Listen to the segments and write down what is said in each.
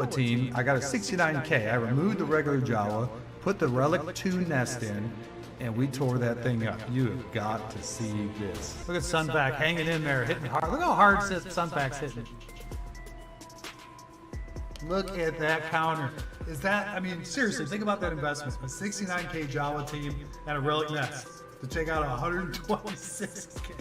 team, I got a 69K. I removed the regular Jawa, put the Relic 2 nest in, and we tore that thing up. You have got to see this. Look at Sunback hanging in there, hitting hard. Look how hard Sunback's hitting. Look at that counter. Is that, I mean, seriously, think about that investment. A 69K Jawa team and a Relic nest to take out a 126K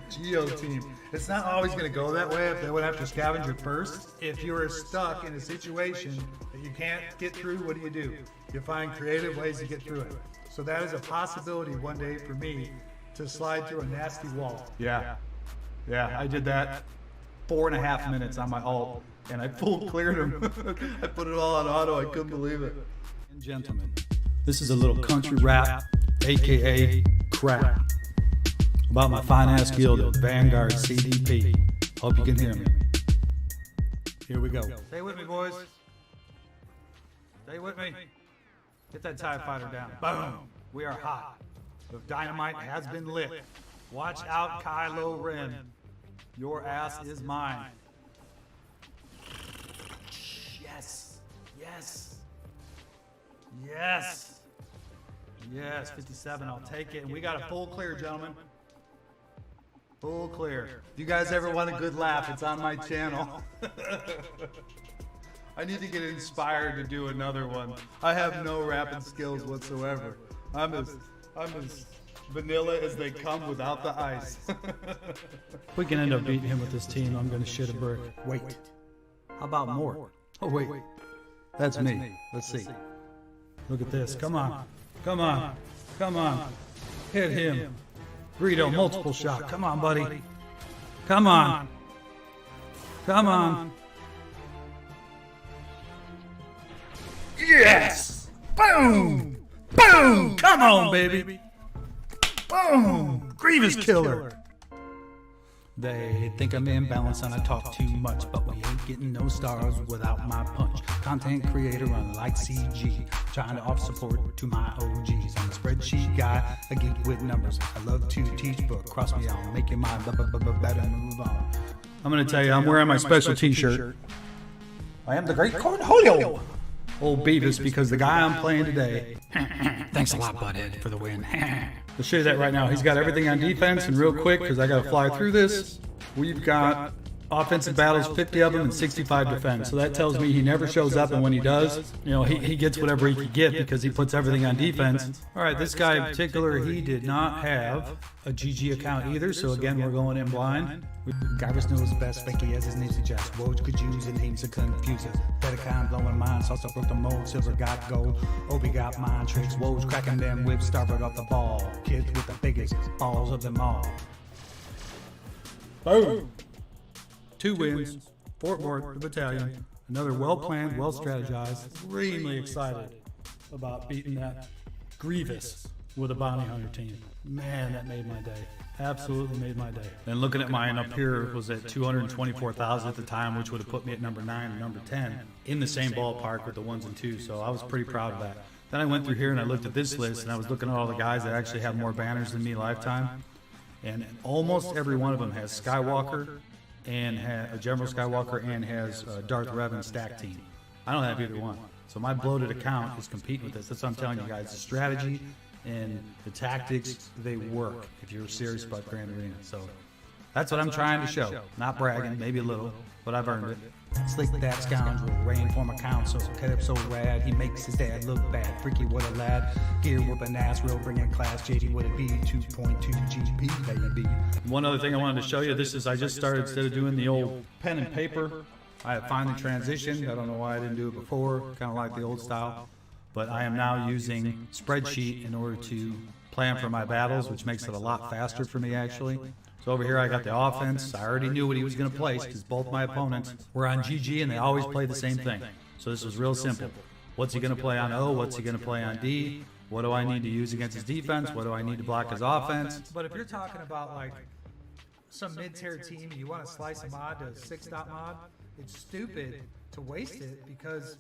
Geo team. It's not always going to go that way if they went after Scavenger first. If you're stuck in a situation that you can't get through, what do? You find creative ways to get through it. So that is a possibility one day for me to slide through a nasty wall. Yeah, I did that 4.5 minutes on my ult, and I full cleared him. I put it all on auto. I couldn't believe it. And gentlemen, this is a little country rap, aka crap, about my fine-ass guild of Vanguard CDP. Hope you can hear me. Here we go. Stay with me, boys. Stay with me. Get that TIE fighter down. Boom. We are hot. The dynamite has been lit. Watch out, Kylo Ren. Your ass is mine. Yes. Yes. Yes. Yes, 57. I'll take it. And we got a full clear, gentlemen. Full clear. If you guys ever want a good laugh, it's on my channel. I need to get inspired to do another one. I have no rapping skills whatsoever. I'm as vanilla as they come without the ice. We can end up beating him with this team. I'm gonna shit a brick. Wait. How about more? Oh wait. That's me. Let's see. Look at this. Come on. Come on. Come on. Hit him. Greedo, multiple shot. Come on, buddy. Come on. Come on. Yes! Boom! Boom! Come on, baby! Boom! Grievous killer! They think I'm imbalanced and I talk too much, but we ain't getting no stars without my punch. Content creator unlike CG, trying to offer support to my OGs. I'm a spreadsheet guy, a geek with numbers. I love to teach, but cross me out, making my better move on. I'm gonna tell you, I'm wearing my special t-shirt. I am the Great Cornholio! Old Beavis, because the guy I'm playing today. Thanks a lot, Butthead, for the win. I'll show you that right now. He's got everything on defense, and real quick, because I got to fly through this, we've got offensive battles, 50 of them, and 65 defense. So that tells me he never shows up, and when he does, you know, he gets whatever he can get because he puts everything on defense. All right, this guy in particular, he did not have a GG account either, so again, we're going in blind. Garvis knows best, Spanky as his name suggests. Woj could use and names are confusing. Better blowing minds, also broke the mold. Silver got gold, Obi got mind tricks. Woj cracking them whips, started off the ball. Kids with the biggest balls of them all. Boom! 2 wins, Fort Mort, the Battalion. Another well-planned, well-strategized. Extremely excited about beating that Grievous with a bounty hunter team. Man, that made my day. Absolutely made my day. And looking at mine up here, was at 224,000 at the time, which would have put me at number 9 and number 10 in the same ballpark with the 1s and 2s. So I was pretty proud of that. Then I went through here and I looked at this list and I was looking at all the guys that actually have more banners than me lifetime. And almost every one of them has Skywalker and a General Skywalker and has Darth Revan stack team. I don't have either one. So my bloated account is competing with this. That's what I'm telling you guys. The strategy and the tactics, they work if you're serious about Grand Arena. So that's what I'm trying to show. Not bragging, maybe a little, but I've earned it. Slick that scoundrel, rain former council, cut up so rad, he makes his dad look bad. Freaky what a lad, gear whooping ass, real bringing class, JD would it be, 2.2 GP, baby. One other thing I wanted to show you, this is, I just started, instead of doing the old pen and paper, I have finally transitioned. I don't know why I didn't do it before, kind of like the old style. But I am now using Spreadsheet in order to plan for my battles, which makes it a lot faster for me, actually. So over here I got the offense. I already knew what he was going to place because both my opponents were on GG and they always play the same thing. So this was real simple. What's he going to play on O? What's he going to play on D? What do I need to use against his defense? What do I need to block his offense? But if you're talking about like some mid-tier team, you want to slice a mod to a 6-dot mod, it's stupid to waste it because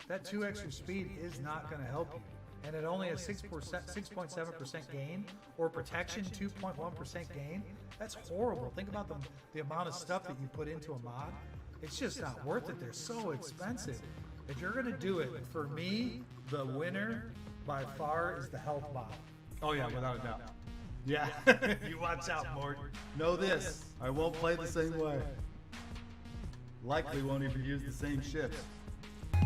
that 2 extra speed is not going to help you. And at only a 6.7% gain or protection 2.1% gain, that's horrible. Think about the amount of stuff that you put into a mod. It's just not worth it. They're so expensive. if you're gonna do it, for me, the winner by far is the health bot. Oh yeah, without a doubt. Yeah, you watch out, Mort. Know this, I won't play the same way. Likely won't even use the same ships.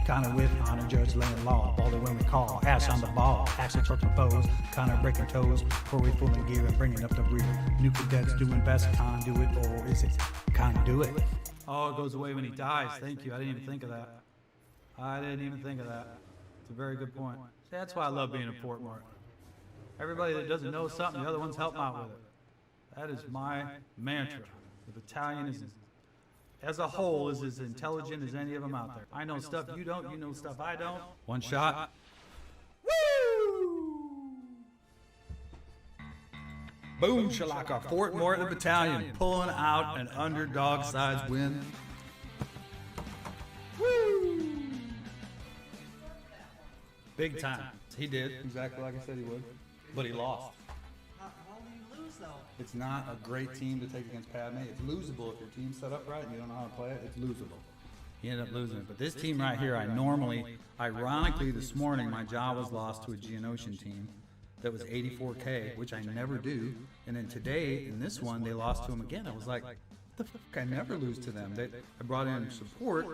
Connor with honor, judge laying law. All the women call, ass on the ball. Action torching foes, Connor breaking toes. Corey fooling gear and bringing up the rear. New cadets doing best, Con do it, or is it Con do it? Oh, it goes away when he dies. Thank you. I didn't even think of that. I didn't even think of that. It's a very good point. See, that's why I love being in Fort Mort. Everybody that doesn't know something, the other ones help them out with it. That is my mantra. The battalion is, as a whole, is as intelligent as any of them out there. I know stuff you don't, you know stuff I don't. One shot. Woo! Boom, shalaka. Fort Mort, the battalion, pulling out an underdog-sized win. Woo! Big time. He did, exactly like I said he would. But he lost. How did you lose, though? It's not a great team to take against Padme. It's losable if your team's set up right and you don't know how to play it. It's losable. He ended up losing it. But this team right here, I normally, ironically this morning, my job was lost to a Geonosian team that was 84K, which I never do. And then today, in this one, they lost to him again. I was like, what the fuck? I never lose to them. I brought in support,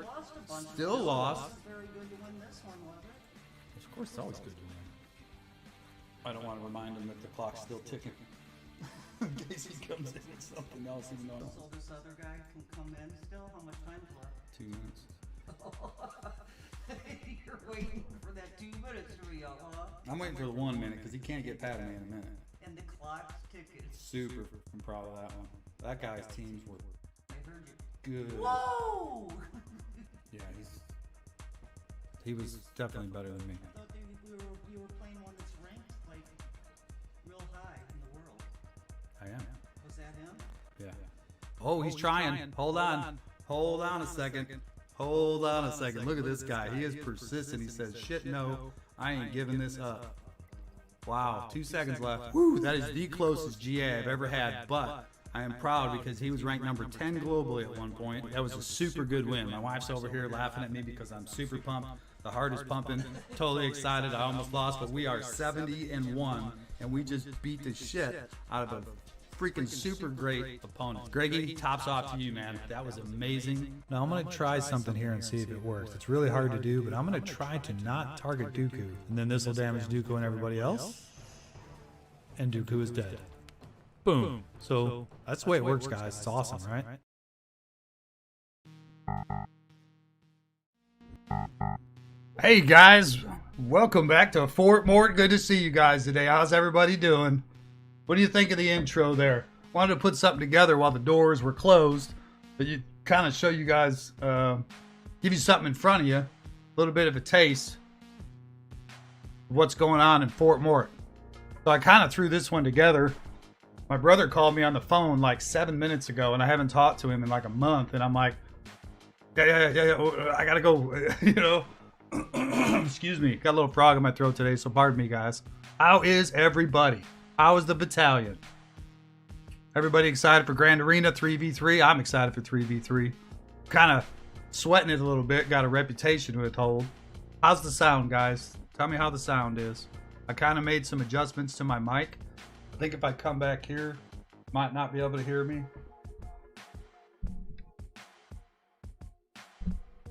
still lost. Very good to win this one, was it? Of course, it's always good to win. I don't want to remind him that the clock's still ticking. In case he comes in with something else, even though. So this other guy can come in still? How much time's left? 2 minutes. You're waiting for that 2 minutes to be up, huh? I'm waiting for the 1 minute because he can't get Padme in a minute. And the clock's ticking. Super, I'm proud of that one. That guy's teams were I heard you. good. Whoa! Yeah, he was definitely better than me. I thought you were playing one that's ranked like real high in the world. I am. Was that him? Yeah. Oh, he's trying. Hold on. Hold on a second. Hold on a second. Look at this guy. He is persistent. He says, shit, no, I ain't giving this up. Wow, 2 seconds left. Woo, that is the closest GA I've ever had, but I am proud because he was ranked number 10 globally at one point. That was a super good win. My wife's over here laughing at me because I'm super pumped. The heart is pumping. Totally excited. I almost lost, but we are 70-1, and we just beat the shit out of a freaking super great opponent. Greggy, tops off to you, man. That was amazing. Now I'm going to try something here and see if it works. It's really hard to do, but I'm going to try to not target Dooku. And then this will damage Dooku and everybody else. And Dooku is dead. Boom. So that's the way it works, guys. It's awesome, right? Hey, guys. Welcome back to Fort Mort. Good to see you guys today. How's everybody doing? What do you think of the intro there? Wanted to put something together while the doors were closed, but you kind of show you guys, give you something in front of you, a little bit of a taste of what's going on in Fort Mort. So I kind of threw this one together. My brother called me on the phone like 7 minutes ago, and I haven't talked to him in like a month, and I'm like, yeah, I gotta go, you know. Excuse me, got a little frog in my throat today, so pardon me, guys. How is everybody? How is the battalion? Everybody excited for Grand Arena 3v3? I'm excited for 3v3. Kind of sweating it a little bit. Got a reputation to withhold. How's the sound, guys? Tell me how the sound is. I kind of made some adjustments to my mic. I think if I come back here, might not be able to hear me.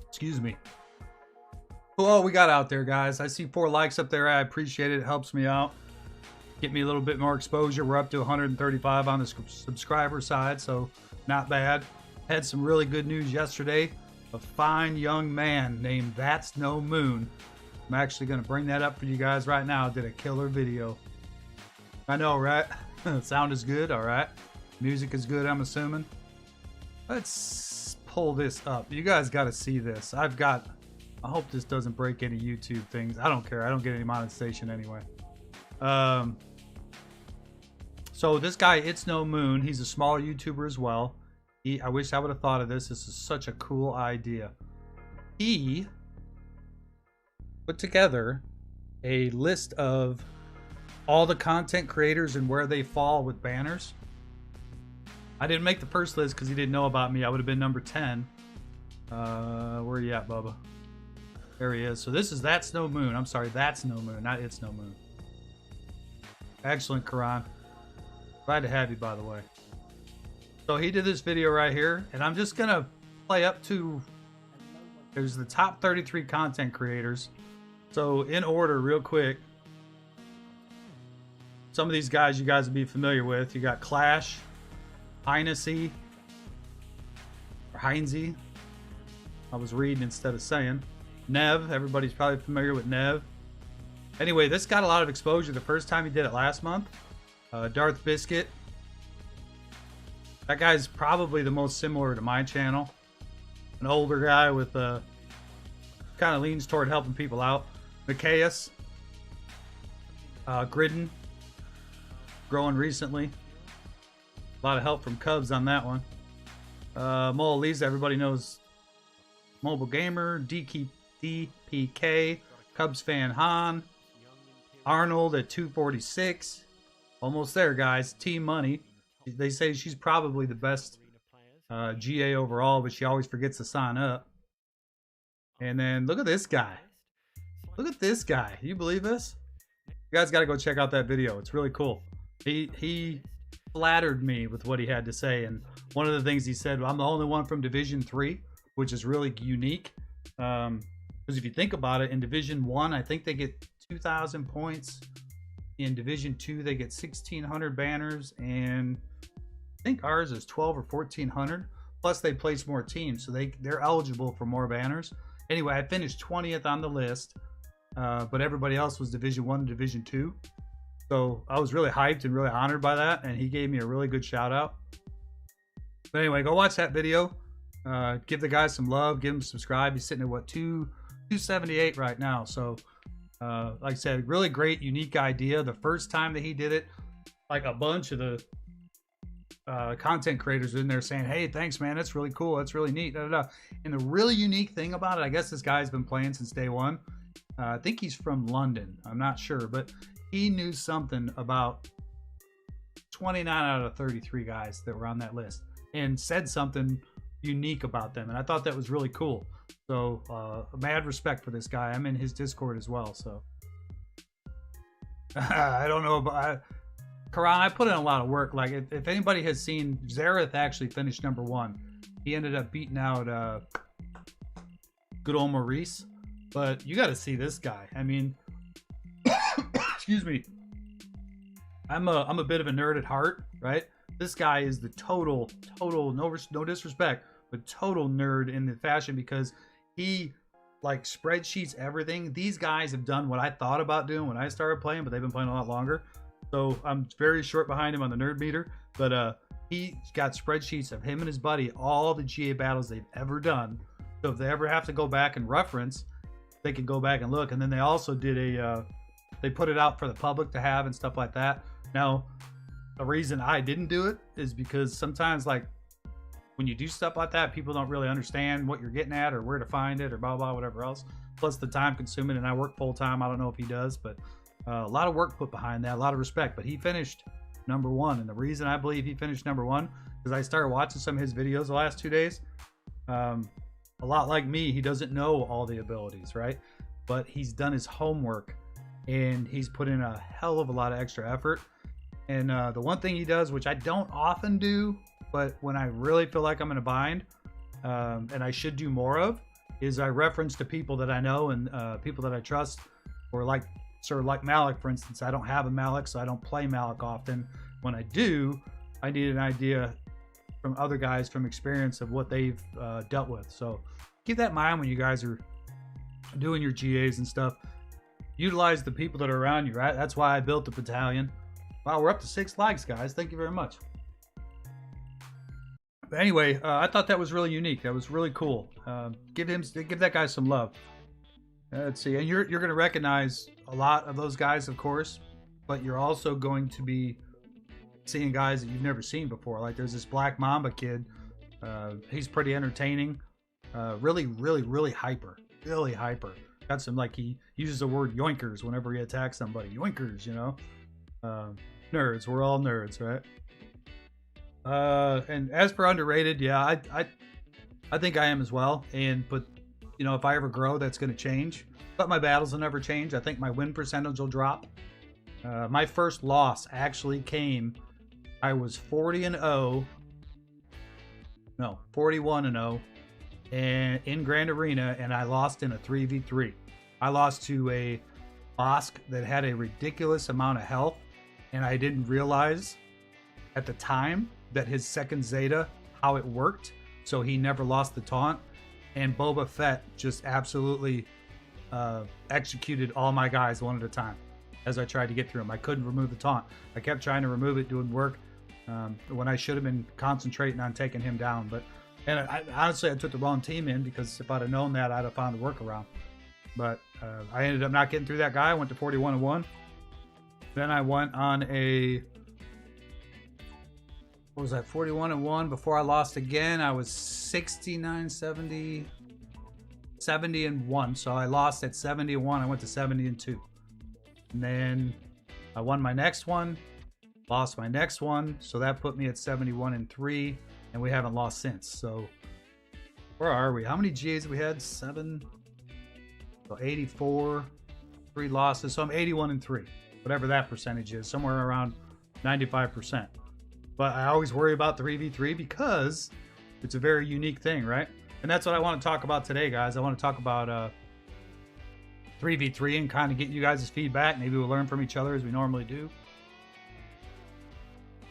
Excuse me. Well, we got out there, guys. I see 4 likes up there. I appreciate it. It helps me out. Get me a little bit more exposure. We're up to 135 on the subscriber side, so not bad. Had some really good news yesterday. A fine young man named That's No Moon. I'm actually going to bring that up for you guys right now. Did a killer video. I know, right? Sound is good, all right. Music is good, I'm assuming. Let's pull this up. You guys got to see this. I hope this doesn't break any YouTube things. I don't care. I don't get any monetization anyway. So this guy, It's No Moon, he's a smaller YouTuber as well. I wish I would have thought of this. This is such a cool idea. He put together a list of all the content creators and where they fall with banners. I didn't make the first list because he didn't know about me. I would have been number 10. Where are you at, Bubba? There he is. So this is That's No Moon. I'm sorry, That's No Moon, not It's No Moon. Excellent, Karan. Glad to have you, by the way. So he did this video right here, and I'm just gonna play up to, there's the top 33 content creators. So in order, real quick, some of these guys you guys will be familiar with. You got Clash, Heinze, or Heinze. I was reading instead of saying. Nev, everybody's probably familiar with Nev. Anyway, this got a lot of exposure the first time he did it last month. Darth Biscuit. That guy's probably the most similar to my channel. An older guy with kind of leans toward helping people out. Nicaeus. Gridden. Growing recently. A lot of help from Cubs on that one. Mole Lisa, everybody knows. Mobile Gamer. DPK. Cubs fan Han. Arnold at 246. Almost there, guys. Team Money. They say she's probably the best GA overall, but she always forgets to sign up. And then look at this guy. Look at this guy. You believe this? You guys got to go check out that video. It's really cool. He flattered me with what he had to say, and one of the things he said, I'm the only one from Division 3, which is really unique. Because if you think about it, in Division 1, I think they get 2,000 points. In Division 2, they get 1,600 banners, and I think ours is 12 or 1,400. Plus, they place more teams, so they're eligible for more banners. Anyway, I finished 20th on the list, but everybody else was Division 1 and Division 2. So I was really hyped and really honored by that, and he gave me a really good shout out. But anyway, go watch that video. Give the guy some love. Give him subscribe. He's sitting at what, 278 right now. So like I said, really great, unique idea. The first time that he did it, like a bunch of the content creators in there saying, hey, thanks, man. That's really cool. That's really neat. Da, da, da. And the really unique thing about it, I guess this guy's been playing since day one. I think he's from London. I'm not sure, but he knew something about 29 out of 33 guys that were on that list and said something unique about them. And I thought that was really cool. So mad respect for this guy. I'm in his Discord as well. So I don't know about Karan. I put in a lot of work. Like if anybody has seen, Zareth actually finished #1. He ended up beating out good old Maurice. But you got to see this guy. I mean, excuse me. I'm a bit of a nerd at heart, right? This guy is the total, no disrespect, but total nerd in the fashion, because he like spreadsheets everything. These guys have done what I thought about doing when I started playing, but they've been playing a lot longer. So I'm very short behind him on the nerd meter, but he's got spreadsheets of him and his buddy, all the GA battles they've ever done. So if they ever have to go back and reference, they can go back and look. And then they also did they put it out for the public to have and stuff like that. Now, the reason I didn't do it is because sometimes, like, when you do stuff like that, people don't really understand what you're getting at or where to find it or blah, blah, whatever else. Plus the time consuming, and I work full time. I don't know if he does, but a lot of work put behind that, a lot of respect. But he finished #1. And the reason I believe he finished #1 is I started watching some of his videos the last 2 days. A lot like me, he doesn't know all the abilities, right? But he's done his homework and he's put in a hell of a lot of extra effort. And the one thing he does, which I don't often do, but when I really feel like I'm in a bind, and I should do more of, is I reference to people that I know and people that I trust, or like sort of like Malik, for instance. I don't have a Malik, so I don't play Malik often. When I do, I need an idea from other guys from experience of what they've dealt with. So keep that in mind when you guys are doing your GAs and stuff. Utilize the people that are around you, right? That's why I built the battalion. Wow, we're up to 6 likes, guys. Thank you very much. But anyway, I thought that was really unique. That was really cool. Give that guy some love. Let's see, and you're going to recognize a lot of those guys, of course, but you're also going to be seeing guys that you've never seen before. Like there's this Black Mamba kid. He's pretty entertaining. Really hyper. Really hyper. Got some, like, he uses the word yoinkers whenever he attacks somebody. Yoinkers, you know. Nerds. We're all nerds, right? And as for underrated, yeah, I think I am as well. But you know, if I ever grow, that's going to change. But my battles will never change. I think my win percentage will drop. My first loss actually came, I was 40-0. No, 41-0. And in Grand Arena, and I lost in a 3v3. I lost to a Bosk that had a ridiculous amount of health, and I didn't realize at the time that his second Zeta, how it worked, so he never lost the taunt. And Boba Fett just absolutely executed all my guys one at a time as I tried to get through him. I couldn't remove the taunt. I kept trying to remove it, doing work when I should have been concentrating on taking him down. And honestly, I took the wrong team in, because if I'd have known that, I'd have found a workaround. But I ended up not getting through that guy. I went to 41-1. Then I went on a, what was that, 41-1. Before I lost again, I was 69-70, 70-1. So I lost at 70-1. I went to 70-2. And then I won my next one, lost my next one. So that put me at 71-3. And we haven't lost since. So where are we? How many GAs have we had? 7. So 84, 3 losses. So I'm 81-3, whatever that percentage is, somewhere around 95%. But I always worry about 3v3 because it's a very unique thing, right? And that's what I want to talk about today, guys. I want to talk about 3v3 and kind of get you guys' feedback. Maybe we'll learn from each other as we normally do.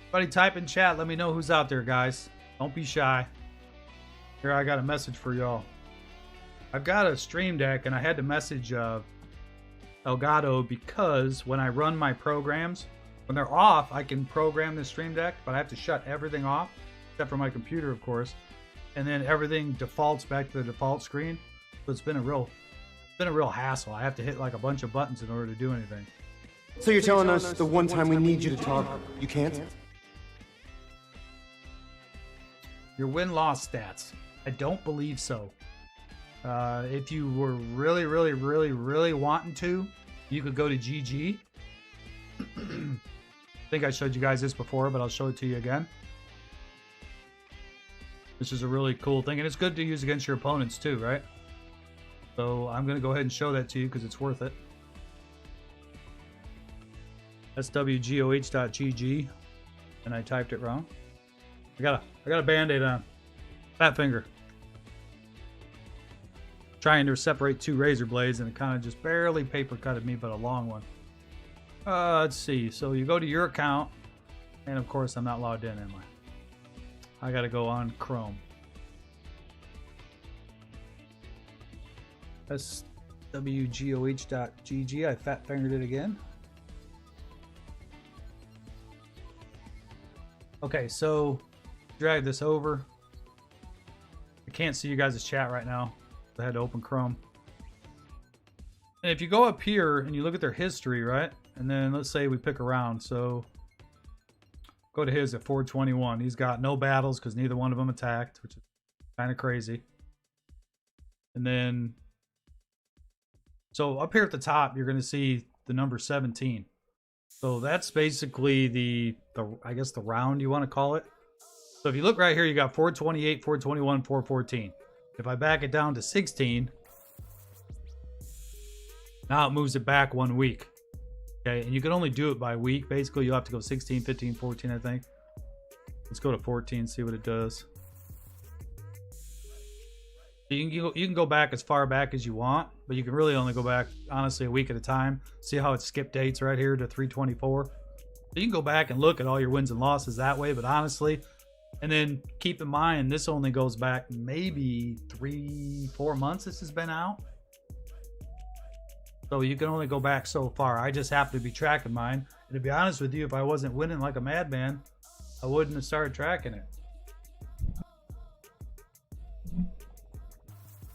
Everybody type in chat. Let me know who's out there, guys. Don't be shy. Here, I got a message for y'all. I've got a stream deck, and I had to message Elgato because when I run my programs, when they're off, I can program the stream deck, but I have to shut everything off, except for my computer, of course. And then everything defaults back to the default screen. So it's been a real hassle. I have to hit like a bunch of buttons in order to do anything. So you're telling us the one time we need you to talk, you can't? Your win-loss stats. I don't believe so. If you were really wanting to, you could go to GG. I think I showed you guys this before, but I'll show it to you again. This is a really cool thing, and it's good to use against your opponents too, right? So I'm going to go ahead and show that to you because it's worth it. SWGOH.GG, and I typed it wrong. I got a band-aid on. Fat finger. Trying to separate two razor blades, and it kind of just barely paper cutted me, but a long one. Let's see. So you go to your account, and of course I'm not logged in, am I? I got to go on Chrome. SWGOH.GG. I fat fingered it again. Okay, so drag this over. I can't see you guys' chat right now. I had to open Chrome. And if you go up here and you look at their history, right? And then let's say we pick a round. So go to his at 421. He's got no battles because neither one of them attacked, which is kind of crazy. And then, so up here at the top, you're going to see the number 17. So that's basically the I guess the round you want to call it. So if you look right here, you got 428, 421, 414. If I back it down to 16, now it moves it back 1 week. Okay, and you can only do it by week. Basically, you'll have to go 16, 15, 14, I think. Let's go to 14, see what it does. You can go back as far back as you want, but you can really only go back, honestly, a week at a time. See how it skipped dates right here to 324? So you can go back and look at all your wins and losses that way, but honestly, and then keep in mind, this only goes back maybe 3-4 months this has been out. So you can only go back so far. I just happen to be tracking mine. And to be honest with you, if I wasn't winning like a madman, I wouldn't have started tracking it.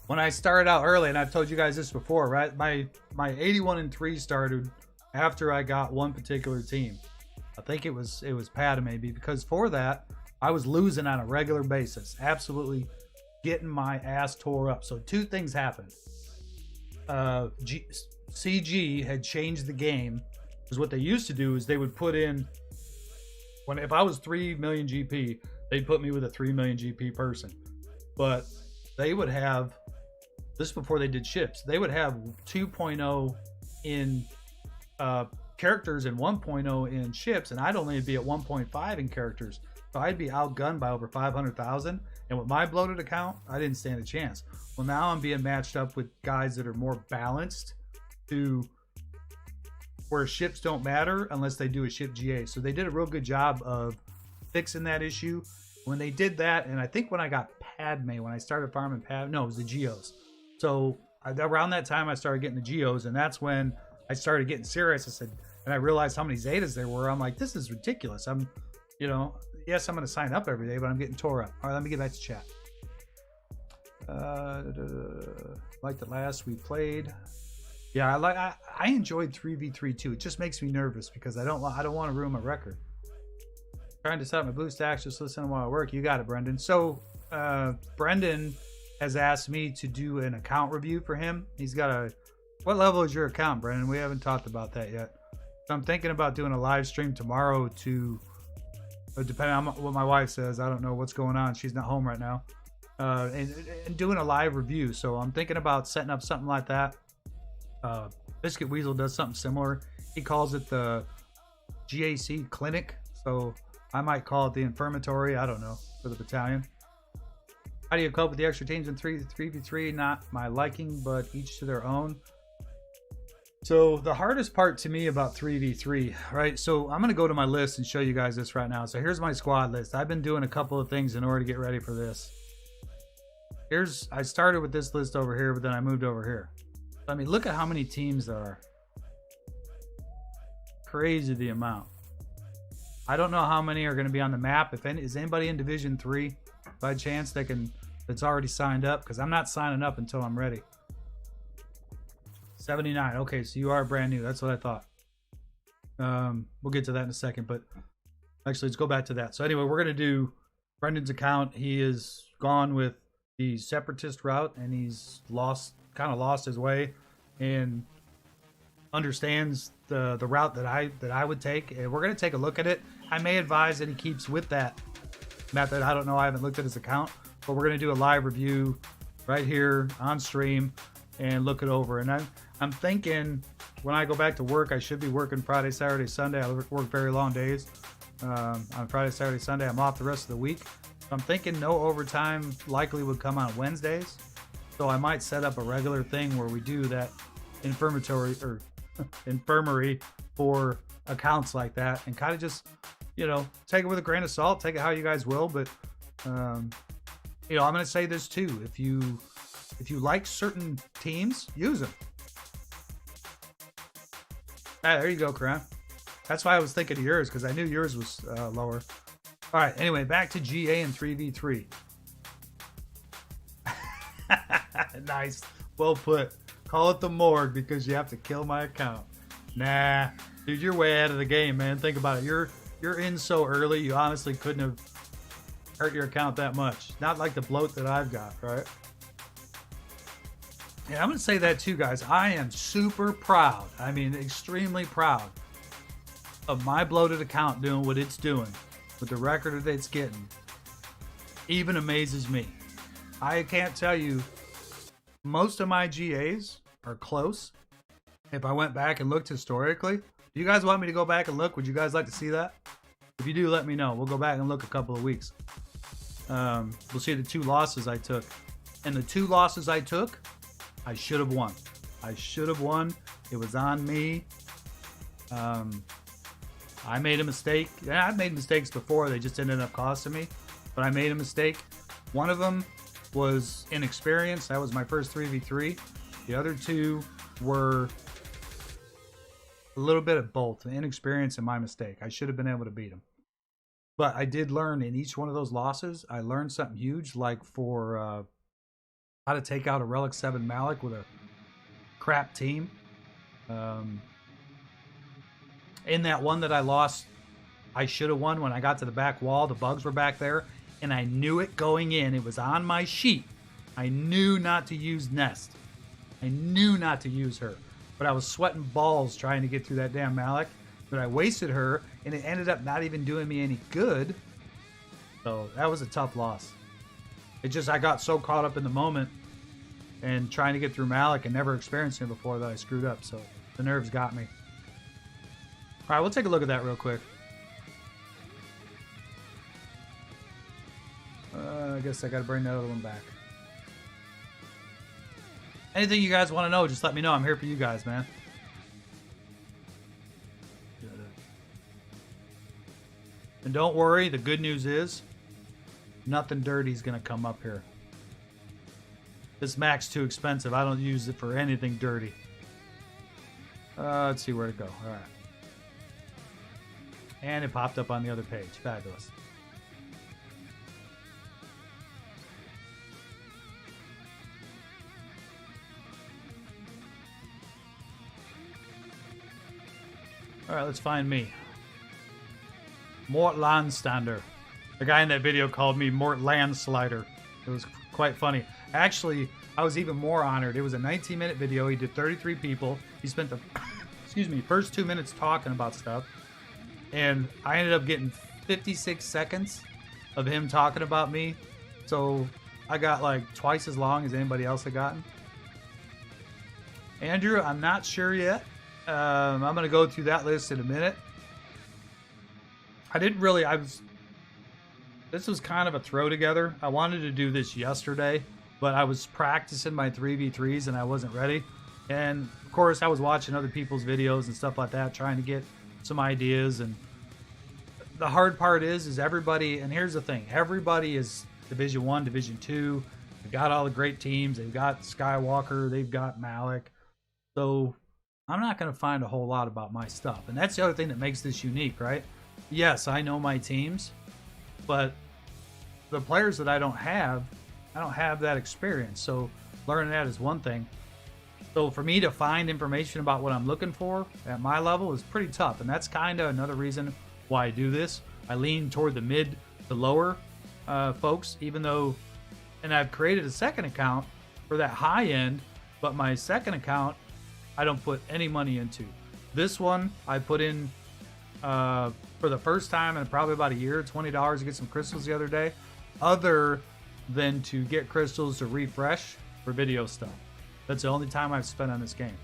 When I started out early, and I've told you guys this before, right? My 81-3 started after I got one particular team. I think it was Padme, because for that, I was losing on a regular basis. Absolutely getting my ass tore up. So two things happened. CG had changed the game, because what they used to do is they would put in, if I was 3 million GP, they'd put me with a 3 million GP person. But they would have This is before they did ships. They would have 2.0 in characters and 1.0 in ships, and I'd only be at 1.5 in characters. So I'd be outgunned by over 500,000. And with my bloated account, I didn't stand a chance. Well, now I'm being matched up with guys that are more balanced to where ships don't matter unless they do a ship GA. So they did a real good job of fixing that issue. When they did that, and I think when I got Padme, when I started farming Padme, no, it was the Geos. So around that time, I started getting the Geos, and that's when I started getting serious. I said, and I realized how many Zetas there were. I'm like, this is ridiculous. I'm, you know, yes, I'm going to sign up every day, but I'm getting tore up. All right, let me get back to chat. Like the last we played. Yeah, I enjoyed 3v3 too. It just makes me nervous because I don't want to ruin my record. Trying to set up my BlueStacks, just listen while I work. You got it, Brendan. So Brendan has asked me to do an account review for him. He's got a, what level is your account, Brendan? We haven't talked about that yet. So I'm thinking about doing a live stream tomorrow to, depending on what my wife says, I don't know what's going on. She's not home right now. And doing a live review. So I'm thinking about setting up something like that. Biscuit Weasel does something similar. He calls it the GAC clinic. So I might call it the infirmatory. I don't know, for the battalion. How do you cope with the extra teams in 3v3? Not my liking, but each to their own. So the hardest part to me about 3v3, right? So I'm going to go to my list and show you guys this right now. So here's my squad list. I've been doing a couple of things in order to get ready for this. I started with this list over here, but then I moved over here. I mean, look at how many teams there are. Crazy the amount. I don't know how many are going to be on the map. Is anybody in Division 3 by chance that's already signed up? Because I'm not signing up until I'm ready. 79. Okay, so you are brand new. That's what I thought. We'll get to that in a second, but actually, let's go back to that. So anyway, we're going to do Brendan's account. He is gone with the separatist route, and he's kind of lost his way, and understands the route that I would take. And we're going to take a look at it. I may advise that he keeps with that method. I don't know. I haven't looked at his account, but we're going to do a live review right here on stream and look it over. And I'm thinking when I go back to work, I should be working Friday, Saturday, Sunday. I work very long days. On Friday, Saturday, Sunday, I'm off the rest of the week. So I'm thinking no overtime likely would come on Wednesdays. So I might set up a regular thing where we do that infirmary for accounts like that, and kind of just, you know, take it with a grain of salt, take it how you guys will. But you know, I'm going to say this too. If you like certain teams, use them. Ah, there you go, Karan. That's why I was thinking of yours, because I knew yours was lower. All right, anyway, back to GA and 3v3. Nice. Well put. Call it the morgue because you have to kill my account. Nah, dude, you're way ahead of the game, man. Think about it. You're in so early, you honestly couldn't have hurt your account that much. Not like the bloat that I've got, right? Yeah, I'm going to say that too, guys. I am super proud. I mean, extremely proud of my bloated account doing what it's doing with the record that it's getting. Even amazes me. I can't tell you, most of my GAs are close. If I went back and looked historically, do you guys want me to go back and look? Would you guys like to see that? If you do, let me know. We'll go back and look a couple of weeks. We'll see the 2 losses I took. And the 2 losses I took, I should have won. I should have won. It was on me. I made a mistake. Yeah, I've made mistakes before. They just ended up costing me. But I made a mistake. One of them was inexperience. That was my first 3v3. The other 2 were a little bit of both. Inexperience and my mistake. I should have been able to beat them. But I did learn in each one of those losses. I learned something huge, like for how to take out a Relic 7 Malik with a crap team. In that one that I lost, I should have won. When I got to the back wall, the bugs were back there, and I knew it going in. It was on my sheet. I knew not to use Nest. I knew not to use her. But I was sweating balls trying to get through that damn Malik. But I wasted her, and it ended up not even doing me any good. So that was a tough loss. It just, I got so caught up in the moment and trying to get through Malik and never experiencing it before that I screwed up. So the nerves got me. All right, we'll take a look at that real quick. I guess I got to bring that other one back. Anything you guys want to know, just let me know. I'm here for you guys, man. And don't worry, the good news is nothing dirty is going to come up here. This mac's too expensive. I don't use it for anything dirty. Let's see where to go. All right. And it popped up on the other page. Fabulous. All right, let's find me. Mort Landstander. The guy in that video called me Mort Landslider. It was quite funny. Actually, I was even more honored. It was a 19-minute video. He did 33 people. He spent the excuse me, first 2 minutes talking about stuff. And I ended up getting 56 seconds of him talking about me. So I got like twice as long as anybody else had gotten. Andrew, I'm not sure yet. I'm going to go through that list in a minute. This was kind of a throw together. I wanted to do this yesterday, but I was practicing my 3v3s and I wasn't ready. And of course I was watching other people's videos and stuff like that, trying to get some ideas. And the hard part is everybody, and here's the thing, everybody is Division 1, Division 2. They've got all the great teams. They've got Skywalker. They've got Malik. So I'm not going to find a whole lot about my stuff. And that's the other thing that makes this unique, right? Yes, I know my teams, but the players that I don't have that experience. So learning that is one thing. So for me to find information about what I'm looking for at my level is pretty tough. And that's kind of another reason why I do this. I lean toward the mid to lower folks, even though, and I've created a second account for that high end, but my second account, I don't put any money into. This one I put in for the first time in probably about a year, $20 to get some crystals the other day, other than to get crystals to refresh for video stuff. That's the only time I've spent on this game.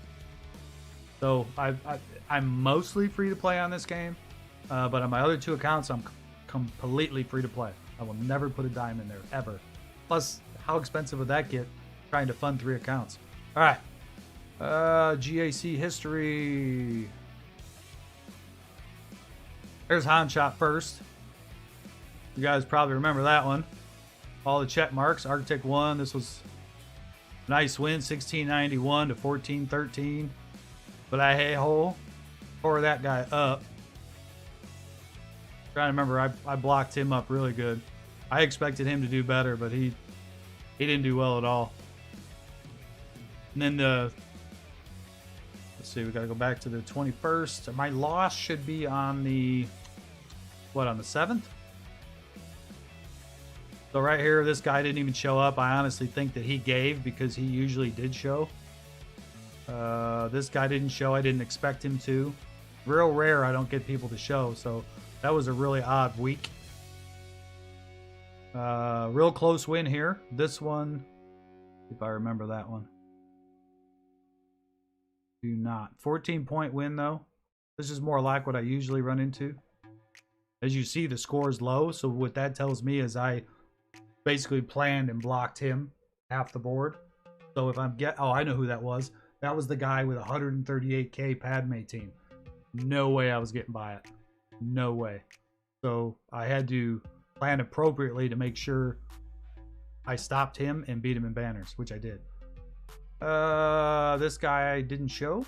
So I'm mostly free to play on this game, but on my other two accounts, I'm completely free to play. I will never put a dime in there, ever. Plus, how expensive would that get trying to fund 3 accounts? All right. GAC history. There's Hanshot first. You guys probably remember that one. All the check marks. Arctic 1. This was a nice win, 1691 to 1413. But I hey-ho, tore that guy up. Trying to remember, I blocked him up really good. I expected him to do better, but he didn't do well at all. And then let's see, we got to go back to the 21st. My loss should be on the, on the 7th? So right here, this guy didn't even show up. I honestly think that he gave because he usually did show. This guy didn't show. I didn't expect him to. Real rare I don't get people to show, so that was a really odd week. Real close win here. This one, if I remember that one. Do not. 14-point win, though. This is more like what I usually run into. As you see, the score is low, so what that tells me is I basically planned and blocked him half the board. So if I'm I know who that was. That was the guy with 138k Padme team. No way I was getting by it. No way. So I had to plan appropriately to make sure I stopped him and beat him in banners, which I did. This guy didn't show.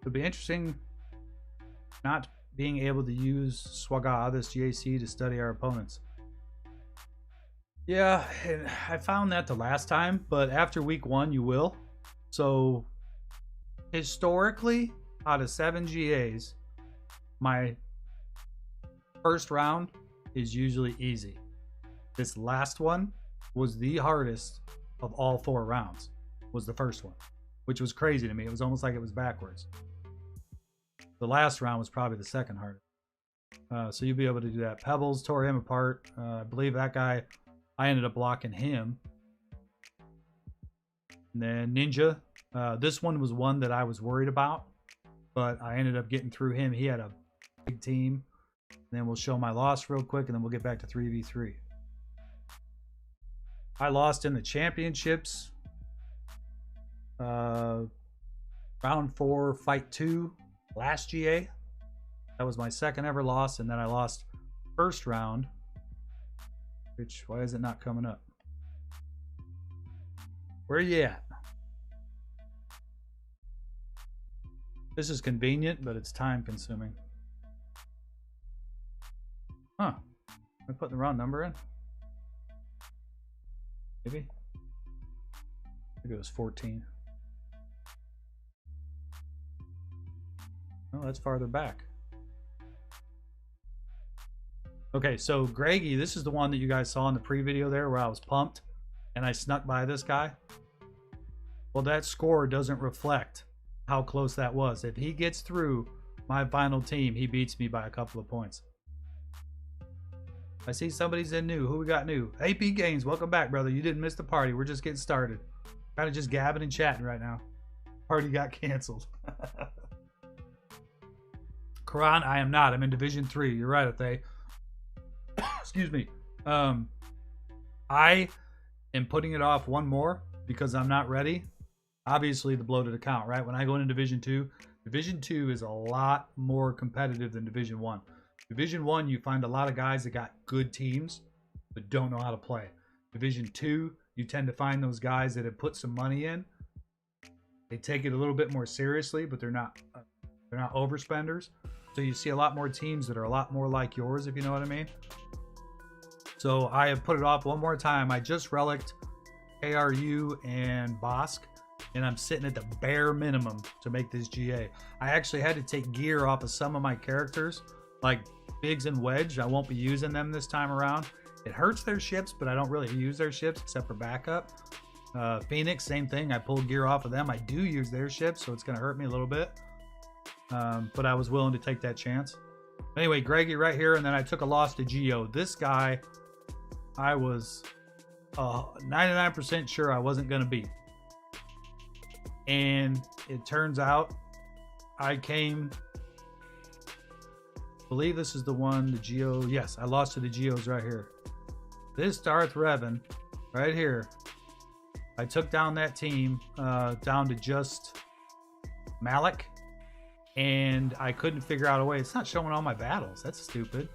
It'll be interesting not being able to use SWGOH, this GAC, to study our opponents. Yeah, and I found that the last time, but after week 1 you will. So historically, out of 7 GAs, my first round is usually easy. This last one was the hardest of all 4 rounds, was the first one, which was crazy to me. It was almost like it was backwards. The last round was probably the second hardest. So you'll be able to do that. Pebbles tore him apart. I believe that guy, I ended up blocking him. And then Ninja. This one was one that I was worried about, but I ended up getting through him. He had a big team. And then we'll show my loss real quick, and then we'll get back to 3v3. I lost in the championships. Round 4, fight 2, last GA. That was my second ever loss, and then I lost first round. Which, why is it not coming up? Where are you at? This is convenient, but it's time consuming. Huh. Am I putting the wrong number in? Maybe? Maybe it was 14. Oh, that's farther back. Okay, so Greggy, this is the one that you guys saw in the pre-video there where I was pumped and I snuck by this guy. Well, that score doesn't reflect how close that was. If he gets through my final team, he beats me by a couple of points. I see somebody's in new. Who we got new? AP Games, welcome back, brother. You didn't miss the party. We're just getting started. Kind of just gabbing and chatting right now. Party got canceled. Quran, I am not. I'm in Division 3. You're right, Athay. Excuse me. I am putting it off one more because I'm not ready. Obviously, the bloated account, right? When I go into Division 2, Division 2 is a lot more competitive than Division 1. Division 1, you find a lot of guys that got good teams but don't know how to play. Division 2, you tend to find those guys that have put some money in. They take it a little bit more seriously, but they're not overspenders. So you see a lot more teams that are a lot more like yours, if you know what I mean. So I have put it off one more time. I just relicked ARU and Bosk, and I'm sitting at the bare minimum to make this GA. I actually had to take gear off of some of my characters, like Biggs and Wedge. I won't be using them this time around. It hurts their ships, but I don't really use their ships except for backup. Phoenix, same thing. I pulled gear off of them. I do use their ships, so it's going to hurt me a little bit. But I was willing to take that chance. Anyway, Greggy right here, and then I took a loss to Geo. This guy, I was 99% sure I wasn't going to beat. And it turns out I came, I believe this is the one, the Geo. Yes, I lost to the Geos right here. This Darth Revan right here, I took down that team down to just Malik. And I couldn't figure out a way. It's not showing all my battles. That's stupid.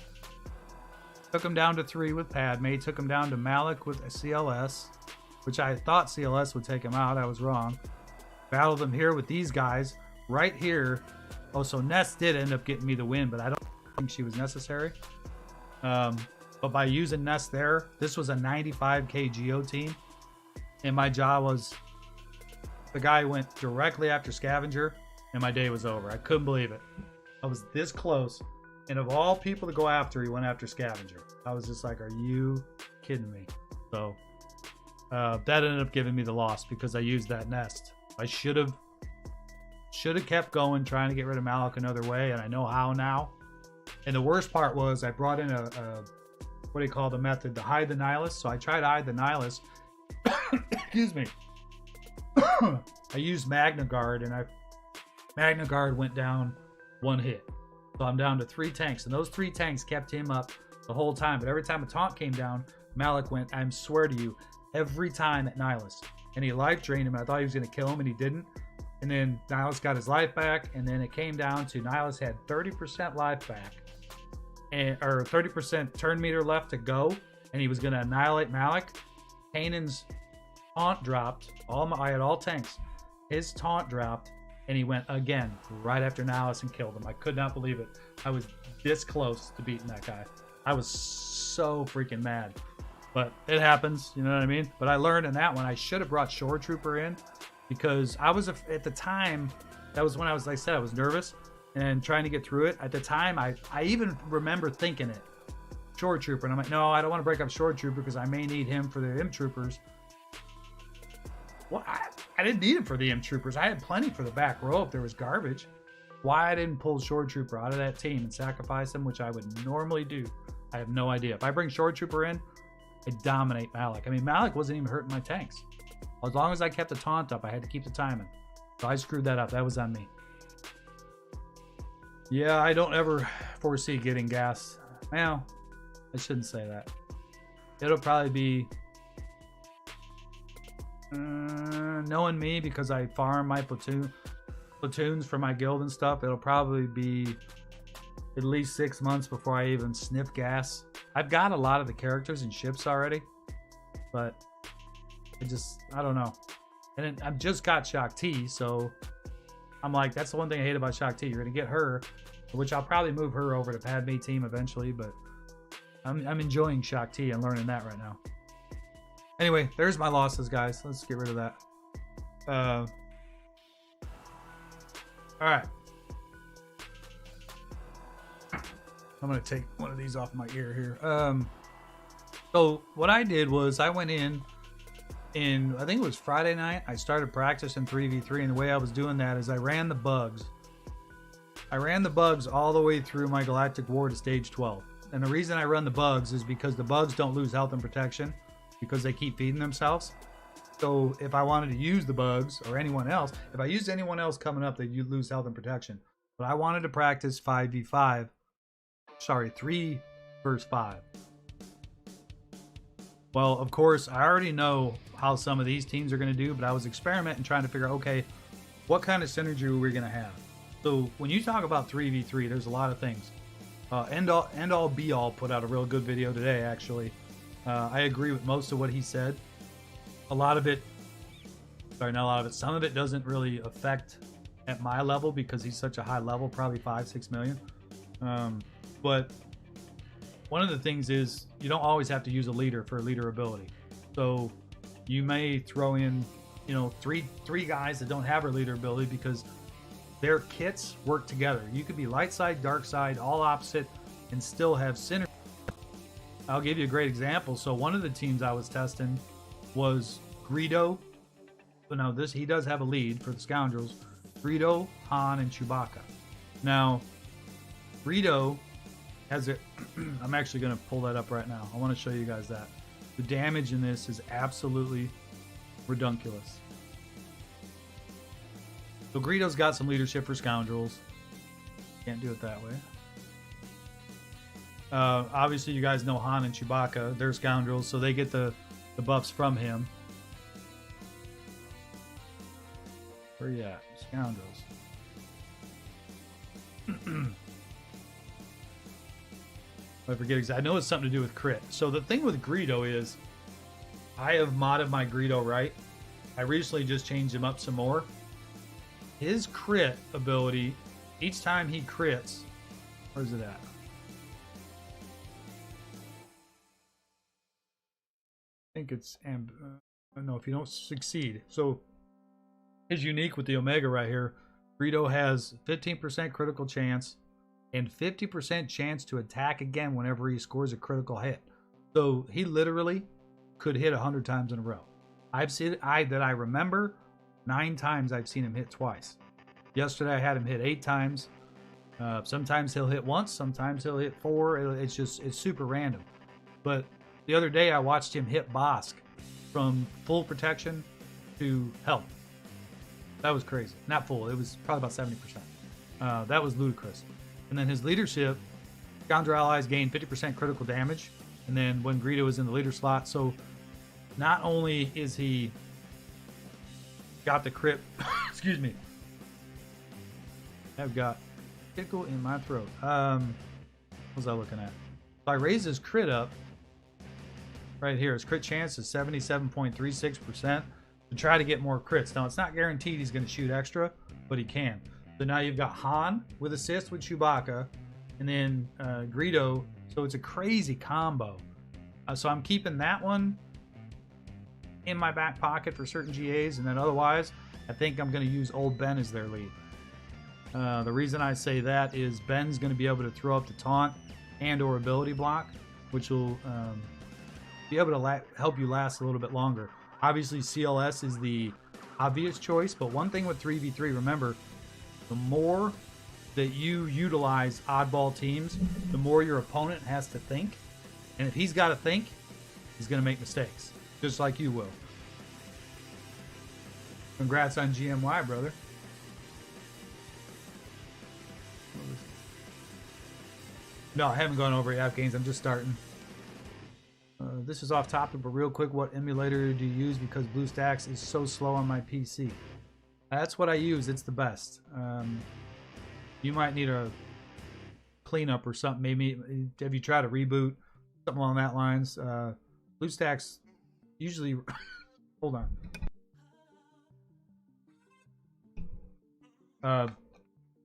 Took him down to 3 with Padme. Took him down to Malik with a CLS, which I thought CLS would take him out. I was wrong. Battled him here with these guys right here. Oh, so Ness did end up getting me the win, but I don't think she was necessary. But by using Ness there, this was a 95k Geo team. And my job was, the guy went directly after Scavenger. And my day was over. I couldn't believe it. I was this close. And of all people to go after, he went after Scavenger. I was just like, are you kidding me? So that ended up giving me the loss because I used that nest. I should have kept going, trying to get rid of Malik another way, and I know how now. And the worst part was I brought in a what do you call the method? To hide the nihilist. So I tried to hide the nihilist. Excuse me. I used Magna Guard, and Magna Guard went down one hit. So I'm down to 3 tanks. And those 3 tanks kept him up the whole time. But every time a taunt came down, Malik went, I swear to you, every time at Nihilus. And he life drained him. I thought he was going to kill him, and he didn't. And then Nihilus got his life back. And then it came down to Nihilus had 30% life back. Or 30% turn meter left to go. And he was going to annihilate Malik. Kanan's taunt dropped. I had all tanks. His taunt dropped. And he went again right after Nihilus and killed him. I could not believe it. I was this close to beating that guy. I was so freaking mad. But it happens, you know what I mean? But I learned in that one, I should have brought Shore Trooper in because I was, at the time, that was when I was, like I said, I was nervous and trying to get through it. At the time, I even remember thinking it. Shore Trooper. And I'm like, no, I don't want to break up Shore Trooper because I may need him for the M Troopers. Well, I didn't need him for the M Troopers. I had plenty for the back row if there was garbage. Why I didn't pull Shore Trooper out of that team and sacrifice him, which I would normally do, I have no idea. If I bring Shore Trooper in, I dominate Malik. I mean, Malik wasn't even hurting my tanks. As long as I kept the taunt up, I had to keep the timing. So I screwed that up. That was on me. Yeah, I don't ever foresee getting gas. Well, I shouldn't say that. It'll probably be... knowing me, because I farm my platoons for my guild and stuff, it'll probably be at least 6 months before I even sniff gas. I've got a lot of the characters and ships already, but I don't know. And I've just got Shock T, so I'm like, that's the one thing I hate about Shock T. You're gonna get her, which I'll probably move her over to Padme team eventually, but I'm enjoying Shock T and learning that right now. Anyway, there's my losses, guys. Let's get rid of that. All right. I'm gonna take one of these off my ear here. So what I did was I went in I think it was Friday night. I started practicing 3v3, and the way I was doing that is I ran the bugs. I ran the bugs all the way through my Galactic War to stage 12. And the reason I run the bugs is because the bugs don't lose health and protection because they keep feeding themselves. So if I wanted to use the bugs or anyone else, if I used anyone else coming up, they'd lose health and protection. But I wanted to practice 5v5. Sorry, 3 versus 5. Well, of course, I already know how some of these teams are going to do, but I was experimenting, trying to figure out, okay, what kind of synergy are we going to have? So when you talk about 3v3, there's a lot of things. End all be all put out a real good video today, actually. I agree with most of what he said. A lot of it, sorry, not a lot of it, some of it doesn't really affect at my level because he's such a high level, probably 5-6 million. But one of the things is you don't always have to use a leader for a leader ability. So you may throw in, you know, three guys that don't have a leader ability because their kits work together. You could be light side, dark side, all opposite, and still have synergy. I'll give you a great example. So one of the teams I was testing was Greedo. So now he does have a lead for the Scoundrels. Greedo, Han, and Chewbacca. Now, Greedo has it. I'm actually going to pull that up right now. I want to show you guys that. The damage in this is absolutely redunculous. So Greedo's got some leadership for Scoundrels. Can't do it that way. Obviously, you guys know Han and Chewbacca. They're Scoundrels, so they get the buffs from him. Where you at? Scoundrels. I forget exactly. I know it's something to do with crit. So the thing with Greedo is I have modded my Greedo right. I recently just changed him up some more. His crit ability, each time he crits, where's it at? I think it's, no, if you don't succeed. So his unique with the Omega right here, Greedo has 15% critical chance and 50% chance to attack again whenever he scores a critical hit. So he literally could hit 100 times in a row. I've seen that I remember 9 times I've seen him hit twice. Yesterday I had him hit 8 times. Sometimes he'll hit once, sometimes he'll hit 4. It's super random. But the other day I watched him hit Bosk from full protection to health. That was crazy. Not full, it was probably about 70%. That was ludicrous. And then his leadership, Scoundrel allies gain 50% critical damage. And then when Greedo is in the leader slot, so not only is he got the crit, excuse me, I've got tickle in my throat. What was I looking at? So I raised his crit up right here. His crit chance is 77.36% to try to get more crits. Now it's not guaranteed he's going to shoot extra, but he can. So now you've got Han with assist with Chewbacca, and then Greedo. So it's a crazy combo. So I'm keeping that one in my back pocket for certain GAs, and then otherwise, I think I'm going to use old Ben as their lead. The reason I say that is Ben's going to be able to throw up the taunt and or ability block, which will be able to help you last a little bit longer. Obviously, CLS is the obvious choice, but one thing with 3v3, remember, the more that you utilize oddball teams, the more your opponent has to think. And if he's got to think, he's going to make mistakes, just like you will. Congrats on GMY, brother. No, I haven't gone over app games. I'm just starting. This is off topic, but real quick, what emulator do you use? Because BlueStacks is so slow on my PC. That's what I use. It's the best. You might need a cleanup or something. Maybe have you tried a reboot? Something along that lines. BlueStacks usually. Hold on.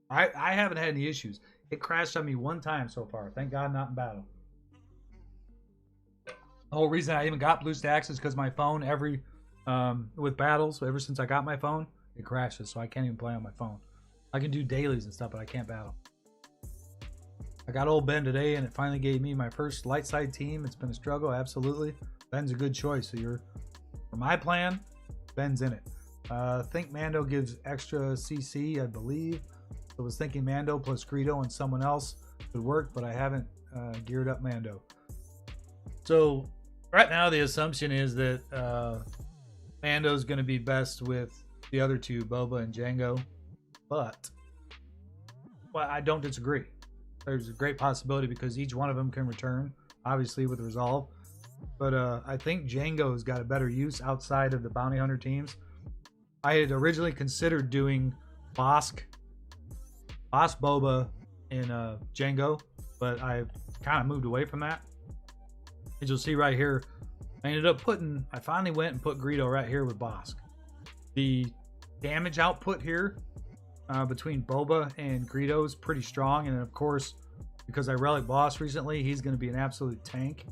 I haven't had any issues. It crashed on me one time so far. Thank God, not in battle. The whole reason I even got BlueStacks is because my phone with battles, ever since I got my phone, it crashes, so I can't even play on my phone. I can do dailies and stuff, but I can't battle. I got old Ben today, and it finally gave me my first light side team. It's been a struggle, absolutely. Ben's a good choice. So for my plan, Ben's in it. I think Mando gives extra CC, I believe. I was thinking Mando plus Greedo and someone else would work, but I haven't geared up Mando. So right now the assumption is that Mando's going to be best with the other two, Boba and Jango. But well, I don't disagree. There's a great possibility because each one of them can return, obviously with Resolve. But I think Jango's got a better use outside of the bounty hunter teams. I had originally considered doing Boss Boba and Jango, but I kind of moved away from that. As you'll see right here, I finally went and put Greedo right here with Bosk. The damage output here between Boba and Greedo is pretty strong, and then of course, because I relic Boss recently, he's going to be an absolute tank.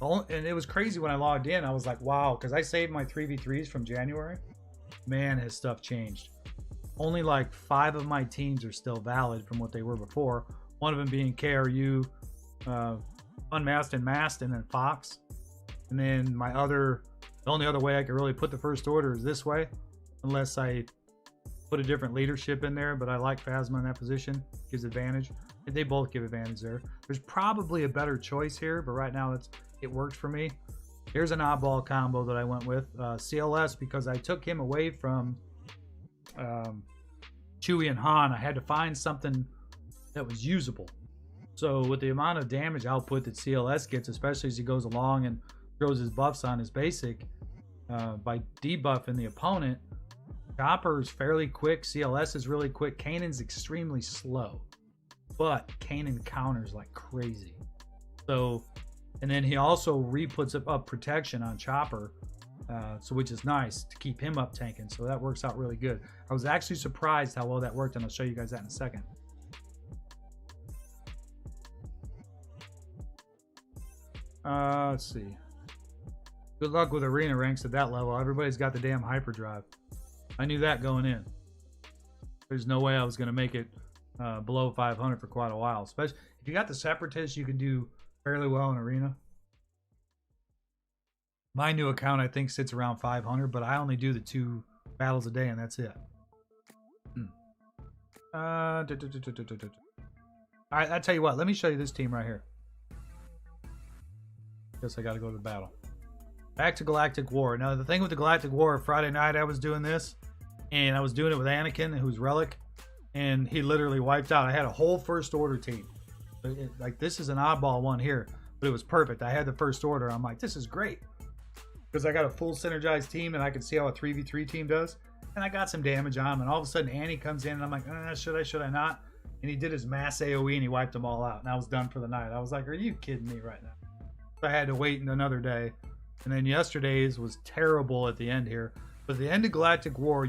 And it was crazy when I logged in. I was like, wow, because I saved my 3v3s from January. Man, has stuff changed. Only like 5 of my teams are still valid from what they were before. One of them being KRU, Unmasked and Masked, and then Fox. And then the only other way I could really put the first order is this way, unless I put a different leadership in there. But I like Phasma in that position, gives advantage. They both give advantage there. There's probably a better choice here, but right now it worked for me. Here's an oddball combo that I went with. CLS, because I took him away from Chewie and Han, I had to find something that was usable. So with the amount of damage output that CLS gets, especially as he goes along and throws his buffs on his basic, by debuffing the opponent, Chopper is fairly quick, CLS is really quick, Kanan's extremely slow, but Kanan counters like crazy. So, and then he also re-puts up protection on Chopper, so which is nice to keep him up tanking. So that works out really good. I was actually surprised how well that worked, and I'll show you guys that in a second. Let's see. Good luck with arena ranks at that level. Everybody's got the damn hyperdrive. I knew that going in. There's no way I was going to make it below 500 for quite a while. Especially if you got the Separatists, you can do fairly well in arena. My new account, I think, sits around 500, but I only do the 2 battles a day, and that's it. All right, I tell you what. Let me show you this team right here. Guess I got to go to the battle. Back to Galactic War. Now, the thing with the Galactic War, Friday night I was doing this, and I was doing it with Anakin, who's Relic, and he literally wiped out. I had a whole First Order team. Like, this is an oddball one here, but it was perfect. I had the First Order. I'm like, this is great. Because I got a full synergized team, and I can see how a 3v3 team does. And I got some damage on him, and all of a sudden Annie comes in, and I'm like, should I not? And he did his mass AoE, and he wiped them all out, and I was done for the night. I was like, are you kidding me right now? So I had to wait another day. And then yesterday's was terrible at the end here. But at the end of Galactic War,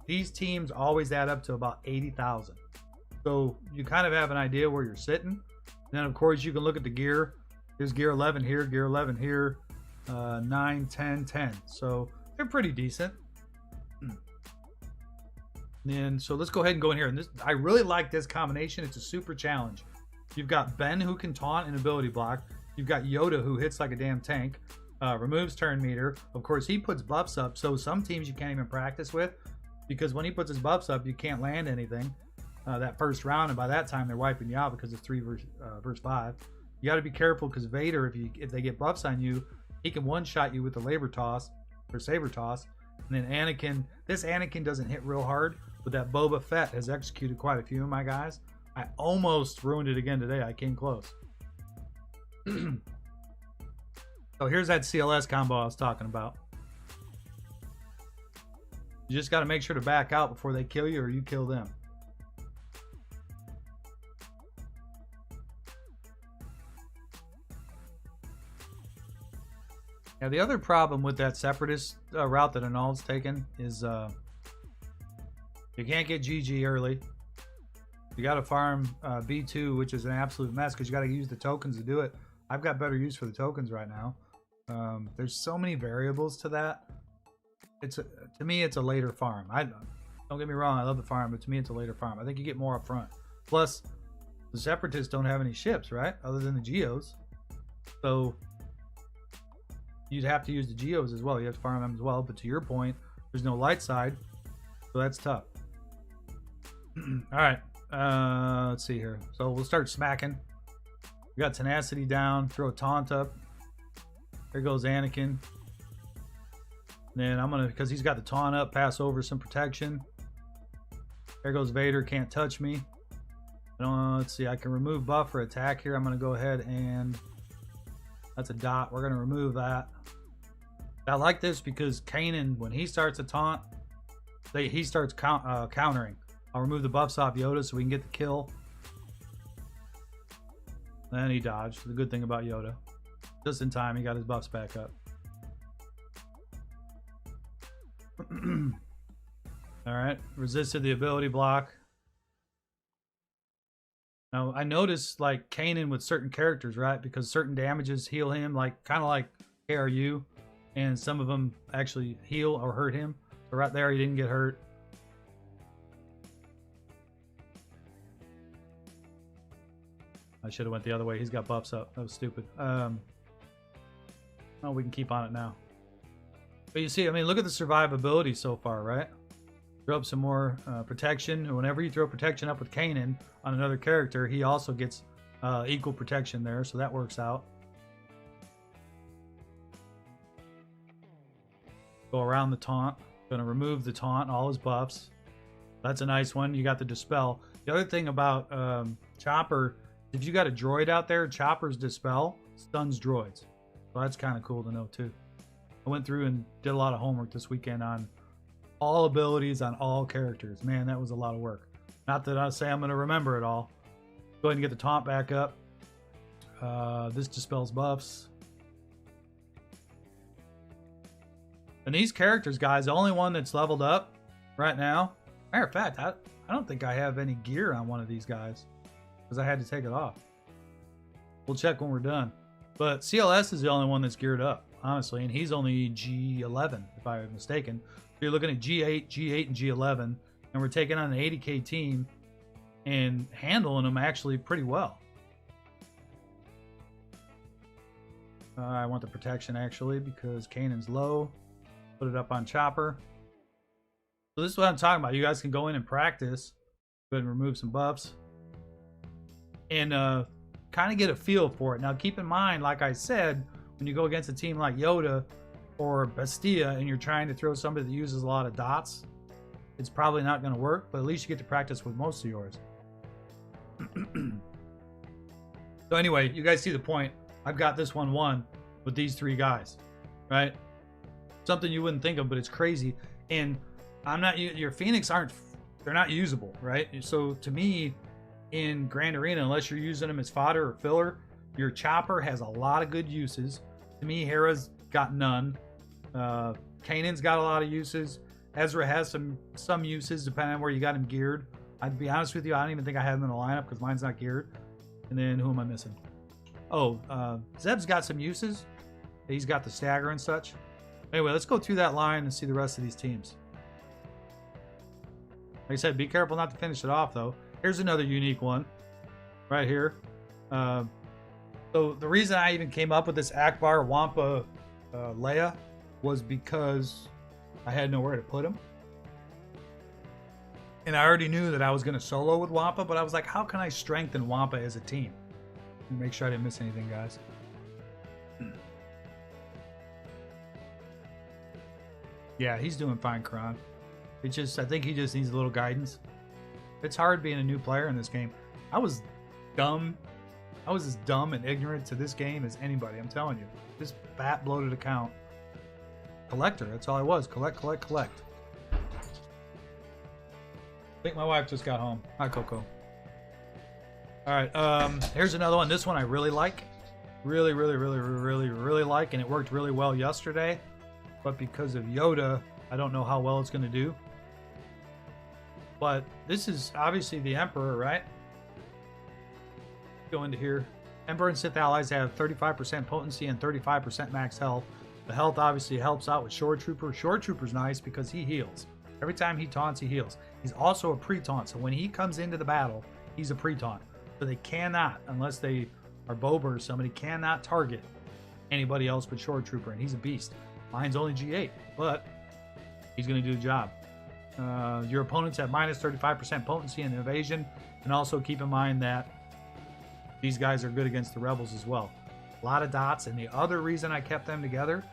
these teams always add up to about 80,000. So you kind of have an idea where you're sitting. And then, of course, you can look at the gear. There's gear 11 here, gear 11 here, 9, 10, 10. So they're pretty decent. And so let's go ahead and go in here. And I really like this combination. It's a super challenge. You've got Ben, who can taunt and ability block. You've got Yoda, who hits like a damn tank. Removes turn meter. Of course, he puts buffs up, so some teams you can't even practice with, because when he puts his buffs up, you can't land anything that first round, and by that time they're wiping you out because it's 3 versus 5. You got to be careful because Vader, if they get buffs on you, he can one-shot you with the saber toss, and And then Anakin, this Anakin doesn't hit real hard, but that Boba Fett has executed quite a few of my guys. I almost ruined it again today. I came close. So here's that CLS combo I was talking about. You just got to make sure to back out before they kill you or you kill them. Now the other problem with that Separatist route that Arnold's taken is you can't get GG early. You got to farm B2, which is an absolute mess because you got to use the tokens to do it. I've got better use for the tokens right now. There's so many variables to that. To me, it's a later farm. Don't get me wrong, I love the farm, but to me, it's a later farm. I think you get more up front. Plus, the Separatists don't have any ships, right? Other than the Geos. So you'd have to use the Geos as well. You have to farm them as well. But to your point, there's no light side, so that's tough. All right, let's see here. So we'll start smacking. We got tenacity down. Throw a taunt up. There goes Anakin. Then I'm gonna, because he's got the taunt up, pass over some protection. There goes Vader. Can't touch me. Let's see. I can remove buff for attack here. I'm gonna go ahead and that's a dot. We're gonna remove that. I like this because Kanan, when he starts a taunt, he starts countering. I'll remove the buffs off Yoda so we can get the kill. Then he dodged. The good thing about Yoda, just in time, he got his buffs back up. All right, resisted the ability block. Now I noticed like Kanan with certain characters, right? Because certain damages heal him, like kind of like KRU, and some of them actually heal or hurt him. So right there, he didn't get hurt. I should have went the other way. He's got buffs up. That was stupid. Oh, we can keep on it now. But you see, I mean, look at the survivability so far, right? Throw up some more protection. And whenever you throw protection up with Kanan on another character, he also gets equal protection there, so that works out. Go around the taunt. Gonna remove the taunt, all his buffs. That's a nice one. You got the Dispel. The other thing about Chopper, if you got a droid out there, Chopper's Dispel stuns droids. So that's kind of cool to know too. I went through and did a lot of homework this weekend on all abilities on all characters. Man, that was a lot of work. Not that I say I'm going to remember it all. Go ahead and get the taunt back up. This dispels buffs. And these characters, guys, the only one that's leveled up right now. Matter of fact, I don't think I have any gear on one of these guys because I had to take it off. We'll check when we're done. But CLS is the only one that's geared up, honestly, and he's only G11, if I'm mistaken. So you're looking at G8, G8, and G11, and we're taking on an 80k team and handling them actually pretty well. I want the protection, actually, because Kanan's low. Put it up on Chopper. So this is what I'm talking about. You guys can go in and practice. Go ahead and remove some buffs. And kind of get a feel for it. Now, keep in mind, like I said, when you go against a team like Yoda or Bastia and you're trying to throw somebody that uses a lot of dots, it's probably not going to work, but at least you get to practice with most of yours. So anyway, you guys see the point. I've got this one won with these three guys, right? Something you wouldn't think of, but it's crazy. And I'm not, your Phoenix they're not usable, right? So to me, in Grand Arena, unless you're using them as fodder or filler, your Chopper has a lot of good uses. To me, Hera's got none. Kanan's got a lot of uses. Ezra has some uses depending on where you got him geared. I'd be honest with you, I don't even think I have him in the lineup because mine's not geared. And then who am I missing? Oh, Zeb's got some uses. He's got the stagger and such. Anyway, let's go through that line and see the rest of these teams. Like I said, be careful not to finish it off, though. Here's another unique one right here. So the reason I even came up with this Akbar Wampa Leia was because I had nowhere to put him. And I already knew that I was going to solo with Wampa, but I was like, how can I strengthen Wampa as a team? Make sure I didn't miss anything, guys. Yeah, he's doing fine, Karan. It's just, I think he just needs a little guidance. It's hard being a new player in this game. I was dumb. I was as dumb and ignorant to this game as anybody, I'm telling you. This fat bloated account. Collector, that's all I was. Collect, collect, collect. I think my wife just got home. Hi, Coco. Alright, here's another one. This one I really like. Really like, and it worked really well yesterday. But because of Yoda, I don't know how well it's going to do. But this is obviously the Emperor, right? Go into here. Emperor and Sith allies have 35% potency and 35% max health. The health obviously helps out with Shore Trooper. Shore Trooper's nice because he heals. Every time he taunts, he heals. He's also a pre-taunt, so when he comes into the battle, he's a pre-taunt. So they cannot, unless they are Boba or somebody, cannot target anybody else but Shore Trooper, and he's a beast. Mine's only G8, but he's going to do the job. Your opponents have minus 35% potency and evasion, and also keep in mind that these guys are good against the rebels as well. A lot of dots, and the other reason I kept them together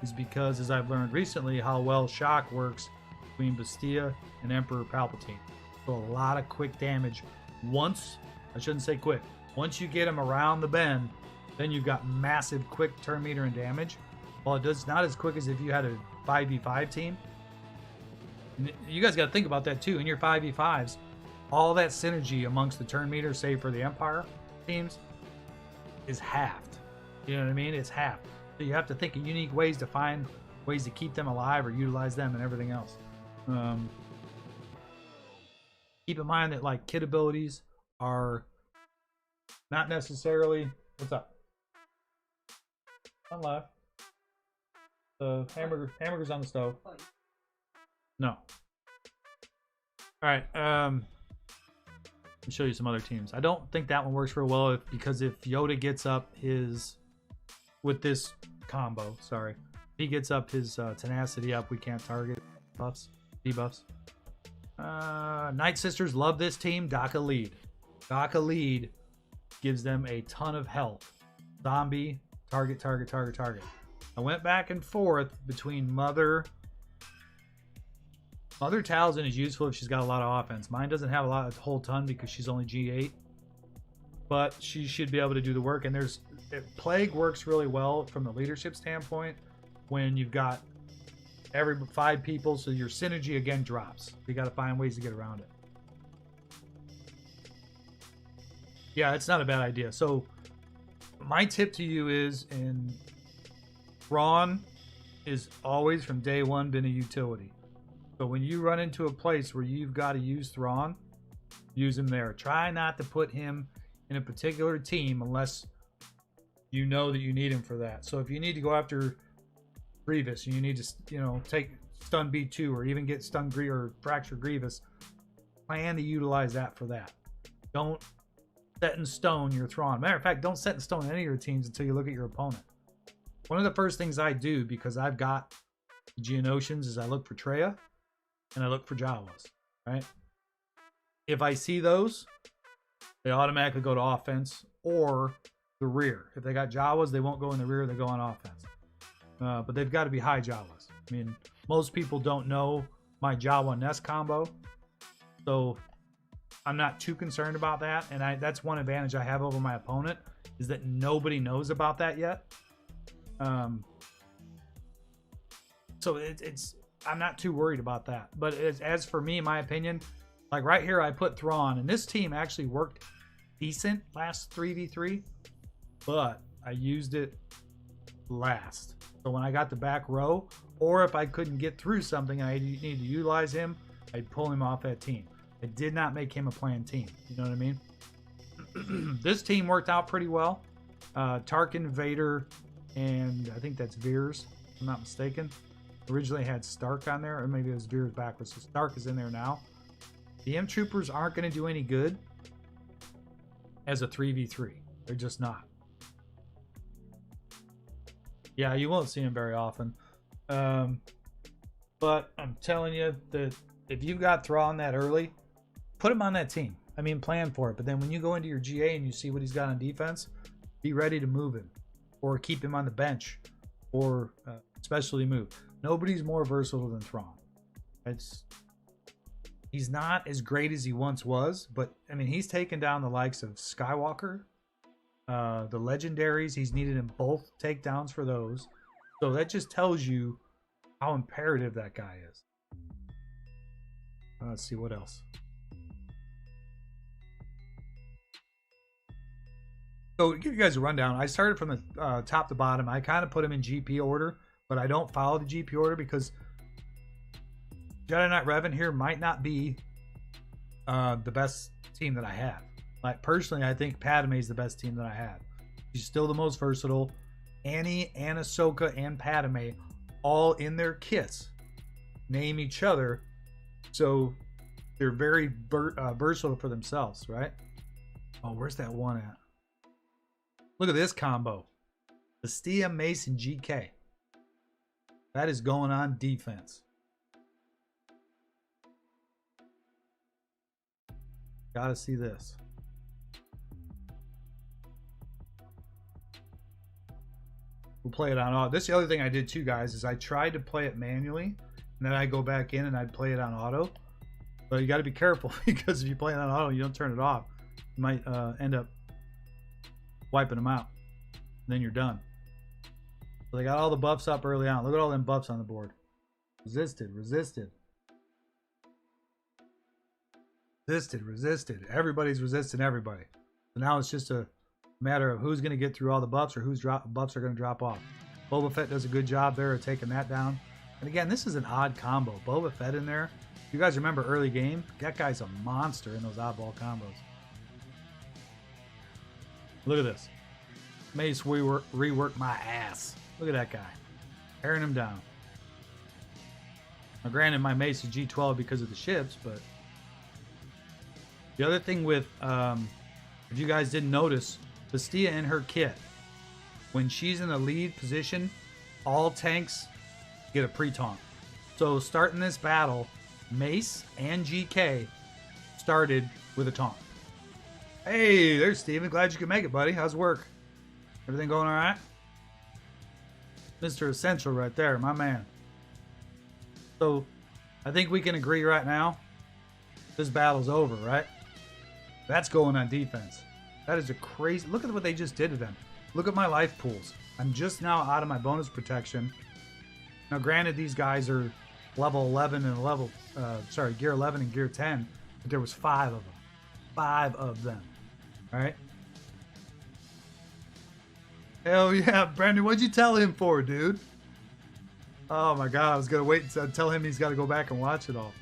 is because, as I've learned recently, how well shock works between Bastia and Emperor Palpatine. So a lot of quick damage. Once, I shouldn't say quick, once you get them around the bend, then you've got massive quick turn meter and damage. Well, it does not as quick as if you had a 5v5 team. And you guys got to think about that too. In your 5v5s, all that synergy amongst the turn meter, save for the Empire teams, is halved. You know what I mean? It's halved. So you have to think of unique ways to find ways to keep them alive or utilize them and everything else. Keep in mind that like kit abilities are not necessarily. What's up? On live. The hamburger's on the stove. No. All right. Let me show you some other teams. I don't think that one works real well because if Yoda gets up his with this combo, sorry, if he gets up his tenacity up, we can't target buffs, debuffs. Night Sisters love this team. Daka lead. Daka lead gives them a ton of health. Zombie, target. I went back and forth between Mother Talzin is useful if she's got a lot of offense. Mine doesn't have a whole ton because she's only G8. But she should be able to do the work. And Plague works really well from the leadership standpoint when you've got every 5 people, so your synergy again drops. You got to find ways to get around it. Yeah, it's not a bad idea. So my tip to you is, in Thrawn is always from day one been a utility. So when you run into a place where you've got to use Thrawn, use him there. Try not to put him in a particular team unless you know that you need him for that. So if you need to go after Grievous, you need to, take Stun B2 or even get Stun or Fracture Grievous, plan to utilize that for that. Don't set in stone your Thrawn. Matter of fact, don't set in stone any of your teams until you look at your opponent. One of the first things I do, because I've got Geonosians, is I look for Traya and I look for Jawas, right? If I see those, they automatically go to offense or the rear. If they got Jawas, they won't go in the rear, they go on offense. But they've got to be high Jawas. I mean, most people don't know my Jawa Nest combo, so I'm not too concerned about that. And that's one advantage I have over my opponent, is that nobody knows about that yet. So I'm not too worried about that. But as for me, my opinion, like right here, I put Thrawn, and this team actually worked decent last 3v3, but I used it last. So when I got the back row, or if I couldn't get through something, I need to utilize him, I'd pull him off that team. I did not make him a planned team. You know what I mean? This team worked out pretty well. Tarkin, Vader, and I think that's Veers, if I'm not mistaken. Originally had Stark on there, or maybe it was Veers backwards. So Stark is in there now. The M Troopers aren't going to do any good as a 3v3. They're just not. Yeah, you won't see them very often. But I'm telling you that if you've got Thrawn that early, put him on that team. I mean, plan for it. But then when you go into your GA and you see what he's got on defense, be ready to move him or keep him on the bench or specialty move. Nobody's more versatile than Thrawn. He's not as great as he once was, but I mean, he's taken down the likes of Skywalker, the legendaries. He's needed in both takedowns for those. So that just tells you how imperative that guy is. Let's see what else. So to give you guys a rundown, I started from the top to bottom. I kind of put them in GP order, but I don't follow the GP order because Jedi Knight Revan here might not be the best team that I have. Like personally, I think Padme is the best team that I have. She's still the most versatile. Annie and Ahsoka and Padme all in their kits name each other, so they're very versatile for themselves, right? Oh, where's that one at? Look at this combo. Bastia, Mace, and GK. That is going on defense. Gotta see this. We'll play it on auto. This is the other thing I did too, guys, is I tried to play it manually, and then I go back in and I'd play it on auto. But you got to be careful because if you play it on auto, you don't turn it off, you might end up wiping them out. And then you're done. So they got all the buffs up early on. Look at all them buffs on the board. Resisted, resisted. Resisted, resisted. Everybody's resisting everybody. So now it's just a matter of who's going to get through all the buffs or whose buffs are going to drop off. Boba Fett does a good job there of taking that down. And again, this is an odd combo. Boba Fett in there. You guys remember early game? That guy's a monster in those oddball combos. Look at this. Mace rework my ass. Look at that guy. Tearing him down. Now granted, my Mace is G12 because of the ships, but the other thing with, if you guys didn't notice, Bastia in her kit, when she's in a lead position, all tanks get a pre-taunt. So starting this battle, Mace and GK started with a taunt. Hey, there's Steven. Glad you could make it, buddy. How's work? Everything going all right? Mr. Essential right there, my man. So I think we can agree right now, this battle's over, right? That's going on defense. That is a crazy... Look at what they just did to them. Look at my life pools. I'm just now out of my bonus protection. Now, granted, these guys are level 11 and gear 11 and gear 10, but there was 5 of them. 5 of them. All right? Hell yeah, Brandon, what'd you tell him for, dude? Oh my God, I was going to wait and tell him he's got to go back and watch it all.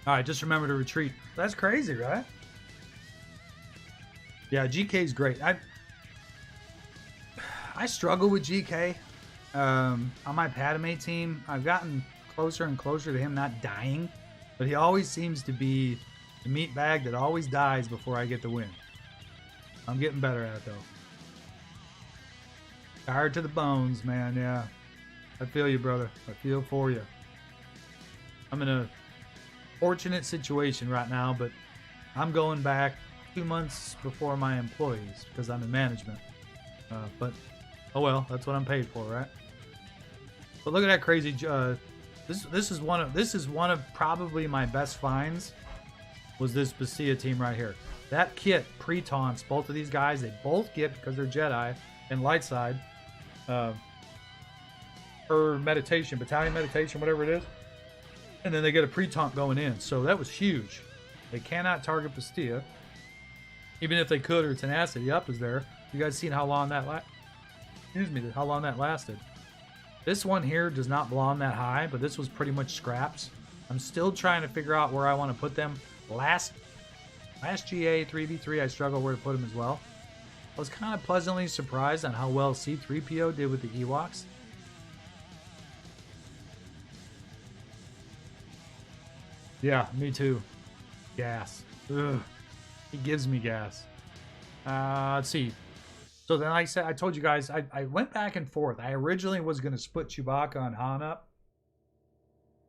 All right, just remember to retreat. That's crazy, right? Yeah, GK's great. I struggle with GK. On my Padme team, I've gotten closer and closer to him not dying, but he always seems to be the meat bag that always dies before I get the win. I'm getting better at it, though. Tired to the bones, man, yeah. I feel you, brother. I feel for you. I'm in a fortunate situation right now, but I'm going back 2 months before my employees because I'm in management. But oh well, that's what I'm paid for, right? But look at that crazy. This is one of probably my best finds. Was this Bastia team right here? That kit pre-taunts both of these guys. They both get, because they're Jedi and light side, or meditation, battalion meditation, whatever it is, and then they get a pre-taunt going in. So that was huge. They cannot target Bastia, even if they could, or tenacity up is there. You guys seen how long that how long that lasted. This one here does not belong that high, but this was pretty much scraps. I'm still trying to figure out where I want to put them. Last GA 3v3, I struggled where to put them as well. I was kind of pleasantly surprised on how well C-3PO did with the Ewoks. Yeah, me too. Gas. Ugh. He gives me gas. Let's see. So then, like I said, I told you guys, I went back and forth. I originally was going to split Chewbacca and Han up.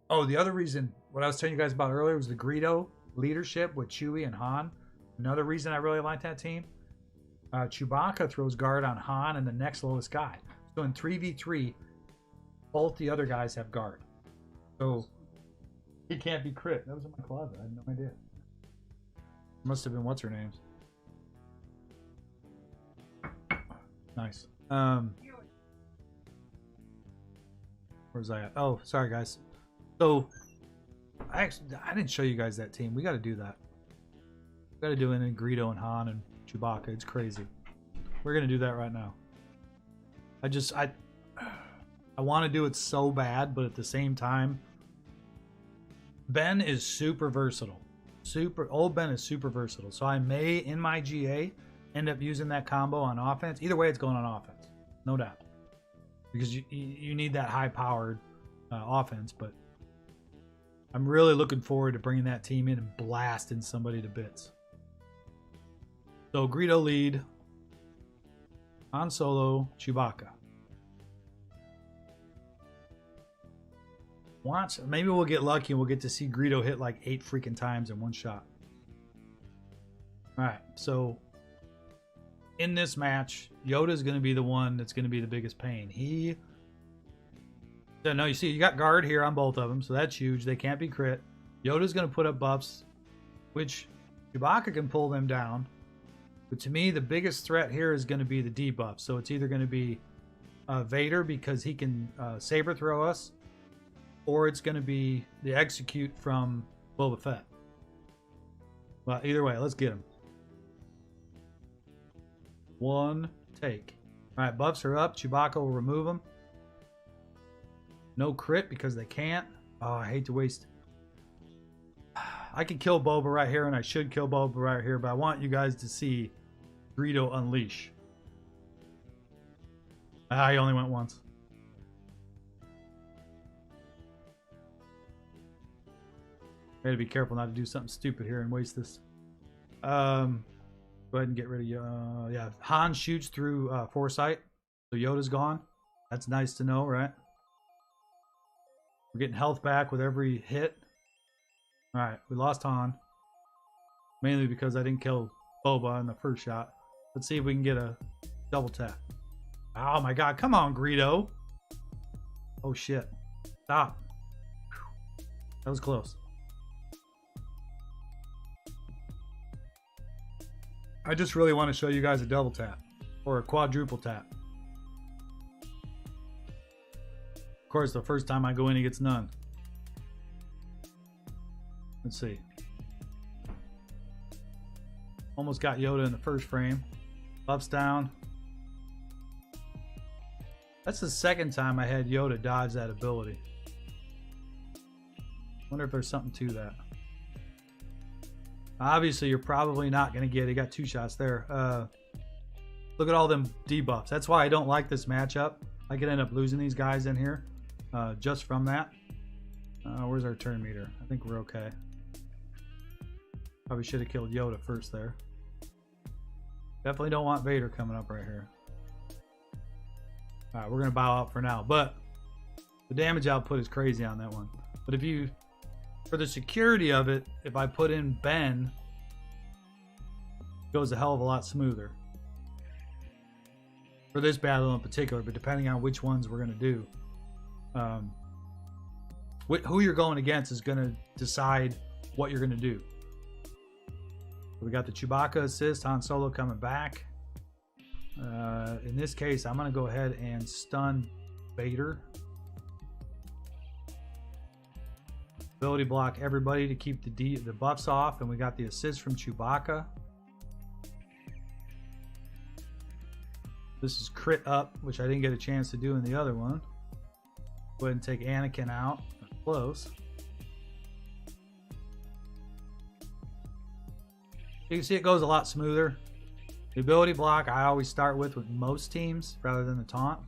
Oh, the other reason, what I was telling you guys about earlier, was the Greedo leadership with Chewie and Han. Another reason I really like that team. Chewbacca throws guard on Han and the next lowest guy. So in 3v3, Both the other guys have guard. So he can't be crit. That was in my closet. I had no idea. Must have been what's her name's. Nice. Where's I at? Oh, sorry guys. So I didn't show you guys that team. We got to do that. We got to do it in Greedo and Han and Chewbacca. It's crazy. We're gonna do that right now. I want to do it so bad, but at the same time, Ben is super versatile. Old Ben is super versatile. So I may, in my GA, end up using that combo on offense. Either way, it's going on offense, no doubt, because you need that high-powered offense. But I'm really looking forward to bringing that team in and blasting somebody to bits. So Greedo lead, Han Solo, Chewbacca. Maybe we'll get lucky and we'll get to see Greedo hit like 8 freaking times in one shot. Alright, so in this match, Yoda's going to be the one that's going to be the biggest pain. No, you see, you got guard here on both of them, so that's huge. They can't be crit. Yoda's going to put up buffs, which Chewbacca can pull them down. But to me, the biggest threat here is going to be the debuff. So it's either going to be Vader because he can saber throw us, or it's going to be the execute from Boba Fett. Well, either way, let's get him. One take. All right, buffs are up. Chewbacca will remove them. No crit because they can't. Oh, I hate to waste. I could kill Boba right here, and I should kill Boba right here, but I want you guys to see Greedo unleash. He only went once. I gotta be careful not to do something stupid here and waste this. Go ahead and get rid of you. Yeah, Han shoots through foresight, so Yoda's gone. That's nice to know, right? We're getting health back with every hit. All right, we lost Han, mainly because I didn't kill Boba in the first shot. Let's see if we can get a double tap. Oh my God! Come on, Greedo. Oh shit! Stop. Whew. That was close. I just really want to show you guys a double tap or a quadruple tap. Of course, the first time I go in, he gets none. Let's see. Almost got Yoda in the first frame. Buffs down. That's the second time I had Yoda dodge that ability. Wonder if there's something to that. Obviously, you're probably not going to get it. He got 2 shots there. Look at all them debuffs. That's why I don't like this matchup. I could end up losing these guys in here just from that. Where's our turn meter? I think we're okay. Probably should have killed Yoda first there. Definitely don't want Vader coming up right here. Alright, we're going to bow out for now. But the damage output is crazy on that one. But if you... For the security of it, if I put in Ben, it goes a hell of a lot smoother. For this battle in particular, but depending on which ones we're going to do. Who you're going against is going to decide what you're going to do. So we got the Chewbacca assist, Han Solo coming back. In this case, I'm going to go ahead and stun Vader. Ability block everybody to keep the buffs off, and we got the assist from Chewbacca. This is crit up, which I didn't get a chance to do in the other one. Go ahead and take Anakin out. Close. You can see it goes a lot smoother. The ability block I always start with most teams rather than the taunt.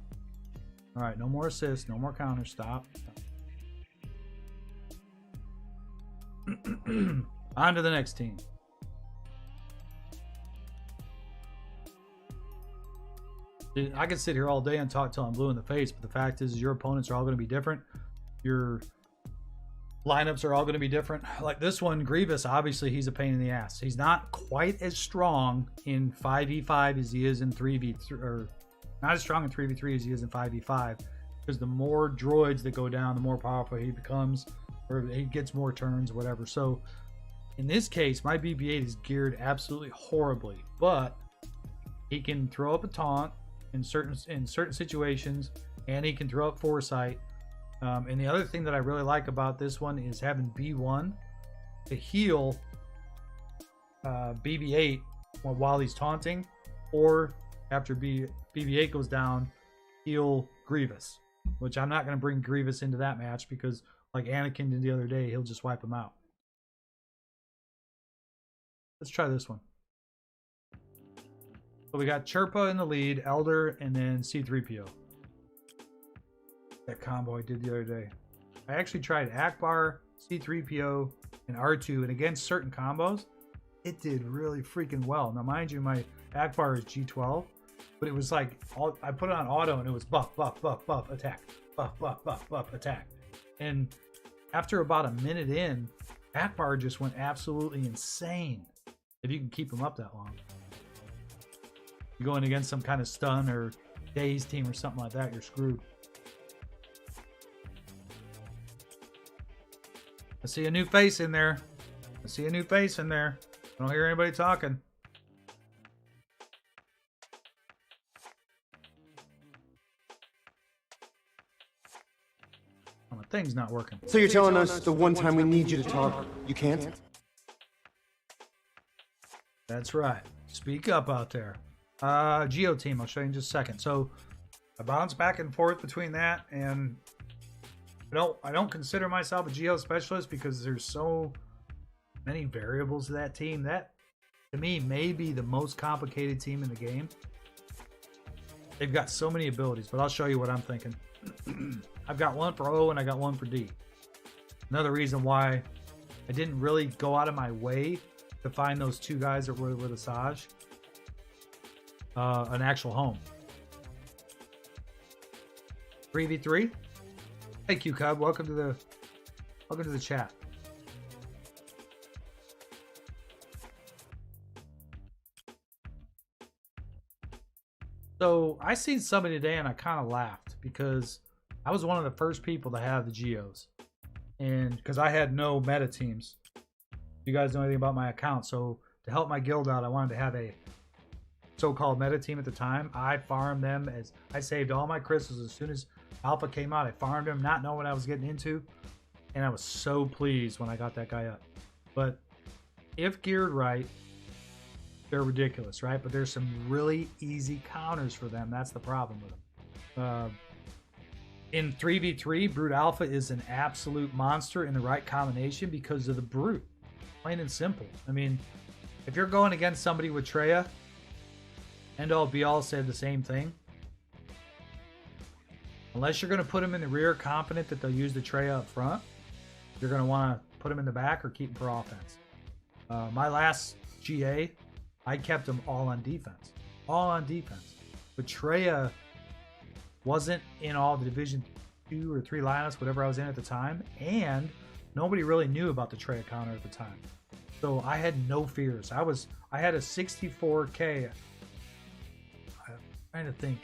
All right, no more assists, no more counter. Stop. On to the next team. Dude, I could sit here all day and talk till I'm blue in the face, but the fact is your opponents are all going to be different. Your lineups are all going to be different. Like this one, Grievous, obviously he's a pain in the ass. He's not quite as strong in 5v5 as he is in 3v3, or not as strong in 3v3 as he is in 5v5. because the more droids that go down, the more powerful he becomes, or he gets more turns, whatever. So in this case, my BB-8 is geared absolutely horribly, but he can throw up a taunt in certain situations, and he can throw up foresight. And the other thing that I really like about this one is having B1 to heal BB-8 while he's taunting, or after BB-8 goes down, heal Grievous, which I'm not going to bring Grievous into that match because, like Anakin did the other day, he'll just wipe him out. Let's try this one. So we got Chirpa in the lead, Elder, and then C-3PO. That combo I did the other day. I actually tried Akbar, C-3PO, and R2, and against certain combos, it did really freaking well. Now, mind you, my Akbar is G12, but it was like, I put it on auto, and it was buff, buff, buff, buff, attack, buff, buff, buff, buff, attack. And after about a minute in, Akbar just went absolutely insane. If you can keep him up that long. You're going against some kind of stun or daze team or something like that, you're screwed. I see a new face in there. I see a new face in there. I don't hear anybody talking. Oh, my thing's not working. So you're telling us the one time we need you to talk, you can't? That's right. Speak up out there. Geo team, I'll show you in just a second. So I bounce back and forth between that, and I don't consider myself a Geo specialist because there's so many variables to that team. That, to me, may be the most complicated team in the game. They've got so many abilities, but I'll show you what I'm thinking. I've got one for O and I got one for D. Another reason why I didn't really go out of my way to find those two guys that were with Asajj an actual home. 3v3. Hey Q Cub, welcome to the chat. So I seen somebody today and I kind of laughed because I was one of the first people to have the Geos, and because I had no meta teams. You guys know anything about my account, so to help my guild out, I wanted to have a so-called meta team at the time. I farmed them as I saved all my crystals as soon as Alpha came out. I farmed them, not knowing what I was getting into, and I was so pleased when I got that guy up. But if geared right, they're ridiculous, right? But there's some really easy counters for them. That's the problem with them. In 3v3, Brute Alpha is an absolute monster in the right combination because of the Brute. Plain and simple. I mean, if you're going against somebody with Traya, end all be all said the same thing. Unless you're going to put them in the rear confident that they'll use the Traya up front, you're going to want to put them in the back or keep them for offense. My last GA, I kept them all on defense. All on defense. But Traya wasn't in all the Division 2 or 3 lineups, whatever I was in at the time, and nobody really knew about the Traya counter at the time. So I had no fears. I had a 64k. I'm trying to think.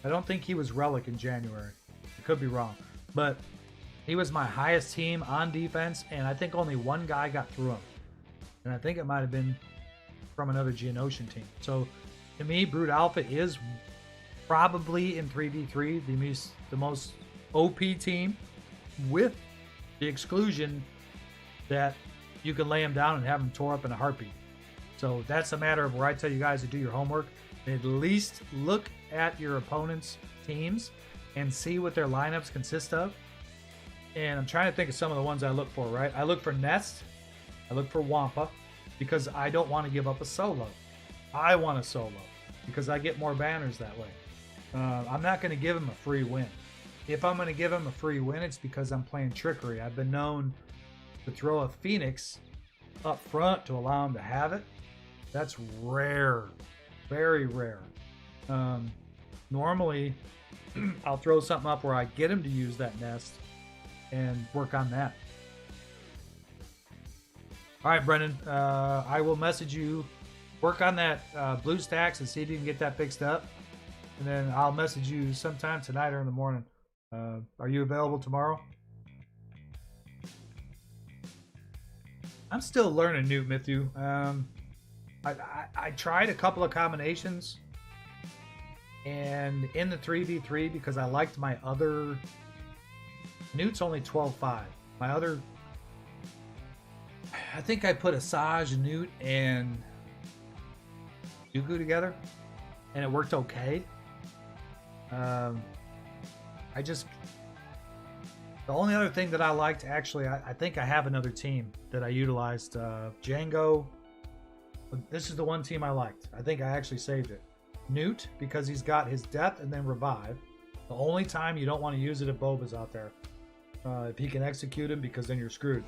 I don't think he was Relic in January. I could be wrong. But he was my highest team on defense, and I think only one guy got through him. And I think it might have been from another Geonosian team. So to me, Brute Alpha is probably in 3v3 the most OP team, with the exclusion that you can lay them down and have them tore up in a heartbeat. So that's a matter of where I tell you guys to do your homework. At least look at your opponent's teams and see what their lineups consist of. And I'm trying to think of some of the ones I look for, right? I look for Nest. I look for Wampa because I don't want to give up a solo. I want a solo because I get more banners that way. I'm not going to give him a free win. If I'm going to give him a free win, it's because I'm playing trickery. I've been known to throw a Phoenix up front to allow him to have it. That's rare. Very rare. Normally, I'll throw something up where I get him to use that nest and work on that. All right, Brendan. I will message you. Work on that blue stacks and see if you can get that fixed up. and then I'll message you sometime tonight or in the morning. Are you available tomorrow? I'm still learning Newt Mithu. I tried a couple of combinations, and in the 3v3 because I liked my other. Newt's only 12.5. My other, I think I put Asajj, Newt, and Dooku together, and it worked okay. The only other thing that I liked, actually, I think I have another team that I utilized. Django. This is the one team I liked. I think I actually saved it. Newt, because he's got his death and then revive. The only time you don't want to use it if Boba's out there. If he can execute him, because then you're screwed.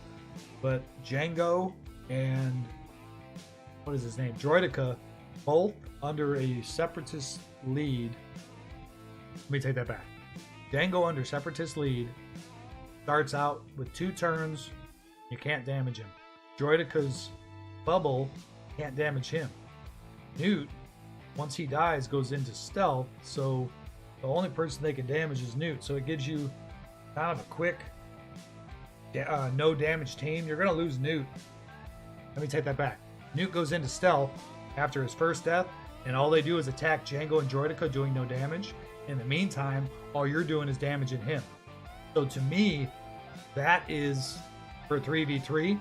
But Django and what is his name? Droideka, both under a separatist lead. Let me take that back. Django under separatist lead starts out with 2 turns. You can't damage him. Droideka's bubble can't damage him. Newt, once he dies, goes into stealth, so the only person they can damage is Newt. So it gives you kind of a quick, no damage team. You're going to lose Newt. Let me take that back. Newt goes into stealth after his first death, and all they do is attack Django and Droideka, doing no damage. In the meantime, all you're doing is damaging him. So to me, that is, for 3v3,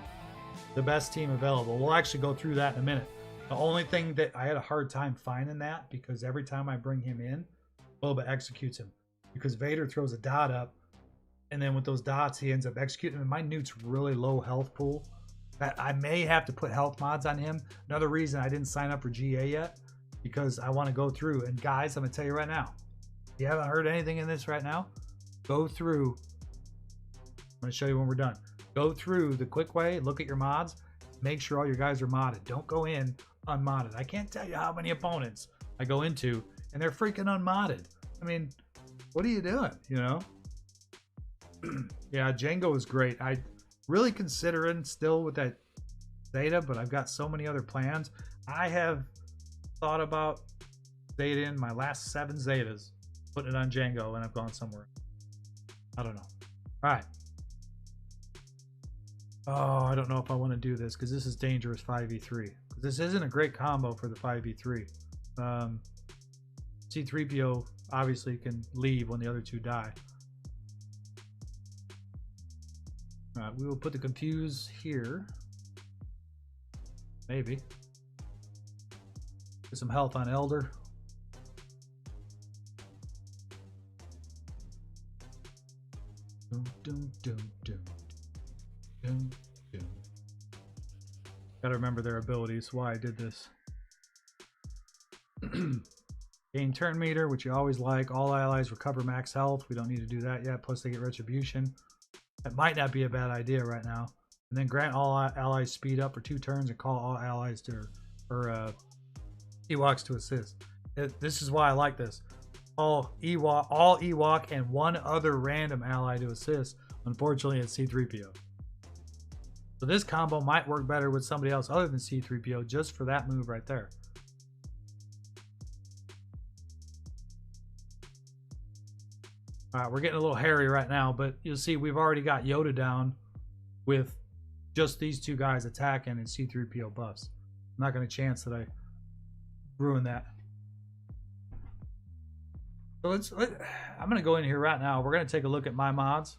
the best team available. We'll actually go through that in a minute. The only thing that I had a hard time finding that, because every time I bring him in, Boba executes him. Because Vader throws a dot up, and then with those dots, he ends up executing him. My Newt's really low health pool. I may have to put health mods on him. Another reason I didn't sign up for GA yet, because I want to go through. And guys, I'm going to tell you right now, if you haven't heard anything in this right now, go through. I'm going to show you when we're done. Go through the quick way, look at your mods, make sure all your guys are modded. Don't go in unmodded. I can't tell you how many opponents I go into, and they're freaking unmodded. I mean, what are you doing, you know? Yeah, Django is great. I really considering still with that Zeta, but I've got so many other plans. I have thought about Zeta in my last 7 Zetas, putting it on Django, and I've gone somewhere. I don't know. All right. Oh, I don't know if I want to do this, because this is dangerous 5v3. This isn't a great combo for the 5v3. C-3PO obviously can leave when the other 2 die. Alright, we will put the confuse here. Maybe. Get some health on Elder. Dum, dum, dum, dum. Dum, dum. Gotta remember their abilities, why I did this. Gain turn meter, which you always like. All allies recover max health. We don't need to do that yet. Plus they get retribution. That might not be a bad idea right now. And then grant all allies speed up for 2 turns and call all allies to, or Ewoks to assist. This is why I like this. All Ewok and 1 other random ally to assist. Unfortunately, it's C-3PO. So this combo might work better with somebody else other than C-3PO, just for that move right there. Alright, we're getting a little hairy right now, but you'll see we've already got Yoda down with just these 2 guys attacking and C-3PO buffs. I'm not going to chance that I ruin that. So I'm going to go in here right now. We're going to take a look at my mods.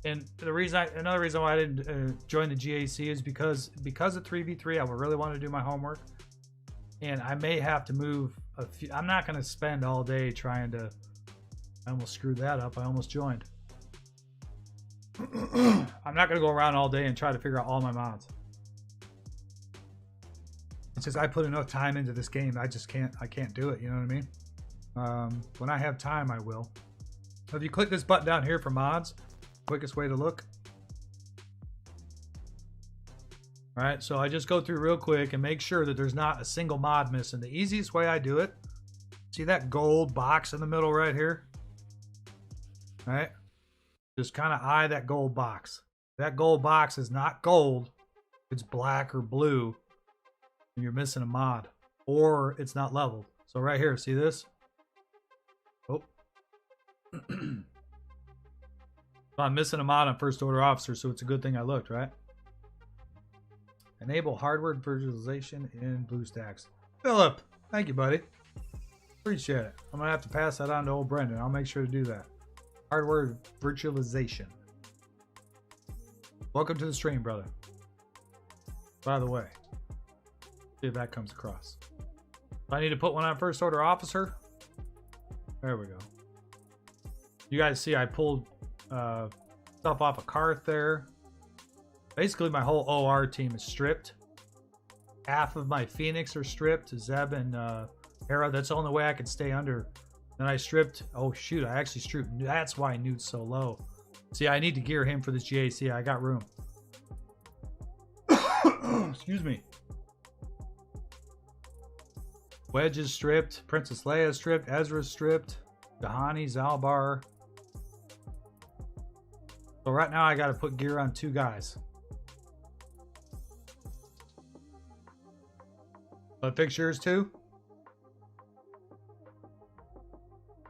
And another reason why I didn't join the GAC is because of 3v3, I would really want to do my homework. And I may have to move a few. I'm not going to spend all day trying to. I almost screwed that up. I almost joined. I'm not going to go around all day and try to figure out all my mods. It's just I put enough time into this game. I can't do it. You know what I mean? When I have time, I will. So if you click this button down here for mods, quickest way to look. All right, so I just go through real quick and make sure that there's not a single mod missing. The easiest way I do it, see that gold box in the middle right here? All right, just kind of eye that gold box. That gold box is not gold, it's black or blue, and you're missing a mod, or it's not leveled. So right here, see this? Oh. So I'm missing a mod on first order officer, so it's a good thing I looked, right? Enable hardware virtualization in BlueStacks. Philip, thank you, buddy. Appreciate it. I'm gonna have to pass that on to old Brendan. I'll make sure to do that. Hardware virtualization. Welcome to the stream, brother. By the way, see if that comes across. I need to put one on first order officer. There we go. You guys see I pulled stuff off of Karth there. Basically, my whole OR team is stripped. Half of my Phoenix are stripped. Zeb and Hera. That's the only way I could stay under. Then I stripped. Oh shoot! I actually stripped. That's why Newt's so low. See, I need to gear him for this GAC. I got room. Excuse me. Wedge is stripped. Princess Leia is stripped. Ezra's stripped. Dahani, Zalbar. So right now I got to put gear on 2 guys. But fix yours too.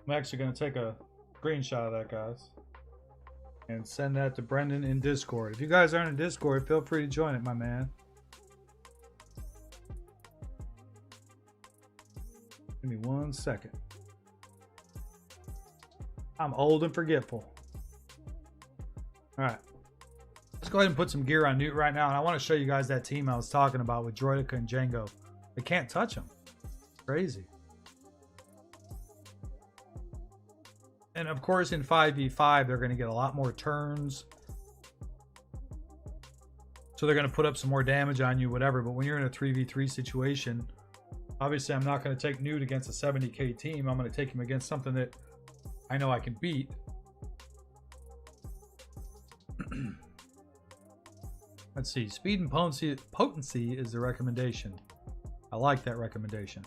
I'm actually going to take a screenshot of that, guys, and send that to Brendan in Discord. If you guys aren't in Discord, feel free to join it, my man. Give me 1 second. I'm old and forgetful. All right. Let's go ahead and put some gear on Newt right now. And I want to show you guys that team I was talking about with Droideka and Django. They can't touch him. Crazy. And of course, in 5v5, they're going to get a lot more turns. So they're going to put up some more damage on you, whatever. But when you're in a 3v3 situation, obviously I'm not going to take Newt against a 70k team. I'm going to take him against something that I know I can beat. Let's see. Speed and potency is the recommendation. I like that recommendation.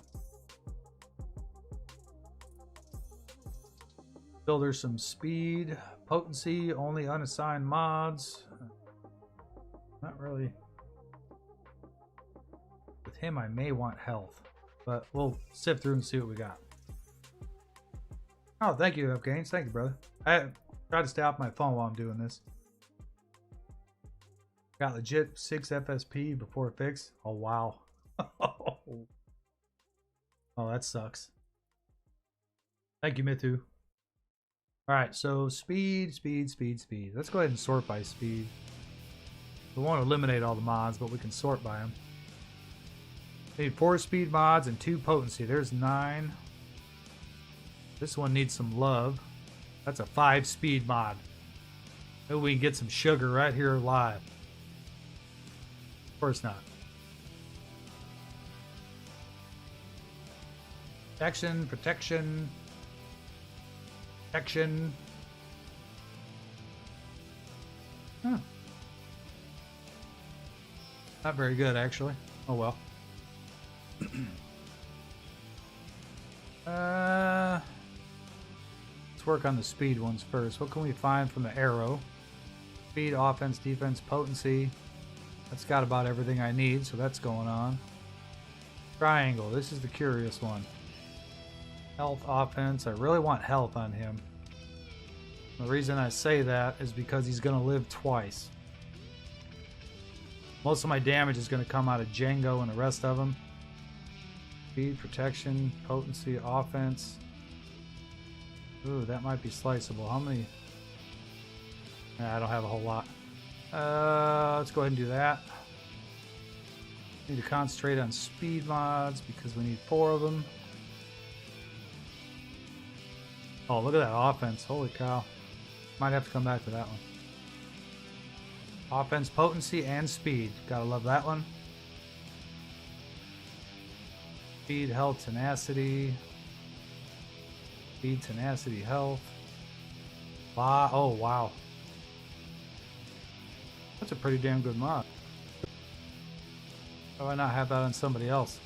Still, there's some speed, potency, only unassigned mods. Not really. With him, I may want health, but we'll sift through and see what we got. Oh, thank you, Upgains. Thank you, brother. I try to stay off my phone while I'm doing this. Got legit 6 FSP before fix. Oh, wow. Oh, that sucks. Thank you, Mithu. Alright, so speed. Let's go ahead and sort by speed. We won't eliminate all the mods, but we can sort by them. Need 4 speed mods and 2 potency. There's 9. This one needs some love. That's a 5 speed mod. Maybe we can get some sugar right here live. Of course not. Protection. Huh. Not very good, actually. Oh well. Let's work on the speed ones first. What can we find from the arrow? Speed, offense, defense, potency. That's got about everything I need, so that's going on. Triangle. This is the curious one. Health, offense. I really want health on him. The reason I say that is because he's going to live twice. Most of my damage is going to come out of Django and the rest of them. Speed, protection, potency, offense. Ooh, that might be sliceable. How many? Nah, I don't have a whole lot. Let's go ahead and do that. Need to concentrate on speed mods because we need 4 of them. Oh, look at that offense. Holy cow. Might have to come back to that one. Offense, potency, and speed. Gotta love that one. Speed, health, tenacity. Speed, tenacity, health. Oh, wow. That's a pretty damn good mod. Why do I not have that on somebody else?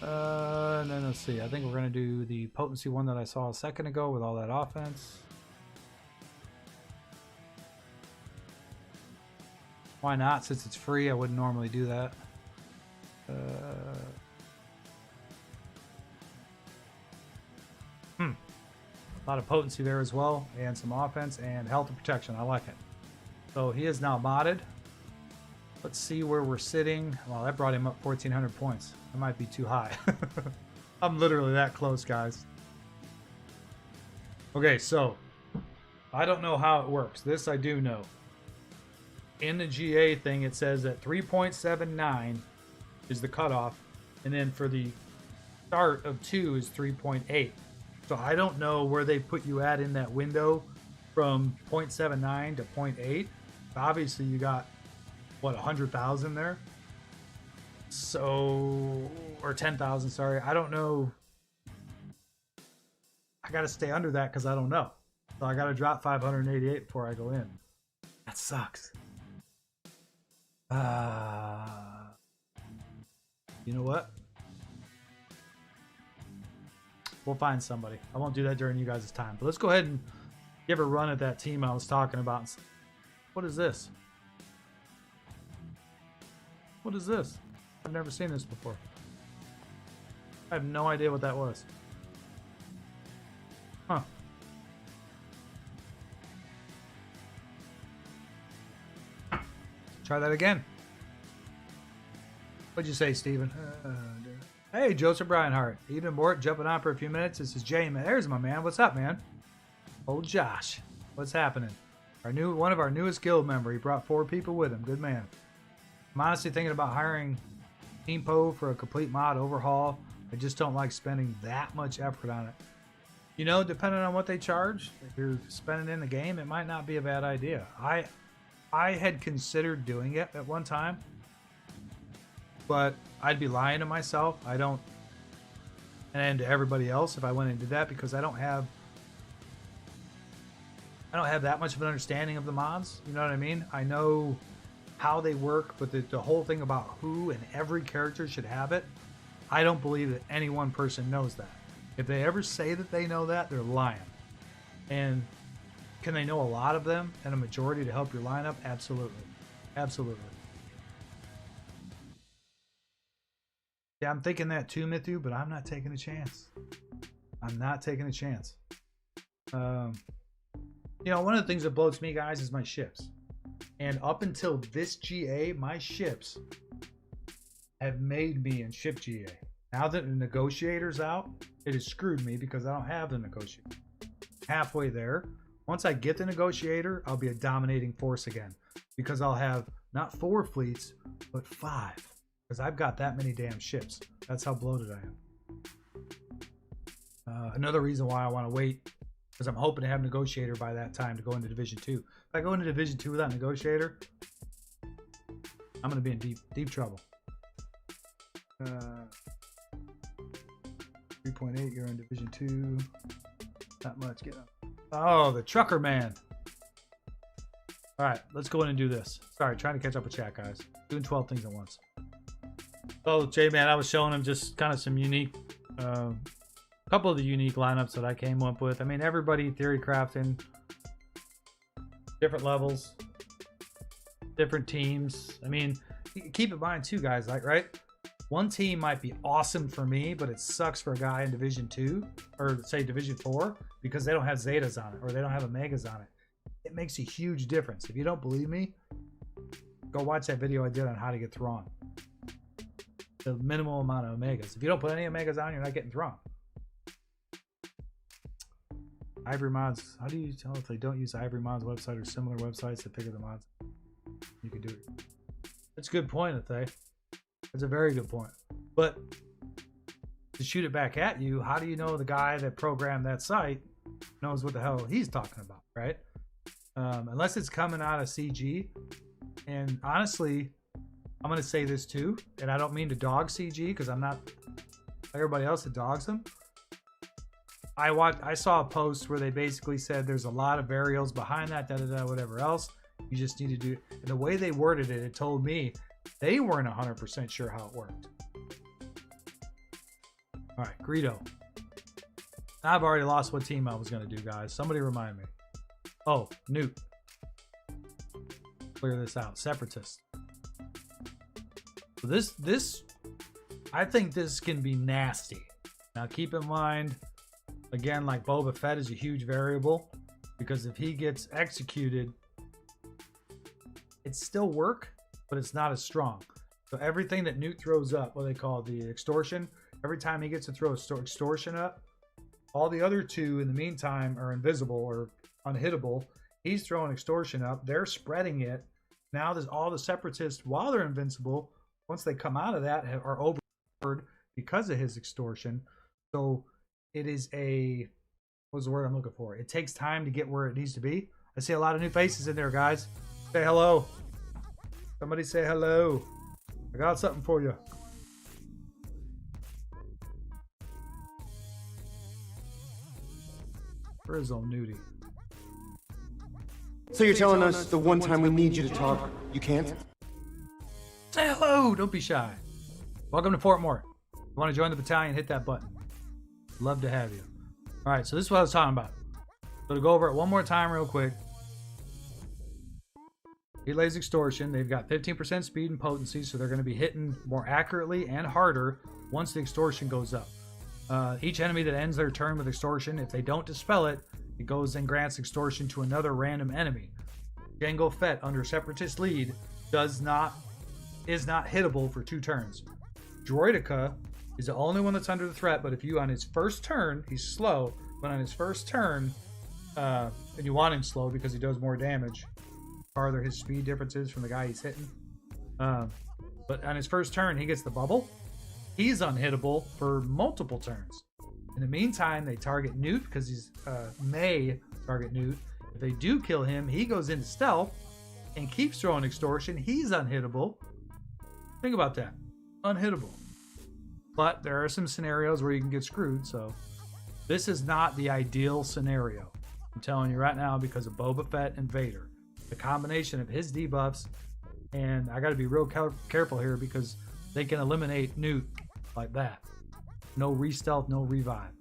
And then let's see. I think we're going to do the potency one that I saw a second ago with all that offense. Why not? Since it's free, I wouldn't normally do that. A lot of potency there as well, and some offense and health and protection. I like it. So he is now modded. Let's see where we're sitting. Well, that brought him up 1,400 points. That might be too high. I'm literally that close, guys. Okay, so I don't know how it works. This I do know. In the GA thing, it says that 3.79 is the cutoff, and then for the start of 2 is 3.8. So I don't know where they put you at in that window from 0.79 to 0.8. Obviously, you got, what, 100,000 there? So, or 10,000, sorry. I don't know. I got to stay under that because I don't know. So I got to drop 588 before I go in. That sucks. You know what? We'll find somebody. I won't do that during you guys' time. But let's go ahead and give a run at that team I was talking about. What is this? What is this? I've never seen this before. I have no idea what that was. Huh. Try that again. What'd you say, Steven? Hey, Joseph Bryanhart. Even Mort jumping on for a few minutes. This is Jay. There's my man. What's up, man? Old Josh. What's happening? One of our newest guild member. He brought 4 people with him. Good man. I'm honestly thinking about hiring Team Po for a complete mod overhaul. I just don't like spending that much effort on it. You know, depending on what they charge, if you're spending in the game, it might not be a bad idea. I had considered doing it at one time, but I'd be lying to myself. I don't, and to everybody else if I went and did that, because I don't have that much of an understanding of the mods. You know what I mean? I know how they work, but the whole thing about who and every character should have it, I don't believe that any one person knows that. If they ever say that they know that, they're lying. And can they know a lot of them and a majority to help your lineup? Absolutely. Absolutely. Yeah, I'm thinking that too, Mithu, but I'm not taking a chance. I'm not taking a chance. You know, one of the things that bloats me, guys, is my ships. And up until this GA, my ships have made me in ship GA. Now that the negotiator's out, it has screwed me because I don't have the negotiator. Halfway there. Once I get the negotiator, I'll be a dominating force again. Because I'll have not 4 fleets, but 5. Because I've got that many damn ships. That's how bloated I am. Another reason why I want to wait, because I'm hoping to have negotiator by that time to go into Division 2. If I go into Division 2 without negotiator, I'm going to be in deep trouble. 3.8, you're in Division 2. Not much. Get up. Oh, the trucker man. All right, let's go in and do this. Sorry, trying to catch up with chat, guys. Doing 12 things at once. Oh, J-Man, I was showing him just kind of some unique, couple of the unique lineups that I came up with. I mean, everybody theory crafting, different levels, different teams. I mean, keep in mind too, guys, like, right? One team might be awesome for me, but it sucks for a guy in Division 2 or say Division 4 because they don't have Zetas on it or they don't have Omegas on it. It makes a huge difference. If you don't believe me, go watch that video I did on how to get Thrawn. The minimal amount of Omegas. If you don't put any Omegas on, you're not getting Thrawn. Ivory Mods. How do you tell if they don't use Ivory Mods website or similar websites to figure the mods? You can do it. That's a good point, Athay. That's a very good point. But to shoot it back at you, how do you know the guy that programmed that site knows what the hell he's talking about, right? Unless it's coming out of CG. And honestly, I'm going to say this too, and I don't mean to dog CG because I'm not like everybody else that dogs them. I saw a post where they basically said there's a lot of variables behind that, whatever else. You just need to do. And the way they worded it, it told me they weren't 100% sure how it worked. All right, Greedo. I've already lost what team I was going to do, guys. Somebody remind me. Oh, Newt. Clear this out. Separatist. So this, I think this can be nasty. Now keep in mind, Again, like Boba Fett is a huge variable because if he gets executed, it's still work, but it's not as strong. So everything that Newt throws up, what they call the extortion, every time he gets to throw extortion up, all the other two in the meantime are invisible or unhittable. He's throwing extortion up. They're spreading it. Now there's all the separatists, while they're invincible, once they come out of that, are overpowered because of his extortion. So it is a, what's the word I'm looking for? It takes time to get where it needs to be. I see a lot of new faces in there, guys. Say hello. Somebody say hello. I got something for you. Where is old Nudie? So you're telling us the one time we need you to talk, you can't? Say hello. Don't be shy. Welcome to Fort Mort. If you want to join the battalion, hit that button. Love to have you. All right, so this is what I was talking about. So to go over it one more time real quick. He lays extortion. They've got 15% speed and potency, so they're going to be hitting more accurately and harder once the extortion goes up. Each enemy that ends their turn with extortion, if they don't dispel it, it goes and grants extortion to another random enemy. Jango Fett under Separatist lead is not hittable for 2 turns. Droideka is the only one that's under the threat, but if you on his first turn, he's slow, but on his first turn, and you want him slow because he does more damage, farther his speed differences from the guy he's hitting. But on his first turn, he gets the bubble. He's unhittable for multiple turns. In the meantime, they target Newt because he's may target Newt. If they do kill him, he goes into stealth and keeps throwing extortion. He's unhittable. Think about that. Unhittable. But there are some scenarios where you can get screwed, so this is not the ideal scenario. I'm telling you right now because of Boba Fett and Vader. The combination of his debuffs, and I got to be real careful here because they can eliminate Newt like that. No re-stealth, no revive.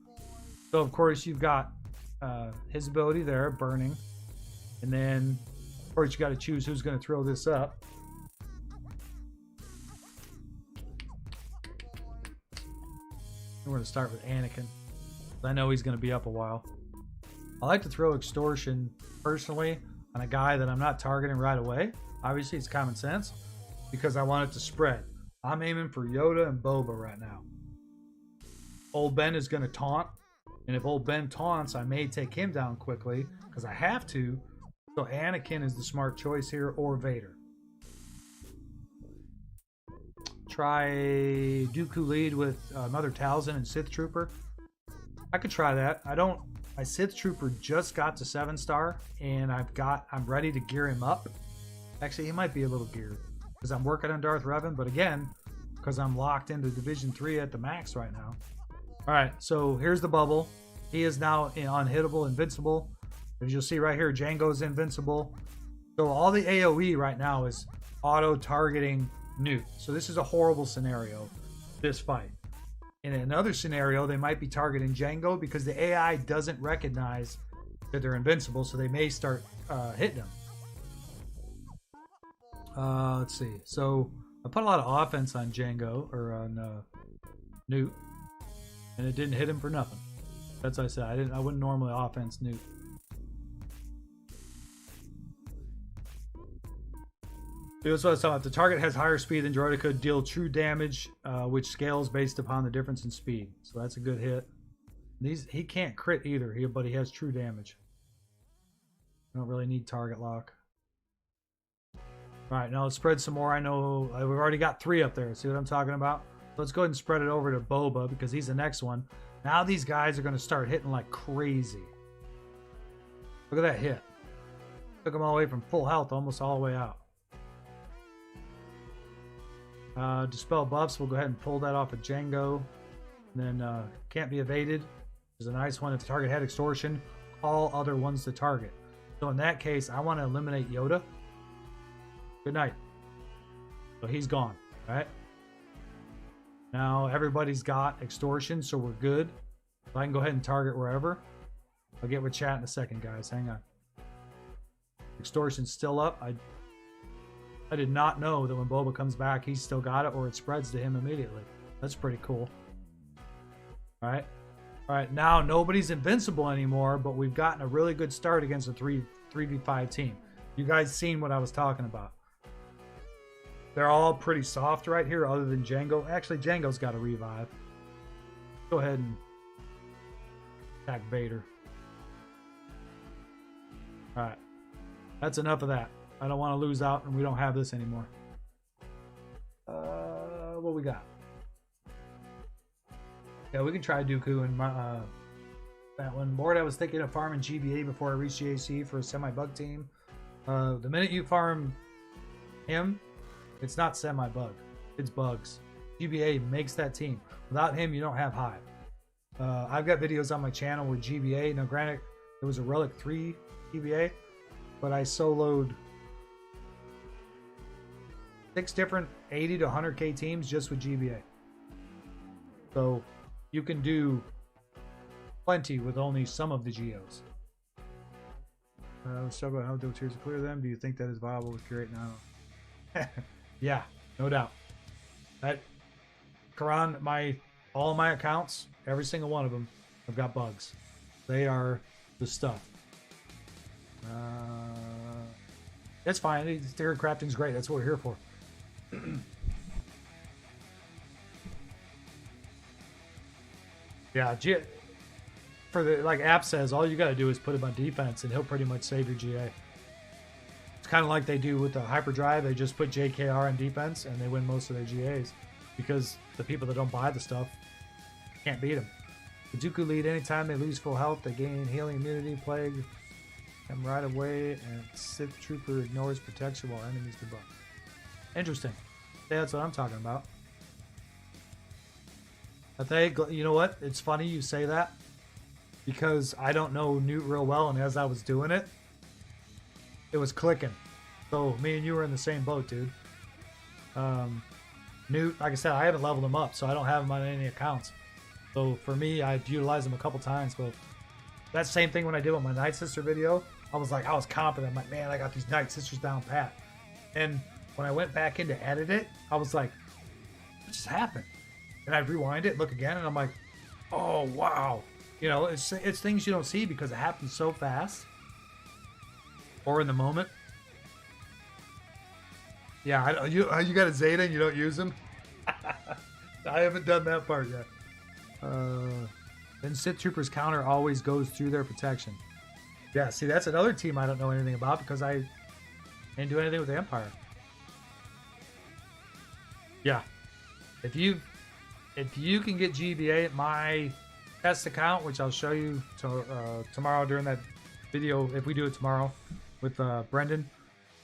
So of course you've got his ability there, burning, and then of course you got to choose who's going to throw this up. We're going to start with Anakin. I know he's going to be up a while. I like to throw extortion personally on a guy that I'm not targeting right away. Obviously it's common sense because I want it to spread. I'm aiming for Yoda and Boba right now. Old Ben is going to taunt, and if Old Ben taunts, I may take him down quickly because I have to. So Anakin is the smart choice here, or Vader. Try Dooku lead with Mother Talzin and Sith Trooper. I could try that. My Sith Trooper just got to 7-star, and I'm ready to gear him up. Actually, he might be a little geared because I'm working on Darth Revan, but again, because I'm locked into Division 3 at the max right now. All right, so here's the bubble. He is now unhittable, invincible. As you'll see right here, Jango's invincible. So all the AoE right now is auto-targeting Newt. So this is a horrible scenario, this fight. In another scenario, they might be targeting Jango because the AI doesn't recognize that they're invincible, so they may start hitting them. Let's see. So I put a lot of offense on Jango, or on Newt, and it didn't hit him for nothing. That's what I said. I wouldn't normally offense Newt. Here's what I was talking about. The target has higher speed than Droideka, deal true damage, which scales based upon the difference in speed. So that's a good hit. He can't crit either, but he has true damage. I don't really need target lock. All right, now let's spread some more. I know we've already got 3 up there. See what I'm talking about? Let's go ahead and spread it over to Boba because he's the next one. Now these guys are going to start hitting like crazy. Look at that hit. Took him all the way from full health almost all the way out. Dispel buffs, we'll go ahead and pull that off of Jango. And then can't be evaded is a nice one. If the target had extortion, all other ones to target. So in that case, I want to eliminate Yoda. Good night. So he's gone, right? Now everybody's got extortion, so we're good. So I can go ahead and target wherever. I'll get with chat in a second, guys. Hang on. Extortion's still up. I did not know that when Boba comes back, he's still got it, or it spreads to him immediately. That's pretty cool. All right. All right, now nobody's invincible anymore, but we've gotten a really good start against a 3v5 team. You guys seen what I was talking about. They're all pretty soft right here other than Django. Actually, Django's got a revive. Go ahead and attack Vader. All right, that's enough of that. I don't want to lose out, and we don't have this anymore. What we got? Yeah, we can try Dooku and that one. Lord, I was thinking of farming GBA before I reached GAC for a semi-bug team. The minute you farm him, it's not semi-bug. It's bugs. GBA makes that team. Without him, you don't have Hive. I've got videos on my channel with GBA. Now, granted, it was a Relic 3 GBA, but I soloed 6 different 80 to 100k teams just with GBA. So you can do plenty with only some of the geos. Let's talk about how do tiers to clear them. Do you think that is viable with Curate now? Yeah, no doubt. That Quran, all my accounts, every single one of them, have got bugs. They are the stuff. That's fine. Theory crafting's great. That's what we're here for. Yeah, for the like App says, all you got to do is put him on defense, and he'll pretty much save your GA. It's kind of like they do with the hyperdrive. They just put JKR on defense, and they win most of their GAs because the people that don't buy the stuff can't beat them. The Dooku lead anytime they lose full health, they gain healing immunity, plague them right away, and Sith Trooper ignores protection while enemies debug. Interesting. Yeah, that's what I'm talking about. I think, you know what? It's funny you say that because I don't know Newt real well, and as I was doing it, it was clicking. So me and you were in the same boat, dude. Newt, like I said, I haven't leveled him up, so I don't have him on any accounts. So for me, I've utilized him a couple times. But that same thing when I did with my Night Sister video, I was confident. I'm like, man, I got these Night Sisters down pat. And when I went back in to edit it, I was like, what just happened? And I'd rewind it, look again, and I'm like, oh, wow. You know, it's things you don't see because it happens so fast. Or in the moment. Yeah, you got a Zeta and you don't use them? I haven't done that part yet. Then Sith Troopers counter always goes through their protection. Yeah, see, that's another team I don't know anything about because I didn't do anything with the Empire. Yeah. If you can get GBA at my test account, which I'll show you tomorrow during that video, if we do it tomorrow with Brendan,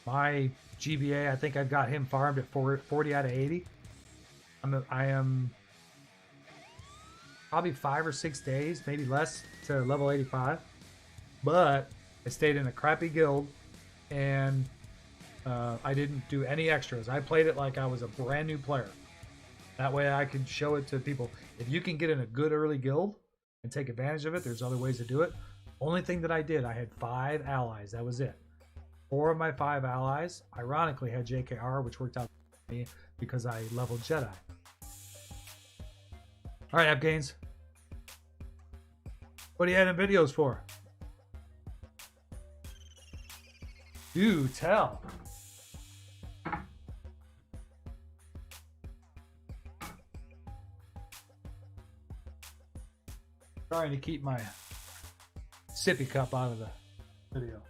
my GBA, I think I've got him farmed at 40 out of 80. I am probably 5 or 6 days, maybe less, to level 85. But I stayed in a crappy guild, and I didn't do any extras. I played it like I was a brand new player. That way I could show it to people. If you can get in a good early guild and take advantage of it, there's other ways to do it. Only thing that I did, I had 5 allies. That was it. 4 of my 5 allies, ironically, had JKR, which worked out for me because I leveled Jedi. All right, Abgains. What are you adding videos for? Do tell. Trying to keep my sippy cup out of the video.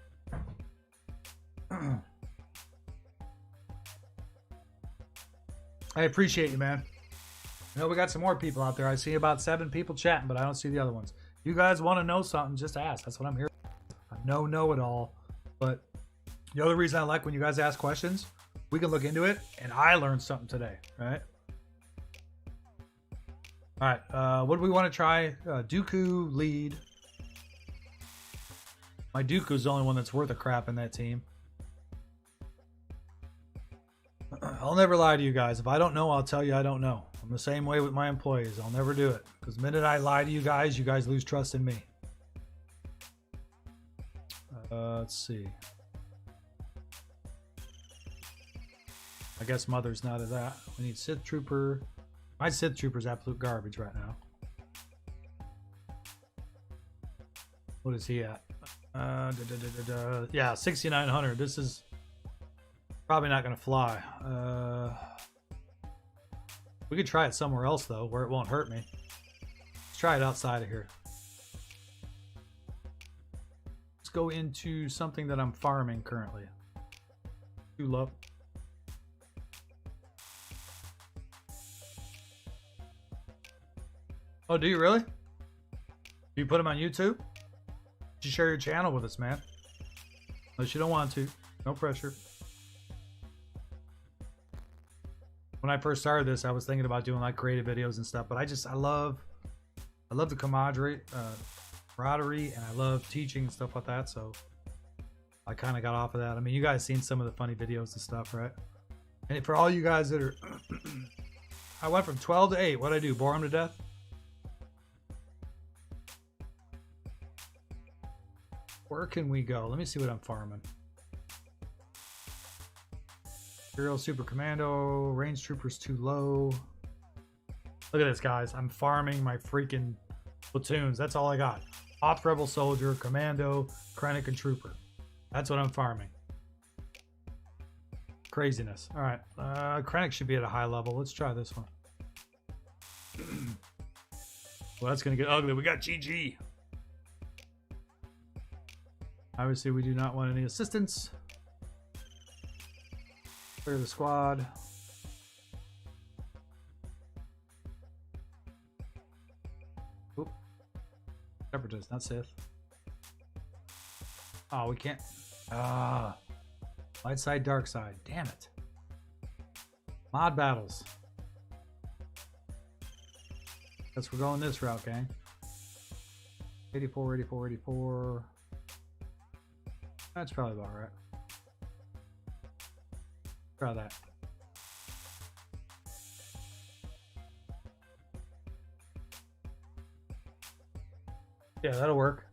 I appreciate you, man. I know we got some more people out there. I see about 7 people chatting, but I don't see the other ones. You guys want to know something, just ask. That's what I'm here for. I know it all, but the other reason I like when you guys ask questions, we can look into it, and I learned something today, right? All right, what do we want to try? Dooku lead. My Dooku's the only one that's worth a crap in that team. I'll never lie to you guys. If I don't know, I'll tell you I don't know. I'm the same way with my employees. I'll never do it. Because the minute I lie to you guys lose trust in me. Let's see. I guess Mother's not of that. We need Sith Trooper. My Sith Trooper's absolute garbage right now. What is he at? Yeah, 6,900. This is probably not going to fly. We could try it somewhere else, though, where it won't hurt me. Let's try it outside of here. Let's go into something that I'm farming currently. Too low. Oh, do you really? Do you put them on YouTube? You share your channel with us, man. Unless you don't want to. No pressure. When I first started this, I was thinking about doing like creative videos and stuff, but I love the camaraderie, and I love teaching and stuff like that, so I kind of got off of that. I mean, you guys seen some of the funny videos and stuff, right? And for all you guys that are I went from 12 to 8. What'd I do? Bore them to death? Where can we go? Let me see what I'm farming. Imperial Super Commando, Range Troopers too low. Look at this, guys. I'm farming my freaking platoons. That's all I got. Ops Rebel Soldier, Commando, Krennic, and Trooper. That's what I'm farming. Craziness. All right. Krennic should be at a high level. Let's try this one. Well, that's going to get ugly. We got GG. Obviously, we do not want any assistance. Clear the squad. Oop. Separatists, not Sith. Oh, we can't. Light side, dark side. Damn it. Mod battles. Guess we're going this route, gang. 84, 84, 84. That's probably about right. Try that. Yeah, that'll work.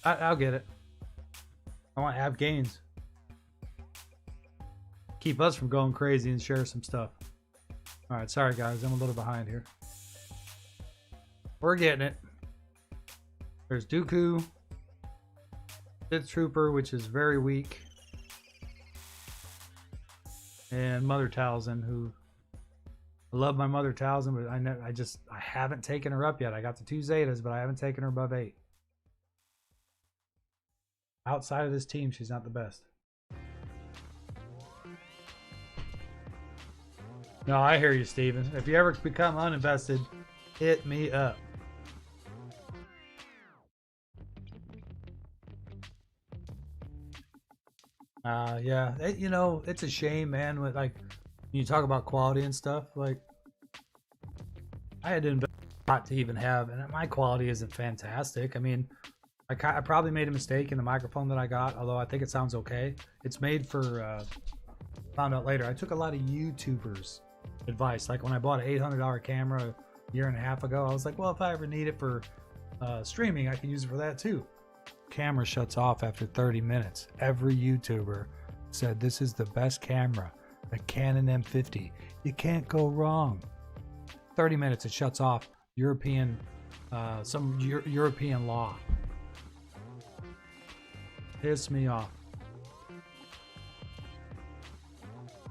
I'll get it. I want to have gains. Keep us from going crazy and share some stuff. Alright, sorry guys, I'm a little behind here. We're getting it. There's Dooku. Sith Trooper, which is very weak. And Mother Talzin, who... I love my Mother Talzin, but I haven't taken her up yet. I got the 2 Zetas, but I haven't taken her above 8. Outside of this team, she's not the best. No, I hear you, Steven. If you ever become uninvested, hit me up. Yeah, you know, it's a shame, man. With like, you talk about quality and stuff. Like, I had to invest a lot to even have, and my quality isn't fantastic. I mean, I probably made a mistake in the microphone that I got, although I think it sounds okay. It's made for. Found out later. I took a lot of YouTubers' advice. Like when I bought an $800 camera a year and a half ago, I was like, well, if I ever need it for streaming, I can use it for that too. Camera shuts off after 30 minutes. Every YouTuber said this is the best camera, the Canon M50. You can't go wrong. 30 minutes, it shuts off. European, some European law. Piss me off.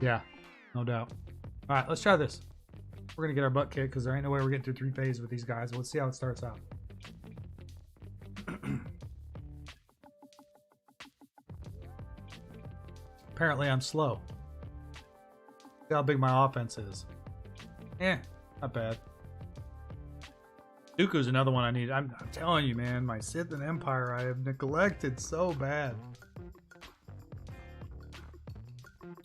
Yeah, no doubt. All right, let's try this. We're gonna get our butt kicked because there ain't no way we're getting through 3 phases with these guys. Let's see how it starts out. Apparently I'm slow. See how big my offense is. Not bad. Dooku's another one I need. I'm telling you, man, my Sith and Empire I have neglected so bad.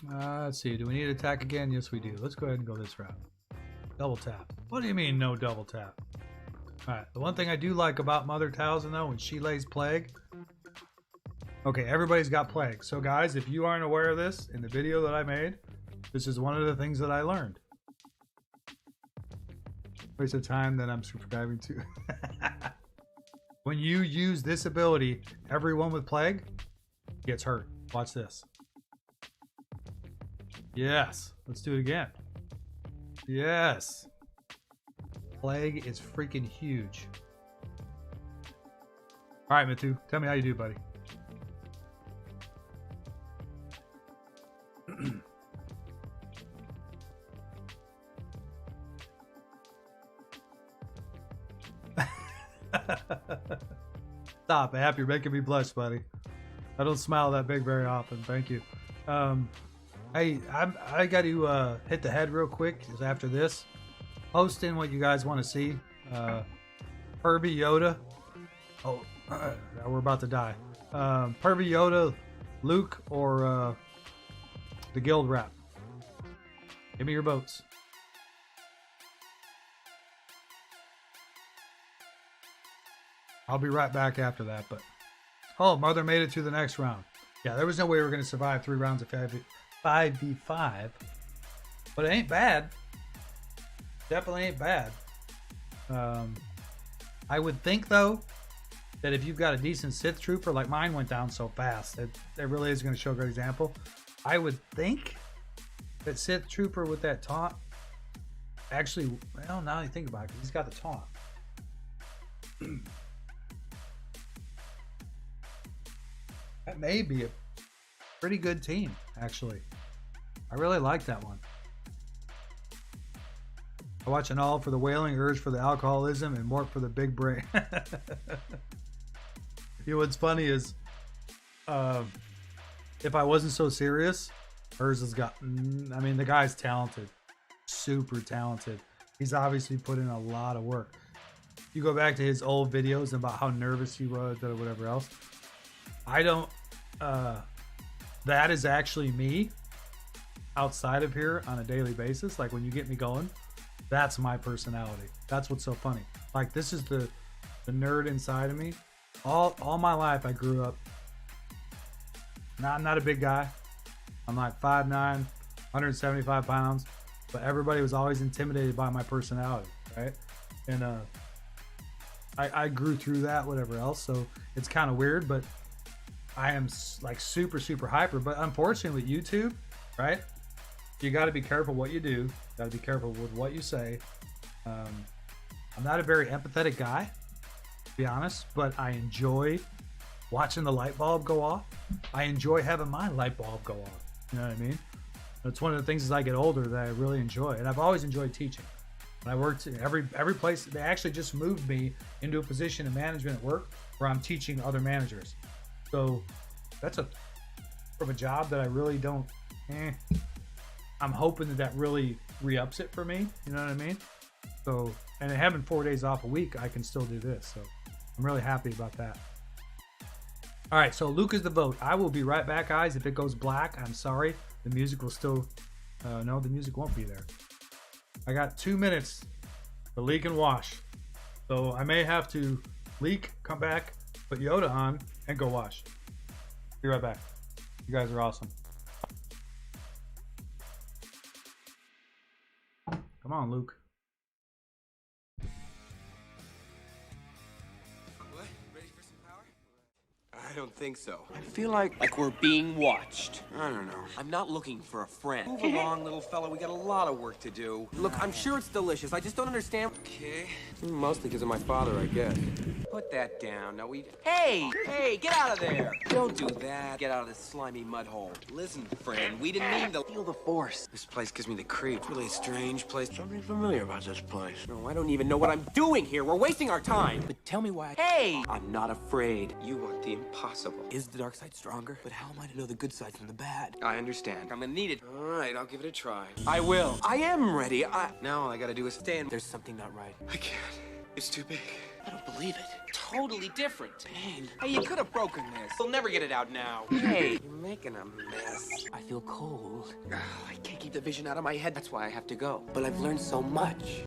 Let's see. Do we need to attack again? Yes, we do. Let's go ahead and go this route. Double tap. What do you mean no double tap? Alright, the one thing I do like about Mother Talzin, though, when she lays plague... Okay, everybody's got plague. So, guys, if you aren't aware of this, in the video that I made, this is one of the things that I learned. Waste of time that I'm subscribing to. When you use this ability, everyone with plague gets hurt. Watch this. Yes. Let's do it again. Yes. plague is freaking huge. All right, Mithu, tell me how you do, buddy. Stop, App. You're making me blush, buddy. I don't smile that big very often. Thank you. Hey, I got to hit the head real quick. Because after this, post in what you guys want to see. Herbie Yoda. Oh, we're about to die. Herbie Yoda, Luke, or the Guild Rap. Give me your votes. I'll be right back after that, but... Oh, Mother made it to the next round. Yeah, there was no way we were going to survive 3 rounds of 5v5. But it ain't bad. Definitely ain't bad. I would think, though, that if you've got a decent Sith Trooper, like mine went down so fast, it really is going to show a great example. I would think that Sith Trooper with that taunt... Actually, well, now you think about it, he's got the taunt. That may be a pretty good team, actually. I really like that one. I watch an all for the wailing, urge for the alcoholism, and Mort for the big brain. You know what's funny is, if I wasn't so serious, hers has got, I mean, the guy's talented. Super talented. He's obviously put in a lot of work. You go back to his old videos about how nervous he was or whatever else. I don't, that is actually me outside of here on a daily basis. Like when you get me going, that's my personality. That's what's so funny. Like this is the nerd inside of me. All my life I grew up, I'm not a big guy. I'm like 5'9", 175 pounds, but everybody was always intimidated by my personality, right? And I grew through that, whatever else. So it's kind of weird, but I am like super, super hyper. But unfortunately with YouTube, right? You got to be careful what you do. Got to be careful with what you say. I'm not a very empathetic guy, to be honest, but I enjoy watching the light bulb go off. I enjoy having my light bulb go off. You know what I mean? That's one of the things as I get older that I really enjoy. And I've always enjoyed teaching. And I worked in every place. They actually just moved me into a position in management at work where I'm teaching other managers. So that's from a job that I really don't, I'm hoping that really re-ups it for me. You know what I mean? So, and having 4 days off a week, I can still do this. So I'm really happy about that. All right, so Luke is the vote. I will be right back, guys. If it goes black, I'm sorry. The music will still, no, the music won't be there. I got 2 minutes to leak and wash. So I may have to leak, come back, put Yoda on, and go wash. Be right back. You guys are awesome. Come on, Luke. What? Ready for some power? I don't think so. I feel like we're being watched. I don't know. I'm not looking for a friend. Move along, little fella. We got a lot of work to do. Look, I'm sure it's delicious. I just don't understand. Okay. Mostly because of my father, I guess. Put that down. Now we. Hey! Hey, get out of there! Don't do that. Get out of this slimy mud hole. Listen, friend, we didn't mean to feel the force. This place gives me the creep. It's really a strange place. Something familiar about this place. No, I don't even know what I'm doing here. We're wasting our time. But tell me why. Hey! I'm not afraid. You want the impossible. Is the dark side stronger? But how am I to know the good side from the bad? I understand. I'm gonna need it. All right, I'll give it a try. I will. I am ready. Now all I gotta do is stand. There's something not right. I can't. It's too big. I don't believe it. Totally different. Pain. Hey, you could have broken this. We'll never get it out now. Hey. You're making a mess. I feel cold. I can't keep the vision out of my head. That's why I have to go. But I've learned so much.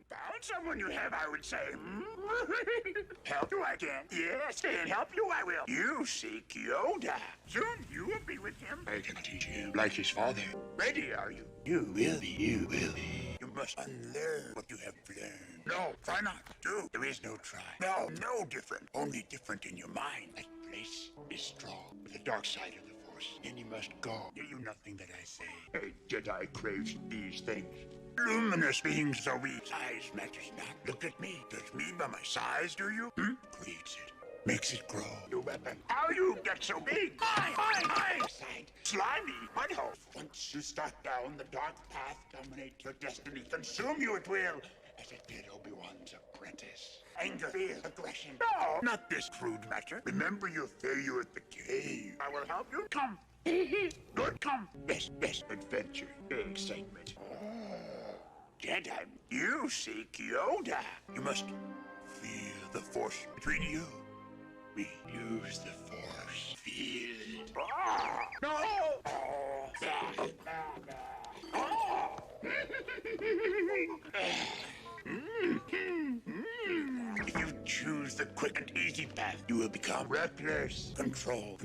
Found someone you have, I would say. Help you I can. Yes, and help you I will. You seek Yoda. Soon you will be with him. I can teach him like his father. Ready, are you? You will be. You will be. You must unlearn what you have learned. No, try not to. There is no try. No different. Only different in your mind. That place is strong with the dark side of the Force. Then you must go. Do you nothing that I say? A Jedi craves these things. Luminous beings are we. Size matters not. Look at me. Judge me by my size, do you? Creates it. Makes it grow. Your weapon. How you get so big? Hi! Side. Slimy. Mudhole. Once you start down the dark path, dominate your destiny. Consume you it will. As it did Obi-Wan's apprentice. Anger, fear, aggression. No, not this crude matter. Remember your failure at the cave. I will help you. Come. Good, come. Best adventure. Excitement. Jedi, you seek Yoda. You must feel the Force between you. We use the Force. Feel it. No! If you choose the quick and easy path, you will become reckless. Control.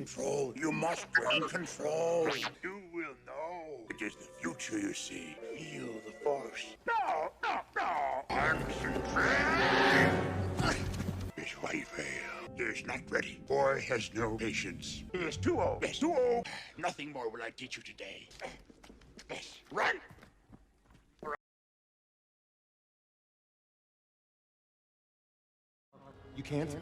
You must gain control. You will know. It is the future you see. Feel the Force. No. Concentrate. It's why you fail. He is not ready. Boy has no patience. He is too old. Yes, too old. Nothing more will I teach you today. Yes, run. You can't?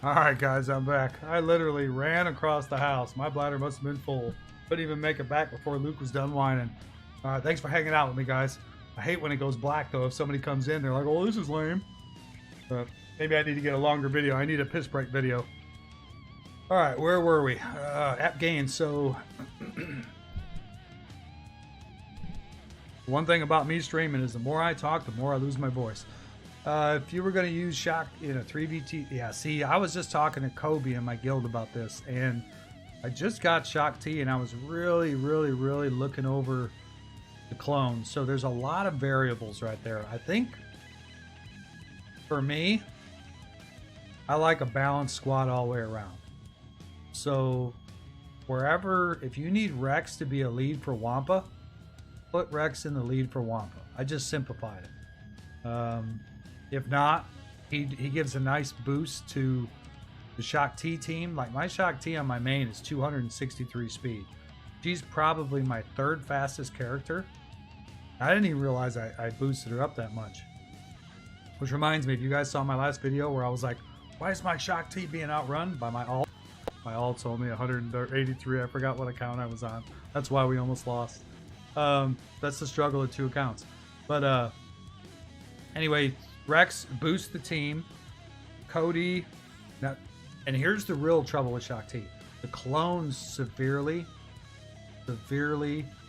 Alright guys, I'm back. I literally ran across the house. My bladder must have been full. Couldn't even make it back before Luke was done whining. Thanks for hanging out with me, guys. I hate when it goes black, though. If somebody comes in, they're like, oh, this is lame. But maybe I need to get a longer video. I need a piss break video. Alright, where were we? App gain. So, one thing about me streaming is the more I talk, the more I lose my voice. If you were going to use Shock in a 3VT, yeah, see, I was just talking to Kobe in my guild about this, and I just got Shock T, and I was really looking over the clones. So there's a lot of variables right there. I think, for me, I like a balanced squad all the way around. So, wherever, if you need Rex to be a lead for Wampa, put Rex in the lead for Wampa. I just simplified it. If not, he gives a nice boost to the Shock T team. Like my Shock T on my main is 263 speed. She's probably my third fastest character. I didn't even realize I boosted her up that much. Which reminds me, if you guys saw my last video where I was like, why is my Shock T being outrun by my alt? My alt's only 183. I forgot what account I was on. That's why we almost lost. That's the struggle of two accounts. But anyway, Rex boosts the team. Cody, now, and here's the real trouble with Shock T. The clones severely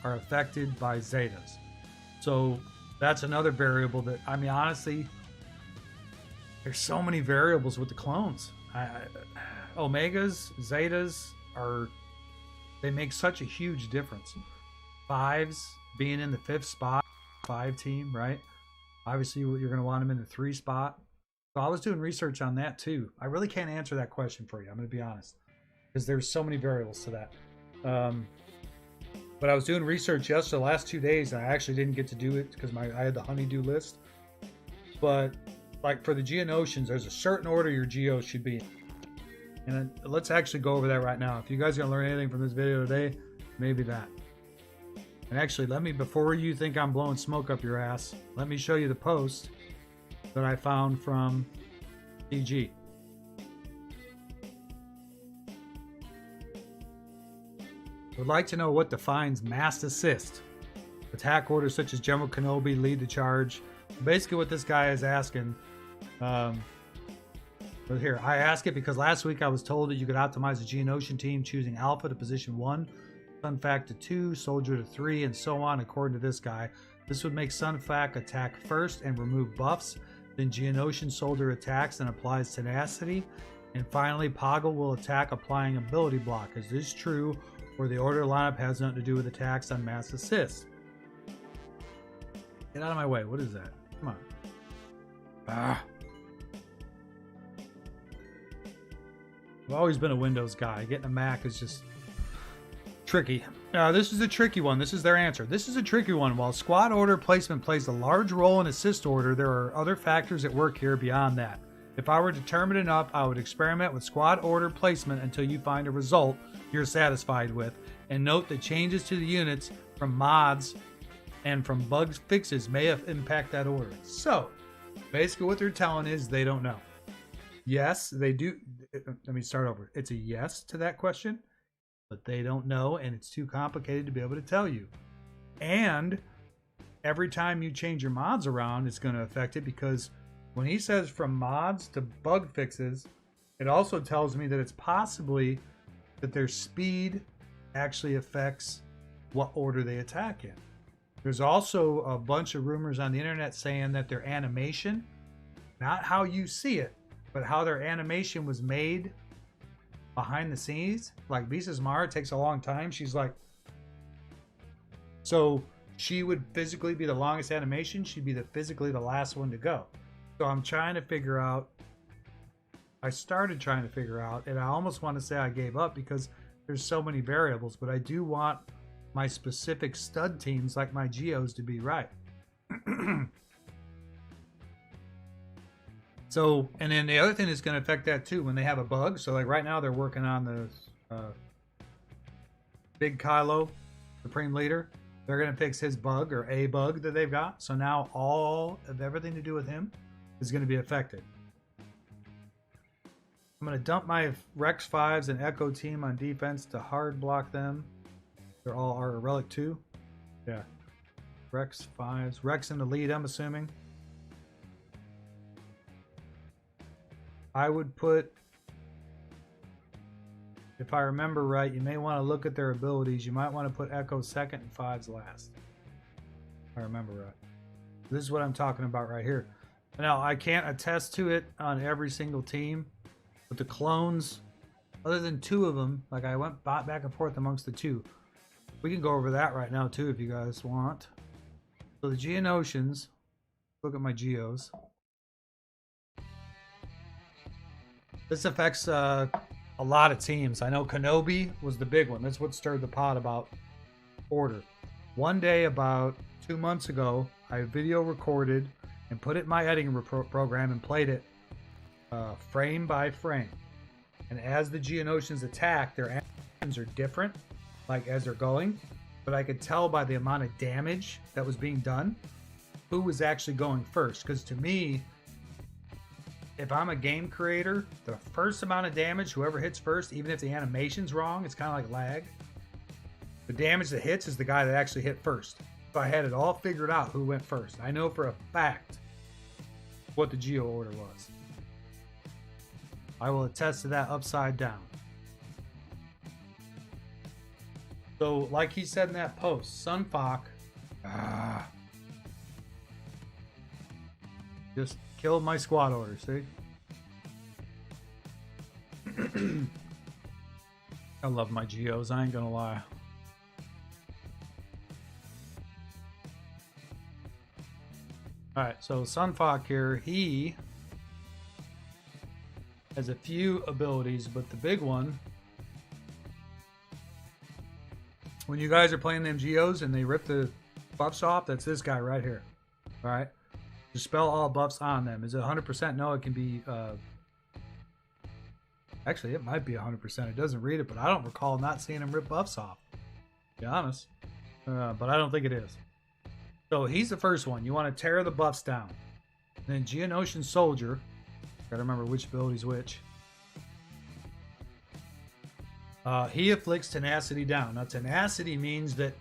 are affected by Zetas. So that's another variable that, I mean, honestly, there's so many variables with the clones. Omegas, Zetas they make such a huge difference. Fives being in the 5th spot, 5 team, right? Obviously, you're going to want them in the 3 spot. So I was doing research on that too. I really can't answer that question for you. I'm going to be honest, because there's so many variables to that. But I was doing research yesterday, the last 2 days, and I actually didn't get to do it because I had the honeydew list. But like for the Geonosians, there's a certain order your Geos should be in. And let's actually go over that right now. If you guys are going to learn anything from this video today, maybe that. And actually, let me, before you think I'm blowing smoke up your ass, let me show you the post that I found from DG. Would like to know what defines mass assist. Attack orders such as General Kenobi lead the charge. Basically what this guy is asking, but here, I ask it because last week I was told that you could optimize the Geonosian team choosing Alpha to position 1, Sunfac to 2, Soldier to 3, and so on according to this guy. This would make Sunfac attack first and remove buffs. Then Geonosian Soldier attacks and applies tenacity. And finally, Poggle will attack applying ability block. Is this true, or the order lineup has nothing to do with attacks on mass assist? Get out of my way. What is that? Come on. I've always been a Windows guy. Getting a Mac is just tricky. This is a tricky one. This is their answer. This is a tricky one. While squad order placement plays a large role in assist order, there are other factors at work here beyond that. If I were determined enough, I would experiment with squad order placement until you find a result you're satisfied with, and note that changes to the units from mods and from bug fixes may impact that order. So, basically what they're telling is they don't know. Yes, they do. Let me start over. It's a yes to that question, but they don't know, and it's too complicated to be able to tell you. And every time you change your mods around, it's going to affect it, because when he says from mods to bug fixes, it also tells me that it's possibly that their speed actually affects what order they attack in. There's also a bunch of rumors on the internet saying that their animation, not how you see it, but how their animation was made behind the scenes. Like Visa's Mara takes a long time. She's like, so she would physically be the longest animation. She'd be physically the last one to go. So I'm trying to figure out, I started trying to figure out, and I almost want to say I gave up because there's so many variables, but I do want my specific stud teams, like my geos, to be right. So, and then the other thing that's going to affect that too, when they have a bug. So like right now they're working on the Big Kylo, Supreme Leader. They're going to fix his bug, or a bug that they've got. So now all of everything to do with him is going to be affected. I'm going to dump my Rex 5s and Echo team on defense to hard block them. They're all our Relic 2. Yeah. Rex 5s. Rex in the lead, I'm assuming. I would put, if I remember right, you may want to look at their abilities. You might want to put Echo second and 5s last. If I remember right. This is what I'm talking about right here. Now, I can't attest to it on every single team, but the clones, other than 2 of them, like I went back and forth amongst the 2. We can go over that right now too if you guys want. So the Geonosians, look at my Geos. This affects a lot of teams. I know Kenobi was the big one. That's what stirred the pot about order. One day about 2 months ago, I video recorded and put it in my editing program and played it frame by frame. And as the Geonosians attack, their animations are different, like as they're going. But I could tell by the amount of damage that was being done who was actually going first. Because to me, if I'm a game creator, the first amount of damage, whoever hits first, even if the animation's wrong, it's kind of like lag. The damage that hits is the guy that actually hit first. So I had it all figured out who went first. I know for a fact what the Geo order was. I will attest to that upside down. So, like he said in that post, Sunfok just killed my squad order, see? I love my Geos, I ain't gonna lie. Alright, so Sunfok here, he has a few abilities, but the big one, when you guys are playing them Geos and they rip the buffs off, that's this guy right here. Alright? Dispel all buffs on them. Is it 100%? No, it can be... Actually, it might be 100%. It doesn't read it, but I don't recall not seeing him rip buffs off. To be honest. But I don't think it is. So he's the first one. You want to tear the buffs down. And then Geonosian Soldier. Gotta remember which ability's which. He afflicts tenacity down. Now, tenacity means that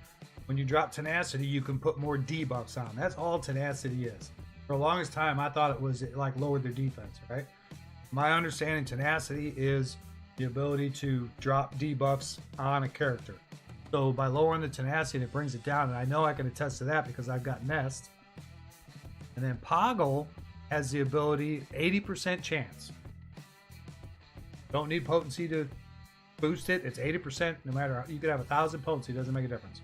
when you drop tenacity, you can put more debuffs on. That's all tenacity is. For the longest time, I thought it was like lowered their defense, right? My understanding, tenacity is the able to drop debuffs on a character. So by lowering the tenacity, it brings it down, and I know I can attest to that because I've got Nest. And then Poggle has the ability 80% chance. Don't need potency to boost it. It's 80%. No matter, you could have 1,000 potency, doesn't make a difference.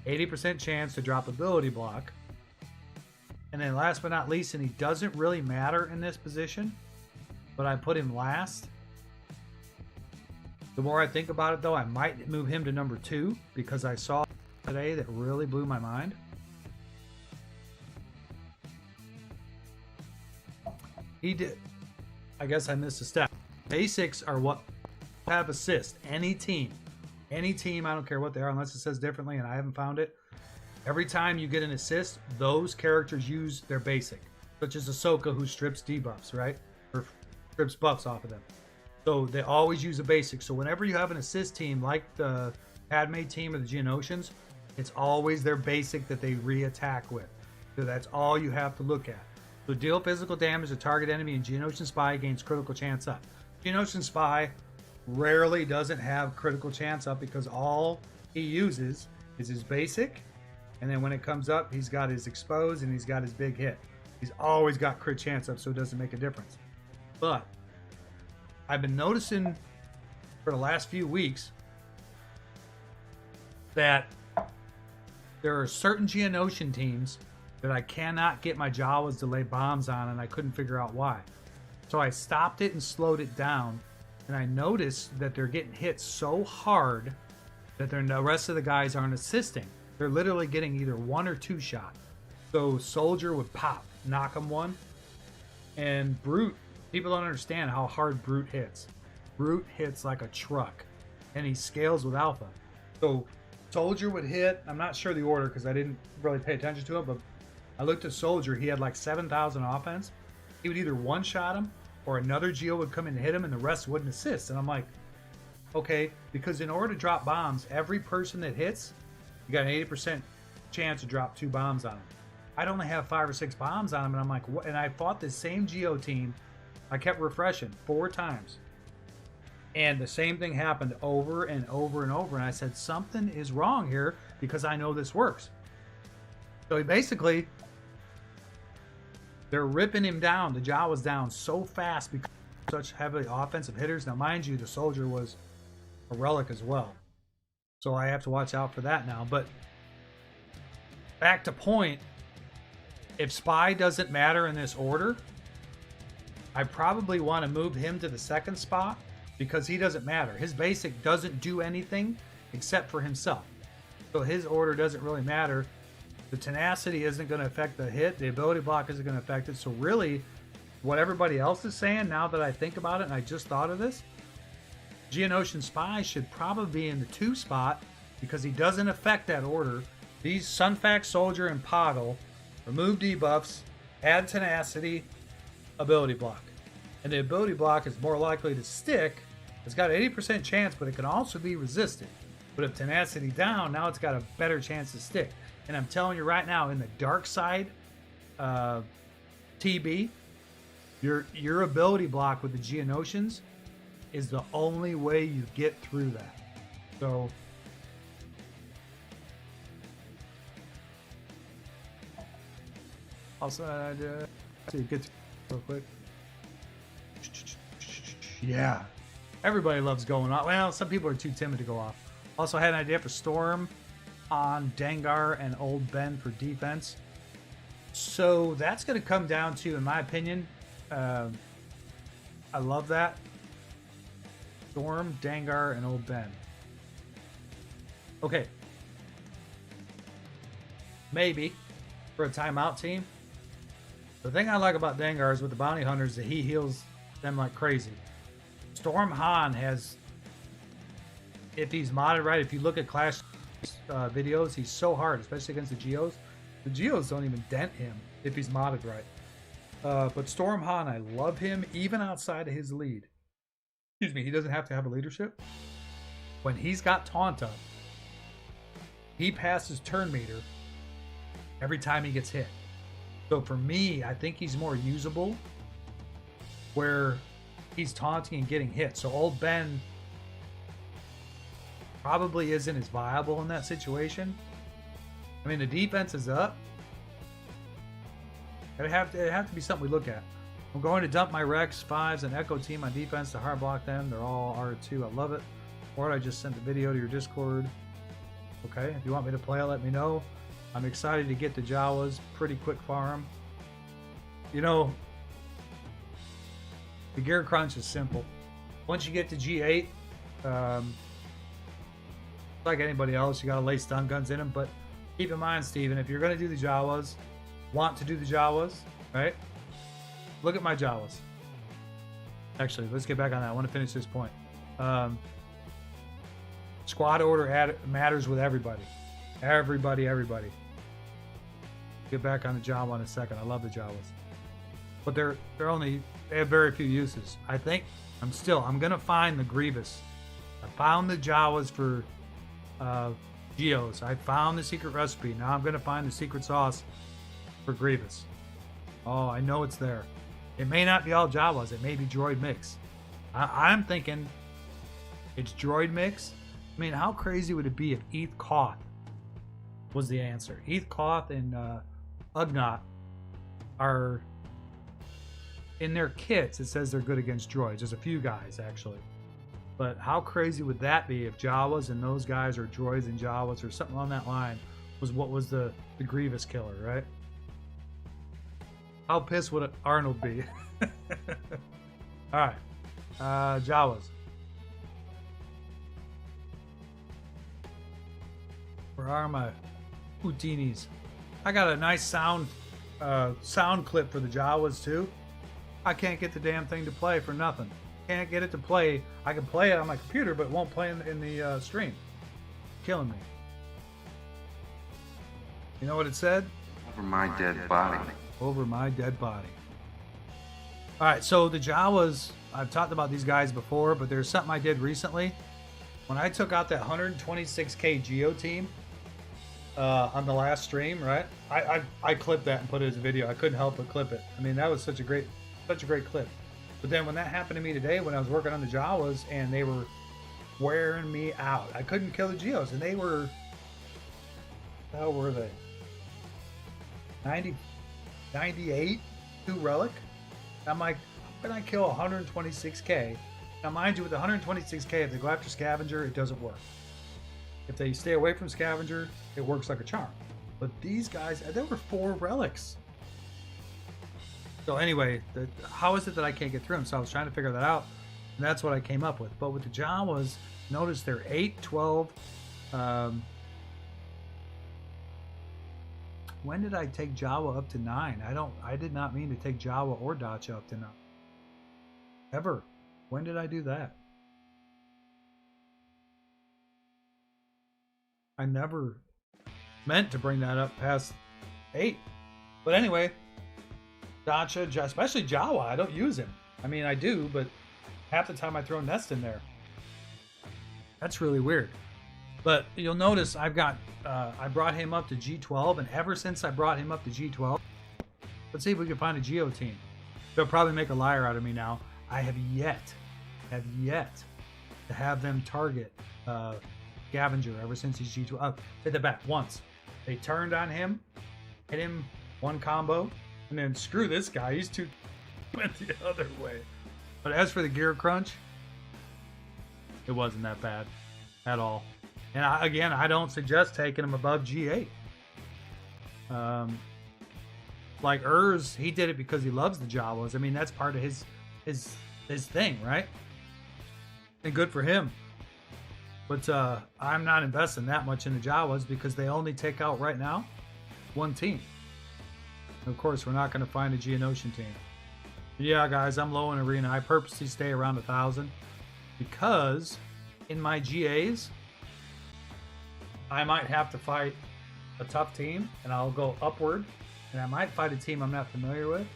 80% chance to drop ability block. And then last but not least, and he doesn't really matter in this position, but I put him last. The more I think about it, though, I might move him to number 2 because I saw today that really blew my mind. He did. I guess I missed a step. Basics are what have assist. Any team, I don't care what they are, unless it says differently, and I haven't found it. Every time you get an assist, those characters use their basic, such as Ahsoka, who strips debuffs, right? Or strips buffs off of them. So they always use a basic. So whenever you have an assist team, like the Padme team or the Geonosians, it's always their basic that they re-attack with. So that's all you have to look at. So deal physical damage to target enemy, and Geonosian Spy gains critical chance up. Geonosian Spy rarely doesn't have critical chance up because all he uses is his basic, and then when it comes up, he's got his expose and he's got his big hit. He's always got crit chance up, so it doesn't make a difference. But I've been noticing for the last few weeks that there are certain Geonosian teams that I cannot get my Jawas to lay bombs on, and I couldn't figure out why. So I stopped it and slowed it down, and I noticed that they're getting hit so hard that the rest of the guys aren't assisting. They're literally getting either 1 or 2 shot. So Soldier would pop, knock him 1, and Brute, people don't understand how hard Brute hits. Brute hits like a truck, and he scales with Alpha. So Soldier would hit, I'm not sure the order because I didn't really pay attention to it, but I looked at Soldier, he had like 7,000 offense. He would either one-shot him, or another Geo would come in and hit him, and the rest wouldn't assist. And I'm like, okay, because in order to drop bombs, every person that hits, you got an 80% chance to drop 2 bombs on him. I'd only have 5 or 6 bombs on him, and I'm like, what? And I fought this same Geo team, I kept refreshing 4 times. And the same thing happened over and over and over, and I said, something is wrong here, because I know this works. So he basically, they're ripping him down, the Jawa's down so fast because such heavily offensive hitters. Now, mind you, the Soldier was a relic as well, so I have to watch out for that now. But back to point, if Spy doesn't matter in this order, I probably want to move him to the 2nd spot because he doesn't matter. His basic doesn't do anything except for himself, so his order doesn't really matter. The tenacity isn't going to affect the hit. The ability block isn't going to affect it. So really, what everybody else is saying, now that I think about it, and I just thought of this, Geonosian Spy should probably be in the 2 spot because he doesn't affect that order. These Sunfax, Soldier, and Poggle remove debuffs, add tenacity, ability block. And the ability block is more likely to stick. It's got an 80% chance, but it can also be resisted. But if tenacity down, now it's got a better chance to stick. And I'm telling you right now, in the dark side TB, your ability block with the Geonosians is the only way you get through that. So also see get to real quick. Yeah, everybody loves going off. Well, some people are too timid to go off. Also had an idea for Storm on Dengar and Old Ben for defense. So that's going to come down to, in my opinion, I love that. Storm, Dengar, and Old Ben. Okay. Maybe for a timeout team. The thing I like about Dengar is with the bounty hunters that he heals them like crazy. Storm Han has, if he's modded right, if you look at Clash videos, he's so hard, especially against the Geos. The Geos don't even dent him if he's modded right. But Storm Han, I love him even outside of his lead. Excuse me, he doesn't have to have a leadership. When he's got taunt up, he passes turn meter every time he gets hit. So for me, I think he's more usable where he's taunting and getting hit. So Old Ben probably isn't as viable in that situation. I mean, the defense is up. It'd have to be something we look at. I'm going to dump my Rex 5s and Echo team on defense to hard block them. They're all R2. I love it. Or I just sent the video to your Discord. Okay, if you want me to play it, let me know. I'm excited to get the Jawas. Pretty quick farm. You know, the gear crunch is simple. Once you get to G8, like anybody else, you got to lay stun guns in them. But keep in mind, Steven, if you're going to do the Jawas, want to do the Jawas, right? Look at my Jawas. Actually, let's get back on that. I want to finish this point. Squad order matters with everybody. Everybody. Get back on the Jawa in a second. I love the Jawas. But they have very few uses. I think I'm gonna find the Grievous. I found the Jawas for Geos. I found the secret recipe. Now I'm gonna find the secret sauce for Grievous. Oh, I know it's there. It may not be all Jawas. It may be droid mix. I'm thinking it's droid mix. I mean, how crazy would it be if Eth Koth was the answer? Eth Koth and Ugnaught are in their kits. It says they're good against droids. There's a few guys actually, but how crazy would that be if Jawas and those guys are droids and Jawas or something on that line was what was the Grievous killer, right? How pissed would Arnold be? All right, Jawas. Where are my Houtinis? I got a nice sound clip for the Jawas too. I can't get the damn thing to play for nothing. Can't get it to play. I can play it on my computer, but it won't play in the stream. Killing me. You know what it said? Over my dead body. Over my dead body. Alright, so the Jawas, I've talked about these guys before, but there's something I did recently. When I took out that 126k Geo team on the last stream, right? I clipped that and put it as a video. I couldn't help but clip it. I mean, that was such a great clip. But then when that happened to me today, when I was working on the Jawas and they were wearing me out, I couldn't kill the Geos, and they were, how were they? 98 2 relic. I'm like, how can I kill 126k? Now mind you, with the 126k, if they go after Scavenger, it doesn't work. If they stay away from Scavenger, it works like a charm. But these guys, there were 4 relics. So anyway, how is it that I can't get through them? So I was trying to figure that out, and that's what I came up with. But with the Jawas, notice they're 8, 12. When did I take Jawa up to 9? I did not mean to take Jawa or Dacha up to 9. Ever. When did I do that? I never meant to bring that up past 8. But anyway, Dacha, especially Jawa, I don't use him. I mean, I do, but half the time I throw Nest in there. That's really weird. But you'll notice I've got, I brought him up to G12, and ever since I brought him up to G12, let's see if we can find a Geo team. They'll probably make a liar out of me now. I have yet to have them target Scavenger ever since he's G12. Hit the back once. They turned on him, hit him one combo, and then screw this guy. He's too went the other way. But as for the gear crunch, it wasn't that bad at all. And I don't suggest taking him above G8. Like Urz, he did it because he loves the Jawas. I mean, that's part of his thing, right? And good for him. But I'm not investing that much in the Jawas because they only take out right now one team. And of course, we're not going to find a Geonosian team. Yeah, guys, I'm low in arena. I purposely stay around 1,000 because in my GAs, I might have to fight a tough team, and I'll go upward, and I might fight a team I'm not familiar with,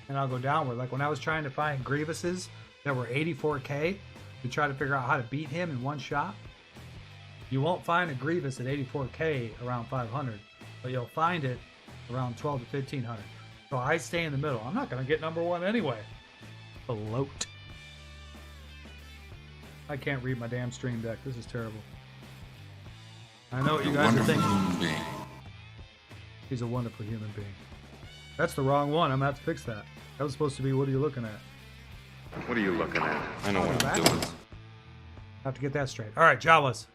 and I'll go downward. Like when I was trying to find Grievuses that were 84k to try to figure out how to beat him in one shot, you won't find a Grievous at 84k around 500, but you'll find it around 12 to 1500. So I stay in the middle. I'm not going to get number 1 anyway. Float. I can't read my damn stream deck. This is terrible. I know what you guys are thinking. He's a wonderful human being. That's the wrong one. I'm going to have to fix that. That was supposed to be, what are you looking at? What are you looking at? I know what I'm doing. Have to get that straight. All right, Jawas.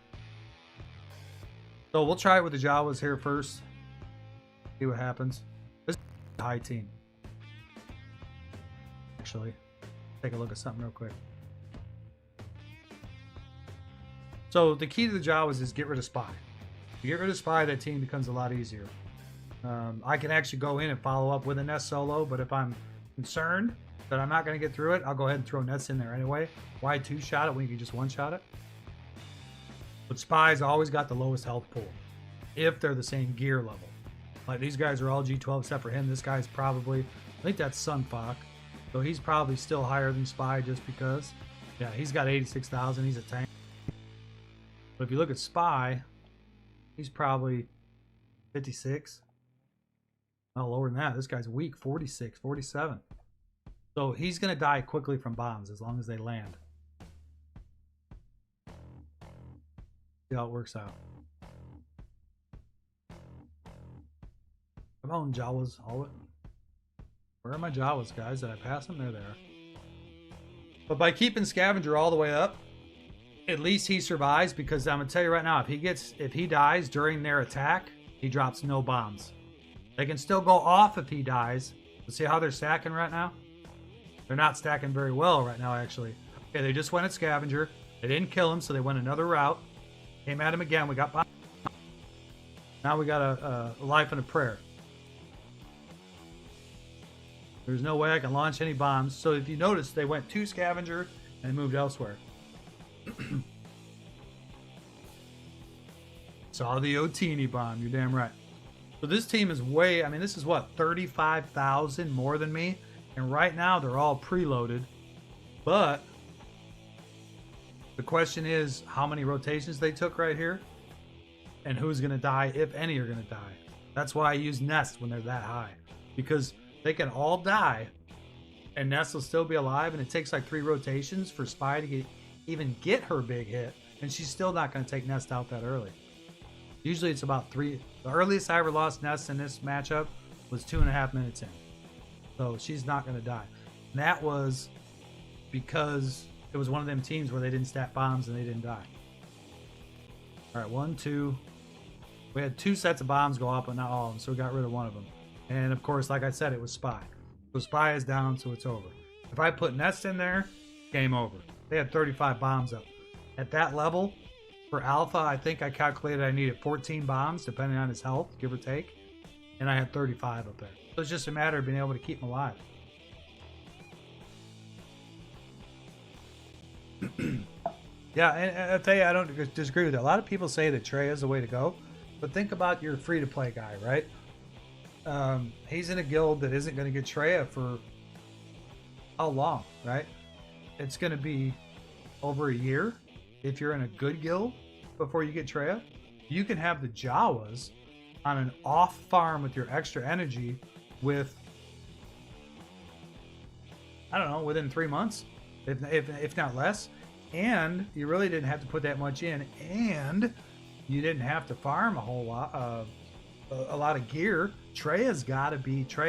So we'll try it with the Jawas here first. See what happens. This is a high team. actually. Take a look at something real quick. So the key to the Jawas is get rid of spy. If you get rid of spy, that team becomes a lot easier. I can actually go in and follow up with a nest solo, but if I'm concerned that I'm not going to get through it, I'll go ahead and throw nests in there anyway. Why two-shot it when you can just one-shot it? But spy's always got the lowest health pool if they're the same gear level. Like these guys are all G12 except for him. This guy's probably, I think that's Sunfok, so he's probably still higher than spy just because. Yeah, he's got 86,000. He's a tank. But if you look at spy, he's probably 56. No, lower than that. This guy's weak, 46, 47. So he's going to die quickly from bombs as long as they land. See how it works out. Come on, Jawas. Where are my Jawas, guys? Did I pass them? They're there. But by keeping Scavenger all the way up, at least he survives, because I'm going to tell you right now, if he dies during their attack, he drops no bombs. They can still go off if he dies. But see how they're stacking right now? They're not stacking very well right now, actually. Okay, they just went at Scavenger. They didn't kill him, so they went another route. Came at him again. We got bombs. Now we got a life and a prayer. There's no way I can launch any bombs. So if you notice, they went to Scavenger and moved elsewhere. Saw the Otini bomb. You're damn right. So this team is way, I mean, this is what, 35,000 more than me? And right now they're all preloaded. But the question is how many rotations they took right here and who's going to die, if any are going to die. That's why I use Nest when they're that high, because they can all die and Nest will still be alive, and it takes like 3 rotations for Spy to even get her big hit, and she's still not going to take Nest out that early. Usually it's about 3. The earliest I ever lost Nest in this matchup was 2.5 minutes in. So she's not going to die. And that was because it was one of them teams where they didn't stack bombs and they didn't die. All right, 1, 2. We had 2 sets of bombs go off, but not all of them, so we got rid of one of them. And of course, like I said, it was Spy. So Spy is down, so it's over. If I put Nest in there, game over. They had 35 bombs up. At that level, for Alpha, I think I calculated I needed 14 bombs, depending on his health, give or take. And I had 35 up there. So it's just a matter of being able to keep him alive. Yeah, and I'll tell you, I don't disagree with that. A lot of people say that Trey is the way to go. But think about your free-to-play guy, right? He's in a guild that isn't going to get Treya for how long, right? It's going to be over a year if you're in a good guild before you get Treya. You can have the Jawas on an off farm with your extra energy with, I don't know, within 3 months, if not less. And you really didn't have to put that much in, and you didn't have to farm a whole lot, a lot of gear. Treya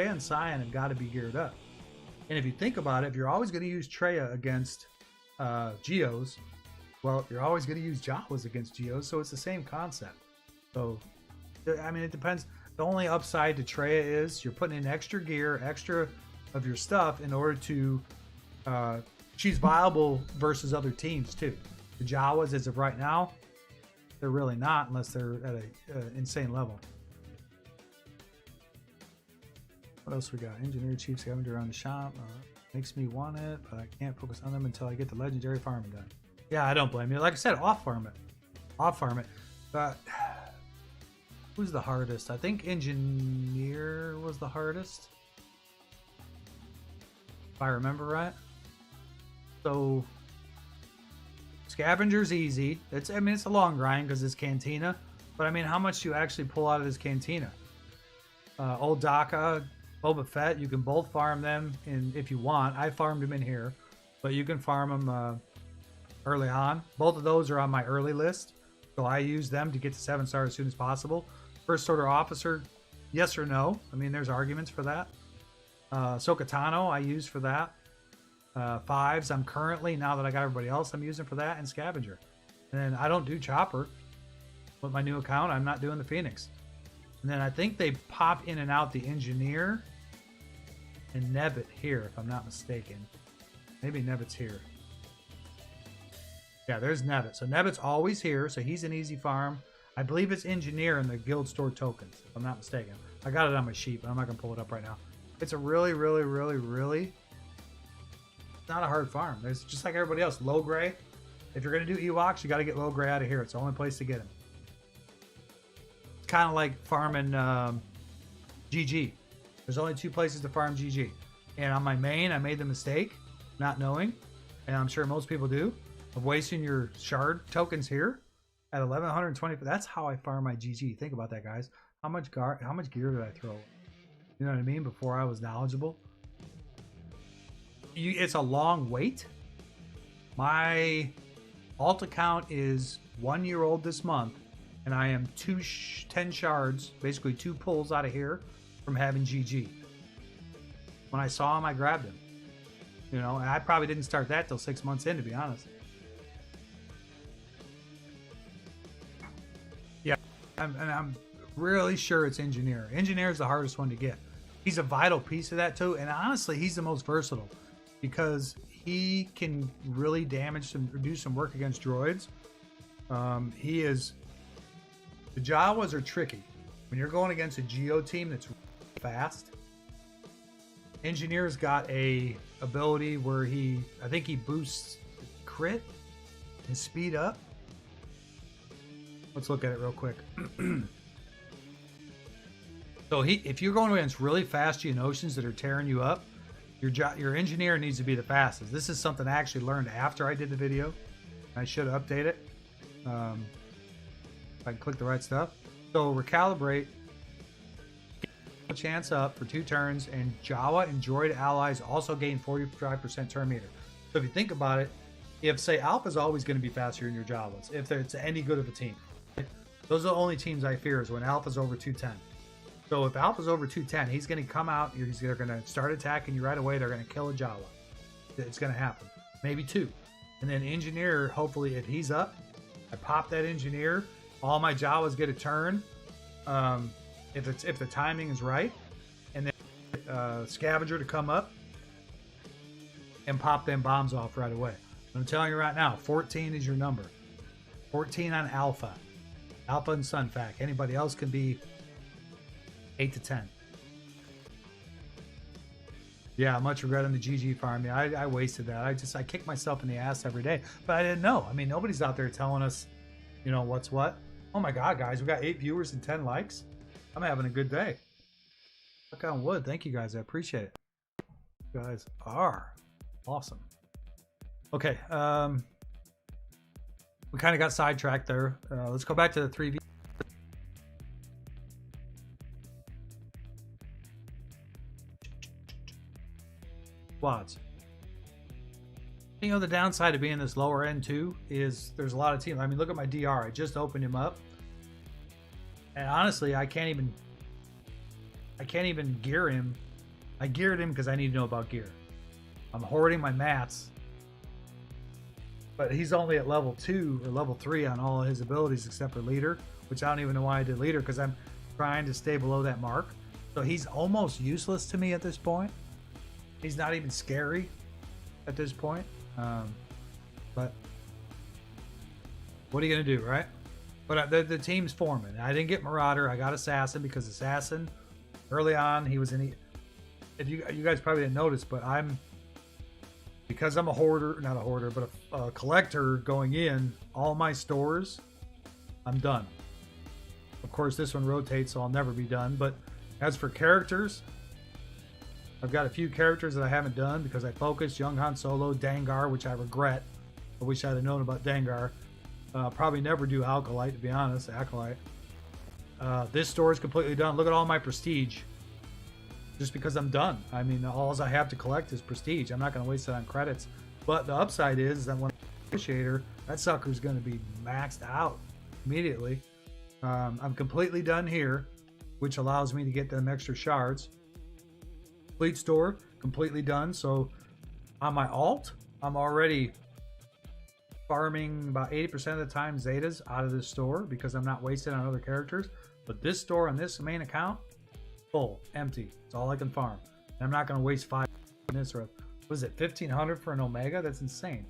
and Cyan have got to be geared up. And if you think about it, if you're always going to use Treya against Geos, well, you're always going to use Jawas against Geos, so it's the same concept. So, I mean, it depends. The only upside to Treya is you're putting in extra gear, extra of your stuff in order to, she's viable versus other teams too. The Jawas, as of right now, they're really not unless they're at an insane level. What else we got? Engineer, Chief Scavenger around the shop. Makes me want it, but I can't focus on them until I get the legendary farming done. Yeah, I don't blame you. Like I said, off farm it. But who's the hardest? I think Engineer was the hardest, if I remember right. So Scavenger's easy. It's a long grind because it's Cantina. But I mean, how much do you actually pull out of this Cantina? Old Daka, Boba Fett, you can both farm them if you want. I farmed them in here, but you can farm them early on. Both of those are on my early list, so I use them to get to 7-star as soon as possible. First Order Officer, yes or no? I mean, there's arguments for that. Sokatano, I use for that. 5s, I'm currently, now that I got everybody else, I'm using for that, and Scavenger. And then I don't do Chopper. With my new account, I'm not doing the Phoenix. And then I think they pop in and out the Engineer and Nebbit here, if I'm not mistaken. Maybe Nebbit's here. Yeah, there's Nebbit. So Nebbit's always here, so he's an easy farm. I believe it's engineer in the guild store tokens, if I'm not mistaken. I got it on my sheet, but I'm not gonna pull it up right now. It's a really not a hard farm. There's just like everybody else, low gray. If you're gonna do Ewoks, you gotta get low gray out of here. It's the only place to get him. It's kind of like farming GG. There's only 2 places to farm GG. And on my main, I made the mistake, not knowing, and I'm sure most people do, of wasting your shard tokens here at 1120. That's how I farm my GG. Think about that, guys. How much gear did I throw? You know what I mean? Before I was knowledgeable. It's a long wait. My alt account is 1 year old this month, and I am 10 shards, basically 2 pulls out of here from having GG. When I saw him, I grabbed him. You know, and I probably didn't start that till 6 months in, to be honest. Yeah, I'm really sure it's engineer. Engineer is the hardest one to get. He's a vital piece of that too, and honestly, he's the most versatile because he can really damage some, do some work against droids. He is. The Jawas are tricky when you're going against a Geo team that's fast. Engineer's got a ability where I think he boosts crit and speed up. Let's look at it real quick. So if you're going against really fast Geonosians that are tearing you up, your engineer needs to be the fastest. This is something I actually learned after I did the video. I should update it. If I can click the right stuff. So recalibrate, get a chance up for 2 turns, and Jawa and droid allies also gain 45% turn meter. So if you think about it, if say Alpha's always going to be faster than your Jawas, if it's any good of a team. Those are the only teams I fear is when Alpha's over 210. So if Alpha's over 210, he's going to come out. They're going to start attacking you right away. They're going to kill a Jawa. It's going to happen. Maybe 2. And then Engineer, hopefully, if he's up, I pop that Engineer. All my Jawas get a turn. If the timing is right. And then Scavenger to come up and pop them bombs off right away. I'm telling you right now, 14 is your number. 14 on Alpha. Alpha and Sunfac. Anybody else can be 8 to 10. Yeah, much regret on the GG farm. Yeah, I wasted that. I kick myself in the ass every day. But I didn't know. I mean, nobody's out there telling us, you know, what's what. Oh my God, guys. We got 8 viewers and 10 likes. I'm having a good day. Knock on wood. Thank you, guys. I appreciate it. You guys are awesome. Okay. We kind of got sidetracked there. Let's go back to the 3v. Squads. You know, the downside of being this lower end too is there's a lot of teams. I mean, look at my DR. I just opened him up, and honestly, I can't even gear him. I geared him because I need to know about gear. I'm hoarding my mats, but he's only at level 2 or level 3 on all of his abilities except for leader, which I don't even know why I did leader because I'm trying to stay below that mark. So he's almost useless to me at this point. He's not even scary at this point. But what are you gonna do, right? But the team's forming. I didn't get Marauder. I got Assassin because Assassin early on he was in. If you guys probably didn't notice, but because I'm a hoarder, not a hoarder, but a collector going in all my stores, I'm done. Of course, this one rotates, so I'll never be done. But as for characters, I've got a few characters that I haven't done because I focused. Young Han Solo, Dangar, which I regret. I wish I'd have known about Dangar. Probably never do Acolyte, to be honest. Acolyte. This store is completely done. Look at all my prestige. Just because I'm done. I mean, all I have to collect is prestige. I'm not going to waste it on credits. But the upside is that when I negotiator, that sucker's going to be maxed out immediately. I'm completely done here, which allows me to get them extra shards. Fleet store, completely done. So on my alt, I'm already farming about 80% of the time Zetas out of this store because I'm not wasting on other characters. But this store on this main account, full, empty. It's all I can farm. I'm not going to waste 5 on this, or was it 1,500 for an Omega? That's insane.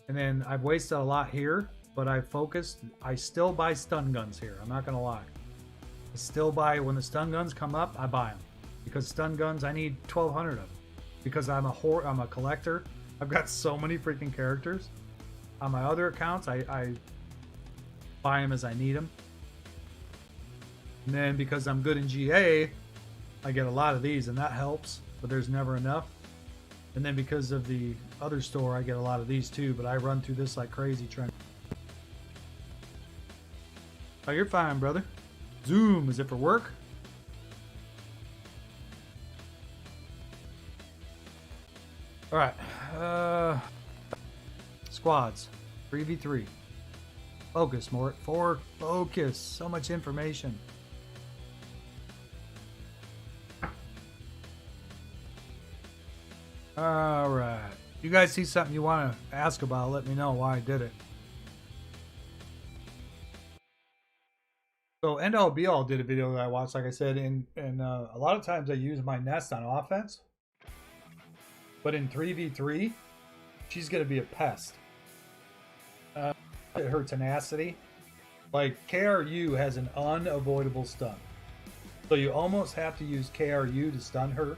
And then I've wasted a lot here, but I focused. I still buy stun guns here. I'm not going to lie. I still buy, when the stun guns come up, I buy them. Because stun guns, I need 1,200 of them. Because I'm a collector. I've got so many freaking characters. On my other accounts, I buy them as I need them. And then because I'm good in GA, I get a lot of these, and that helps, but there's never enough. And then because of the other store, I get a lot of these too, but I run through this like crazy trying. Oh, you're fine, brother. Zoom, is it for work? All right, squads, 3v3. Focus, Mort. Focus. So much information. All right. You guys see something you want to ask about? Let me know why I did it. So End All Be All did a video that I watched, like I said, and a lot of times I use my nest on offense. But in 3v3, she's going to be a pest. Her tenacity. Like, KRU has an unavoidable stun. So you almost have to use KRU to stun her.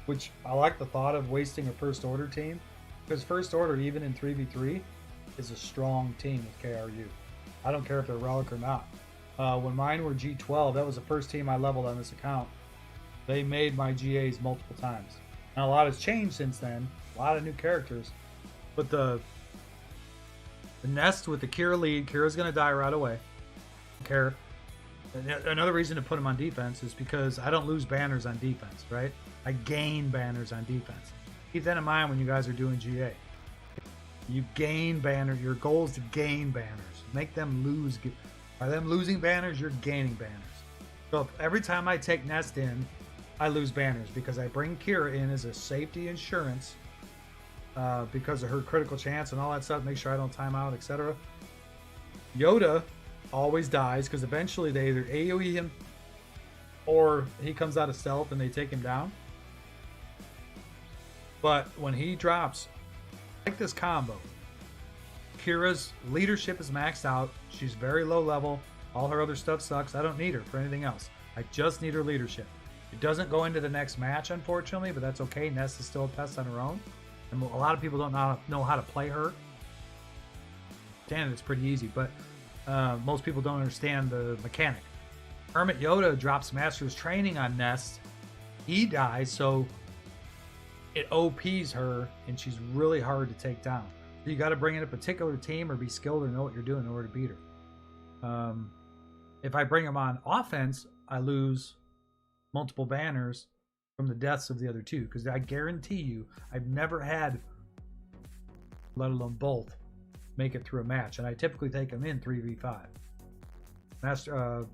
Which I like the thought of wasting a First Order team. Because First Order, even in 3v3, is a strong team with KRU. I don't care if they're Relic or not. When mine were G12, that was the first team I leveled on this account. They made my GAs multiple times. Now a lot has changed since then. A lot of new characters. But the nest with the Kira lead, Kira's going to die right away. Care. Another reason to put him on defense is because I don't lose banners on defense, right? I gain banners on defense. Keep that in mind when you guys are doing GA. You gain banners. Your goal is to gain banners. Make them lose. By them losing banners, you're gaining banners. So if every time I take Nest in, I lose banners because I bring Kira in as a safety insurance because of her critical chance and all that stuff. Make sure I don't time out, etc. Yoda always dies because eventually they either AoE him or he comes out of stealth and they take him down. But when he drops, like this combo, Kira's leadership is maxed out. She's very low level. All her other stuff sucks. I don't need her for anything else. I just need her leadership. It doesn't go into the next match, unfortunately, but that's okay. Nest is still a pest on her own. And a lot of people don't know how to play her. Damn, it's pretty easy, but most people don't understand the mechanic. Hermit Yoda drops Master's Training on Nest. He dies, so it OPs her, and she's really hard to take down. So you got to bring in a particular team or be skilled or know what you're doing in order to beat her. If I bring him on offense, I lose multiple banners from the deaths of the other two, because I guarantee you I've never had, let alone both, make it through a match, and I typically take them in 3v5. Master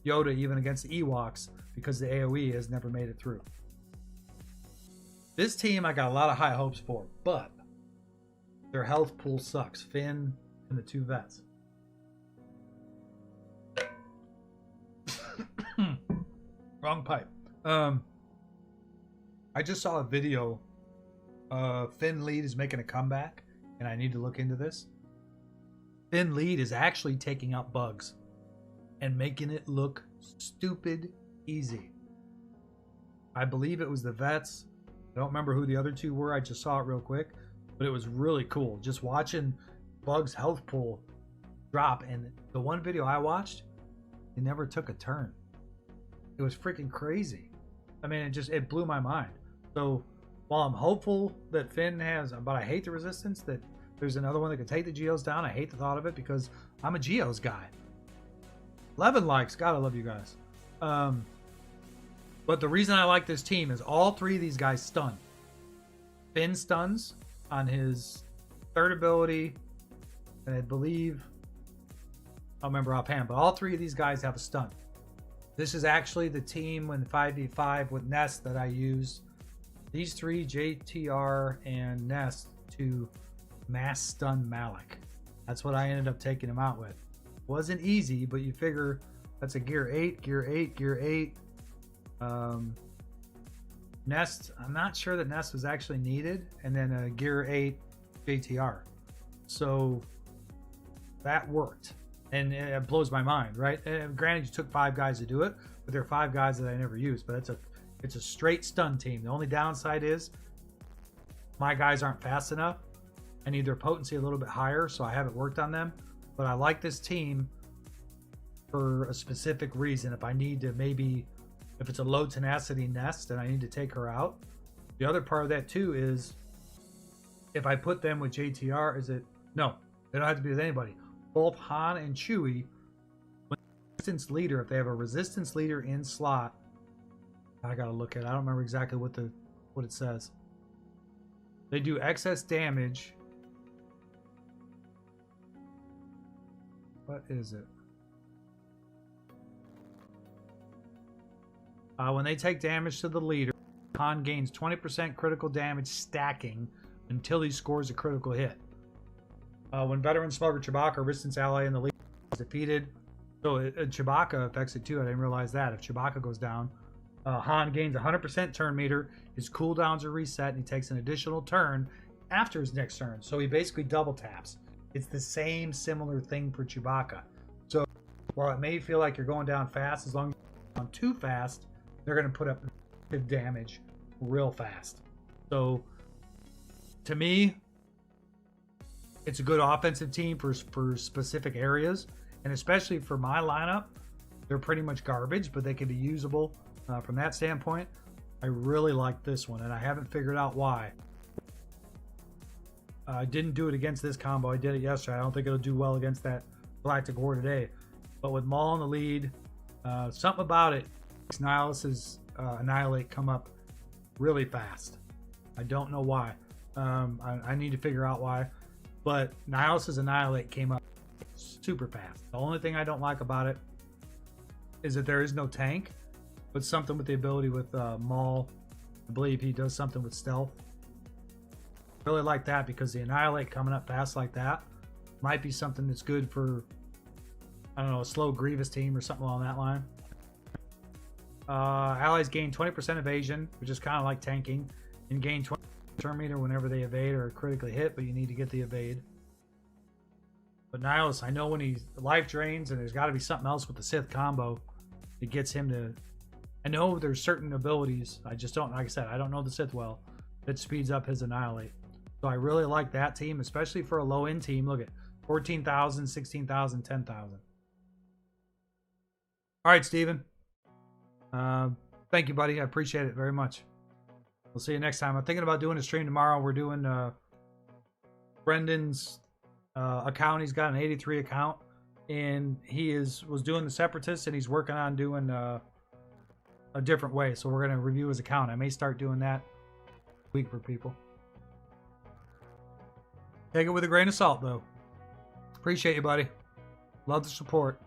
Yoda even against the Ewoks, because the AoE has never made it through. This team I got a lot of high hopes for, but their health pool sucks. Finn and the two vets. Wrong pipe. I just saw a video. Finn Lead is making a comeback, and I need to look into this. Finn Lead is actually taking out bugs and making it look stupid easy. I believe it was the vets. I don't remember who the other two were. I just saw it real quick, but it was really cool. Just watching Bug's health pool drop, and the one video I watched, it never took a turn. It was freaking crazy. I mean, it blew my mind. So while I'm hopeful that Finn has, but I hate the resistance, that there's another one that can take the Geos down. I hate the thought of it because I'm a Geos guy. 11 likes. God, I love you guys. But the reason I like this team is all three of these guys stun. Finn stuns on his third ability, and I believe, I don't remember offhand, but all three of these guys have a stun. This is actually the team in 5v5 with Nest that I use. These three, JTR and Nest, to mass stun Malik. That's what I ended up taking him out with. Wasn't easy, but you figure that's a gear 8, gear 8, gear 8. Nest, I'm not sure that Nest was actually needed, and then a Gear 8 JTR. So that worked, and it blows my mind, right? And granted, you took 5 guys to do it, but there are 5 guys that I never used. But it's a straight stun team. The only downside is my guys aren't fast enough. I need their potency a little bit higher, so I haven't worked on them. But I like this team for a specific reason. If I need to, maybe if it's a low tenacity Nest and I need to take her out. The other part of that too is if I put them with JTR, no, they don't have to be with anybody. Both Han and Chewie, resistance leader, if they have a resistance leader in slot, I gotta look at it. I don't remember exactly what it says. They do excess damage. What is it? When they take damage to the leader, Han gains 20% critical damage stacking until he scores a critical hit. When veteran smuggler Chewbacca, resistance ally in the leader, is defeated. So Chewbacca affects it too. I didn't realize that. If Chewbacca goes down, Han gains 100% turn meter. His cooldowns are reset, and he takes an additional turn after his next turn. So he basically double taps. It's the same similar thing for Chewbacca. So while it may feel like you're going down fast, as long as you're going too fast, they're going to put up damage real fast. So to me, it's a good offensive team for specific areas, and especially for my lineup, they're pretty much garbage, but they can be usable from that standpoint. I really like this one, and I haven't figured out why. I didn't do it against this combo. I did it yesterday. I don't think it'll do well against that Galactic War today. But with Maul in the lead, something about it makes Nihilus's Annihilate come up really fast. I don't know why. I need to figure out why. But Nihilus's Annihilate came up super fast. The only thing I don't like about it is that there is no tank, but something with the ability with Maul. I believe he does something with stealth. Really like that because the Annihilate coming up fast like that might be something that's good for, I don't know, a slow Grievous team or something along that line. Allies gain 20% evasion, which is kind of like tanking, and gain 20 turn meter whenever they evade or critically hit, but you need to get the evade. But Nihilus, I know when he life drains, and there's got to be something else with the Sith combo that gets him to. I know there's certain abilities, I just don't, like I said, I don't know the Sith well, that speeds up his Annihilate. So I really like that team, especially for a low end team. Look at 14,000, 16,000, 10,000. All right, Steven. Thank you, buddy. I appreciate it very much. We'll see you next time. I'm thinking about doing a stream tomorrow. We're doing Brendan's account. He's got an 83 account, and he was doing the Separatists, and he's working on doing a different way. So we're going to review his account. I may start doing that week for people. Take it with a grain of salt, though. Appreciate you, buddy. Love the support.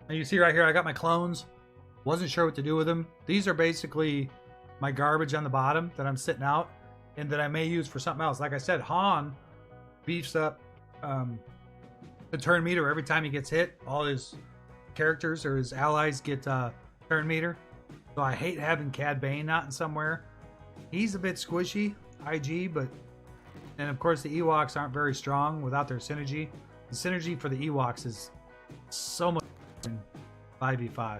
And you see right here, I got my clones. Wasn't sure what to do with them. These are basically my garbage on the bottom that I'm sitting out and that I may use for something else. Like I said, Han beefs up the turn meter every time he gets hit. All his characters or his allies get turn meter. So I hate having Cad Bane not in somewhere. He's a bit squishy, IG, but... And of course the Ewoks aren't very strong without their synergy. The synergy for the Ewoks is so much in 5v5.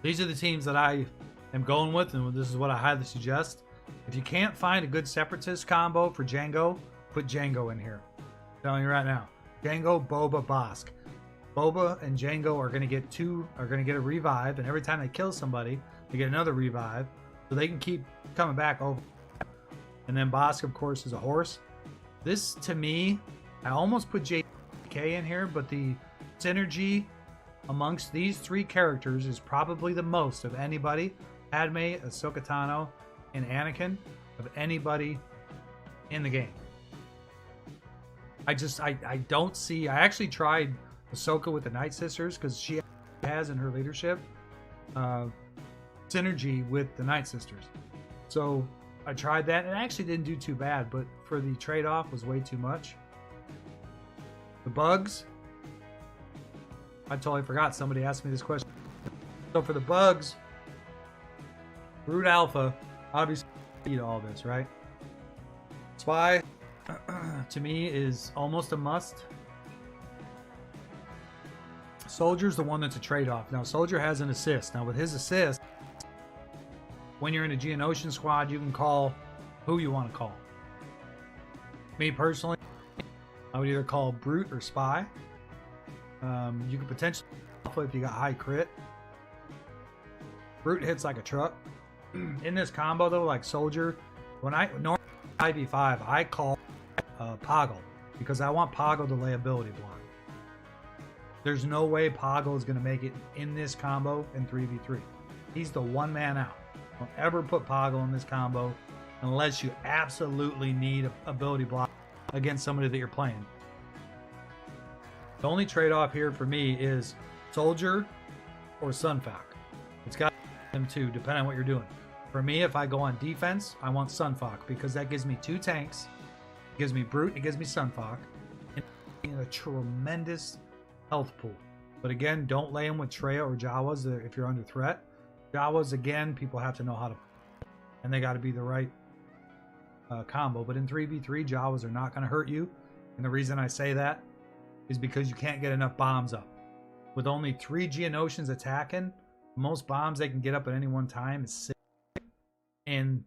These are the teams that I am going with, and this is what I highly suggest. If you can't find a good Separatist combo for Jango, put Jango in here. I'm telling you right now. Jango, Boba, Bosk. Boba and Jango are going to get a revive, and every time they kill somebody, they get another revive, so they can keep coming back over. And then Bosk, of course, is a horse. This, to me, I almost put JK in here, but the synergy amongst these three characters is probably the most of anybody. Padme, Ahsoka Tano, and Anakin, of anybody in the game. I don't see... I actually tried Ahsoka with the Night Sisters because she has in her leadership synergy with the Night Sisters. So I tried that, and it actually didn't do too bad, but for the trade-off was way too much. The bugs, I totally forgot somebody asked me this question. So for the bugs, Brute Alpha, obviously, eat all this, right? Spy, to me, is almost a must. Soldier's the one that's a trade-off. Now, Soldier has an assist. Now, with his assist, when you're in a Geonosian squad, you can call who you want to call. Me, personally, I would either call Brute or Spy. You could potentially Alpha if you got high crit. Brute hits like a truck. In this combo, though, like Soldier, when I normally 5v5, I call Poggle because I want Poggle to lay ability block. There's no way Poggle is going to make it in this combo in 3v3. He's the one man out. Don't ever put Poggle in this combo unless you absolutely need an ability block against somebody that you're playing. The only trade-off here for me is Soldier or Sunfalk. It's got them too, depending on what you're doing. For me, if I go on defense, I want Sunfalk because that gives me 2 tanks. It gives me Brute, it gives me Sunfalk. And a tremendous health pool. But again, don't lay them with Treya or Jawas if you're under threat. Jawas, again, people have to know how to, and they got to be the right combo. But in 3v3, Jawas are not going to hurt you. And the reason I say that is because you can't get enough bombs up. With only 3 Geonosians attacking, most bombs they can get up at any one time is 6. And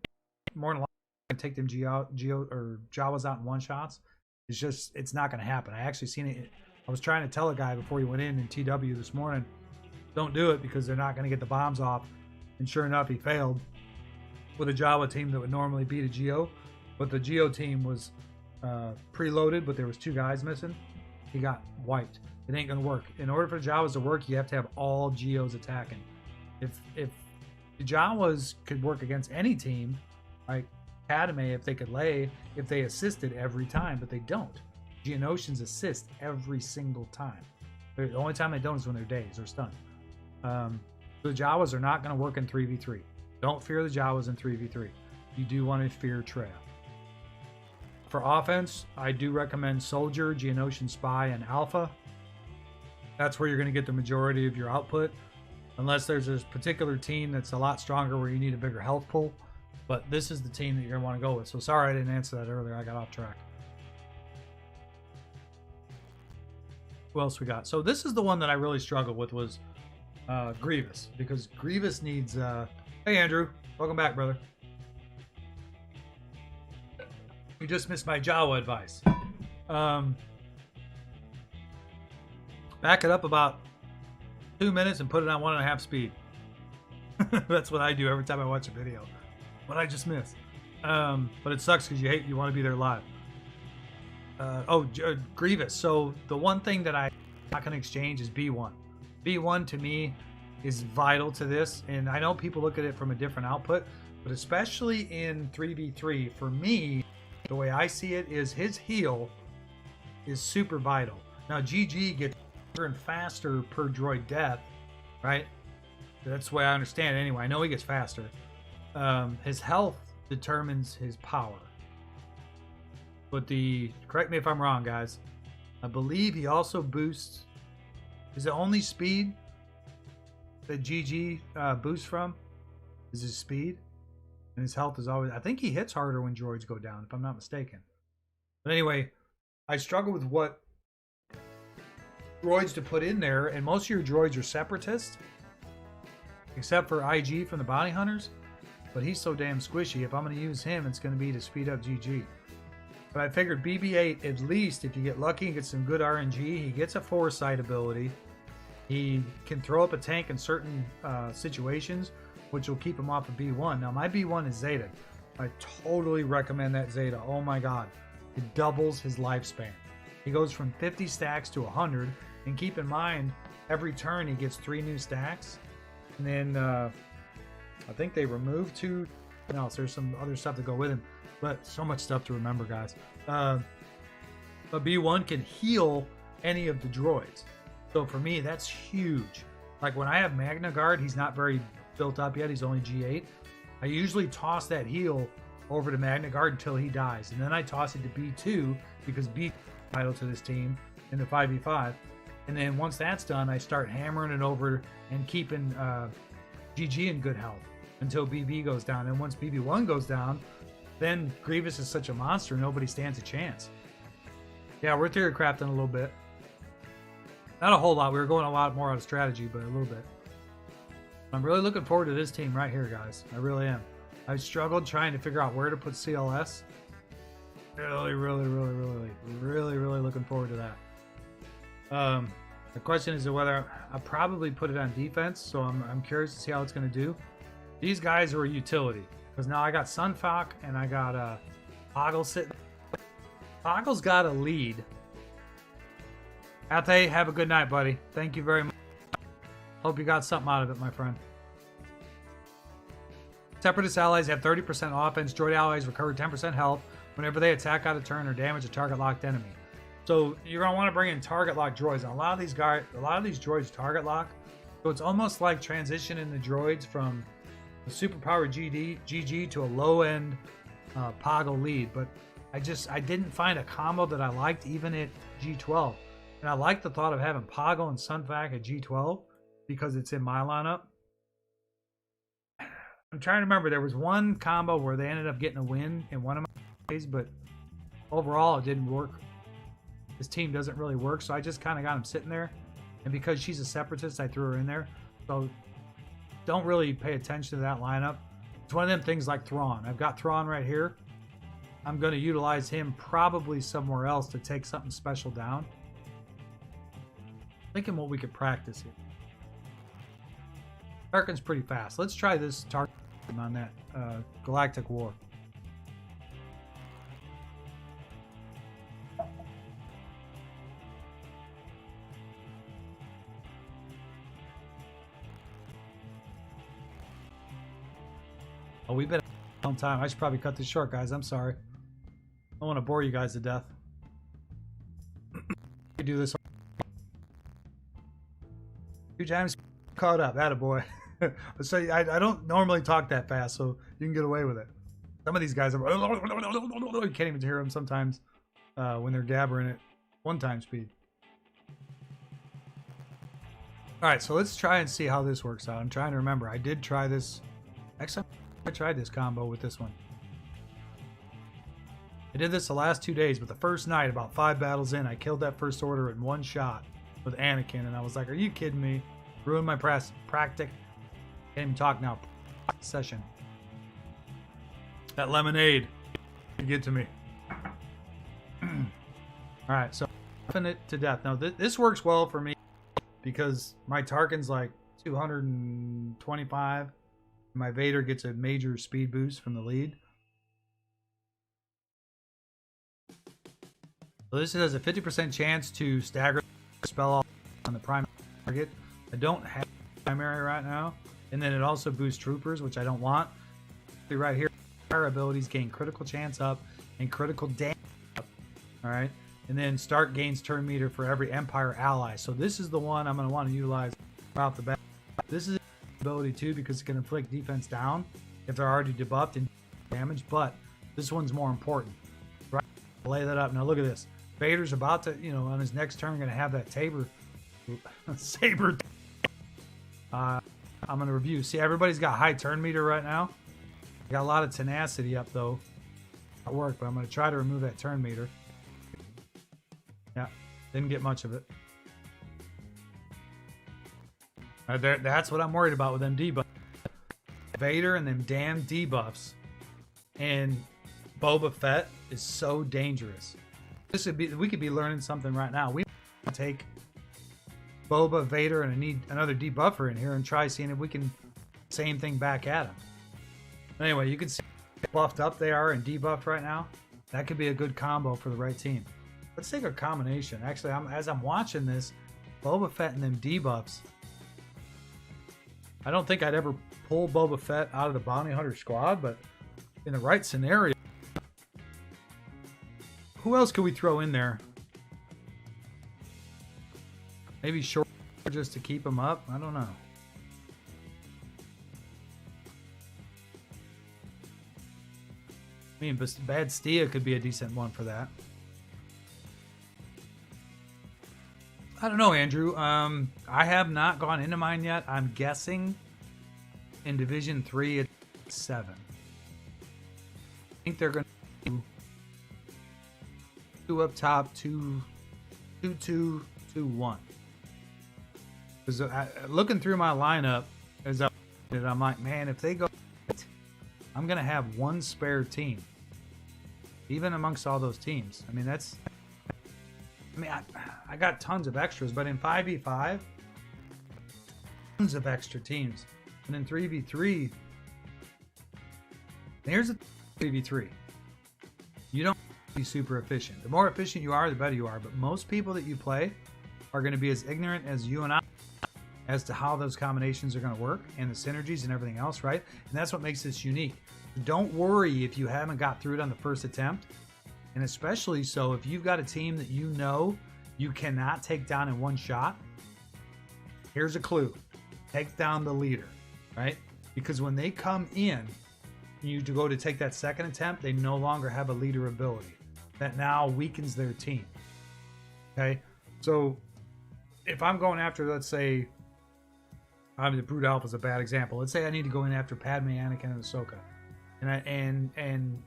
more than likely, take them Jawas out in one-shots. It's not going to happen. I actually seen it. I was trying to tell a guy before he went in TW this morning, don't do it because they're not going to get the bombs off. And sure enough, he failed with a Jawa team that would normally beat a Geo. But the Geo team was preloaded, but there was 2 guys missing. He got wiped. It ain't going to work. In order for the Jawas to work, you have to have all Geos attacking. If the Jawas could work against any team, like Padme, if they could lay, if they assisted every time, but they don't. Geonosians assist every single time. The only time they don't is when they're dazed or stunned. The Jawas are not going to work in 3v3. Don't fear the Jawas in 3v3. You do want to fear Treya. For offense, I do recommend Soldier, Geonosian Spy, and Alpha. That's where you're going to get the majority of your output. Unless there's a particular team that's a lot stronger where you need a bigger health pool. But this is the team that you're going to want to go with. So sorry I didn't answer that earlier. I got off track. Who else we got? So this is the one that I really struggled with was Grievous. Because Grievous needs... Hey Andrew, welcome back, brother. You just missed my Jawa advice. Back it up about 2 minutes and put it on 1.5 speed. That's what I do every time I watch a video. What I just missed. But it sucks because you want to be there live. Grievous. So the one thing that I'm not going to exchange is B1. B1 to me is vital to this. And I know people look at it from a different output, but especially in 3v3, for me, the way I see it is his heal is super vital. Now GG gets faster and faster per droid death, right? That's the way I understand it anyway. I know he gets faster. His health determines his power. But correct me if I'm wrong, guys. I believe he also boosts. Is it only speed that GG boosts from? Is his speed? And his health is always. I think he hits harder when droids go down, if I'm not mistaken. But anyway, I struggle with what droids to put in there, and most of your droids are separatists, except for IG from the bounty hunters. But he's so damn squishy. If I'm going to use him, it's going to be to speed up GG. But I figured BB-8, at least, if you get lucky and get some good RNG, he gets a foresight ability. He can throw up a tank in certain situations, which will keep him off of B1. Now, my B1 is Zeta. I totally recommend that Zeta. Oh my god. It doubles his lifespan. He goes from 50 stacks to 100. And keep in mind, every turn he gets 3 new stacks. And then I think they removed 2 else. There's some other stuff to go with him. But so much stuff to remember, guys. But B1 can heal any of the droids. So for me, that's huge. Like when I have Magna Guard, he's not very built up yet. He's only G8. I usually toss that heal over to Magna Guard until he dies. And then I toss it to B2 because B is vital to this team in the 5v5. And then once that's done, I start hammering it over and keeping GG in good health. until BB goes down. And once BB1 goes down, then Grievous is such a monster, nobody stands a chance. Yeah, we're theory crafting a little bit. Not a whole lot. We were going a lot more out of strategy, but a little bit. I'm really looking forward to this team right here, guys. I really am. I struggled trying to figure out where to put CLS. Really looking forward to that. The question is whether I'll probably put it on defense, so I'm curious to see how it's going to do. These guys are a utility, because now I got Sunfalk and I got Poggle sitting. Poggle's got a lead. Ate, have a good night, buddy. Thank you very much. Hope you got something out of it, my friend. Separatist allies have 30% offense. Droid allies recover 10% health whenever they attack out of turn or damage a target locked enemy. So you're gonna want to bring in target lock droids. And a lot of these droids target lock. So it's almost like transitioning the droids from a superpower GG to a low end Poggle lead. But I didn't find a combo that I liked even at G12. And I like the thought of having Poggle and Sunfac at G12 because it's in my lineup. I'm trying to remember, there was one combo where they ended up getting a win in one of my days, but overall it didn't work. This team doesn't really work, so I just kind of got him sitting there. And because she's a separatist, I threw her in there. So don't really pay attention to that lineup. It's one of them things like Thrawn. I've got Thrawn right here. I'm going to utilize him probably somewhere else to take something special down. Thinking what we could practice here. Tarkin's pretty fast. Let's try this Tarkin on that Galactic War. Oh, we've been a long time. I should probably cut this short, guys. I'm sorry. I don't want to bore you guys to death. We do this 2 times. Caught up. Attaboy. So I don't normally talk that fast, so you can get away with it. Some of these guys are you can't even hear them sometimes when they're gabbering at 1x speed. All right, so let's try and see how this works out. I'm trying to remember. I did try this. Actually, I tried this combo with this one. I did this the last 2 days, but the first night, about 5 battles in, I killed that first order in 1 shot with Anakin, and I was like, "Are you kidding me?" Ruined my practic. Can't even talk now. Session. That lemonade. You get to me. Alright, so it to death. Now this works well for me because my Tarkin's like 225. My Vader gets a major speed boost from the lead. So this has a 50% chance to stagger spell off on the primary target. I don't have primary right now. And then it also boosts troopers, which I don't want. Right here, our abilities gain critical chance up and critical damage up. Alright. And then Stark gains turn meter for every Empire ally. So this is the one I'm going to want to utilize right off the bat. This is an ability too because it can inflict defense down if they're already debuffed and damage. But this one's more important. Right? Lay that up. Now look at this. Vader's about to, on his next turn, going to have that saber. I'm going to review. See, everybody's got high turn meter right now. I got a lot of tenacity up, though. At work, but I'm going to try to remove that turn meter. Yeah, didn't get much of it. That's what I'm worried about with them debuffs. Vader and them damn debuffs. And Boba Fett is so dangerous. We could be learning something right now. We take Boba, Vader, and I need another debuffer in here and try seeing if we can same thing back at him. Anyway, you can see how buffed up they are and debuffed right now. That could be a good combo for the right team. Let's take a combination. Actually, as I'm watching this, Boba Fett and them debuffs. I don't think I'd ever pull Boba Fett out of the Bounty Hunter squad, but in the right scenario. Who else could we throw in there? Maybe short just to keep him up? I don't know. I mean, Bad Stia could be a decent one for that. I don't know, Andrew. I have not gone into mine yet. I'm guessing In Division 3, it's 7. I think they're going to do 2 up top, 2, 2, 2, 2, 1. Because looking through my lineup, as I'm like, man, if they go, I'm going to have one spare team. Even amongst all those teams. I mean, that's... I mean, I got tons of extras, but in 5v5, tons of extra teams. And in 3v3, here's a 3v3. You don't be super efficient. The more efficient you are, the better you are. But most people that you play are going to be as ignorant as you and I as to how those combinations are going to work and the synergies and everything else, right? And that's what makes this unique. Don't worry if you haven't got through it on the first attempt. And especially so if you've got a team that you know you cannot take down in one shot. Here's a clue. Take down the leader, right? Because when they come in, you to go to take that second attempt, they no longer have a leader ability. That now weakens their team. Okay? So if I'm going after, let's say, the Brute Alpha is a bad example. Let's say I need to go in after Padme, Anakin, and Ahsoka. And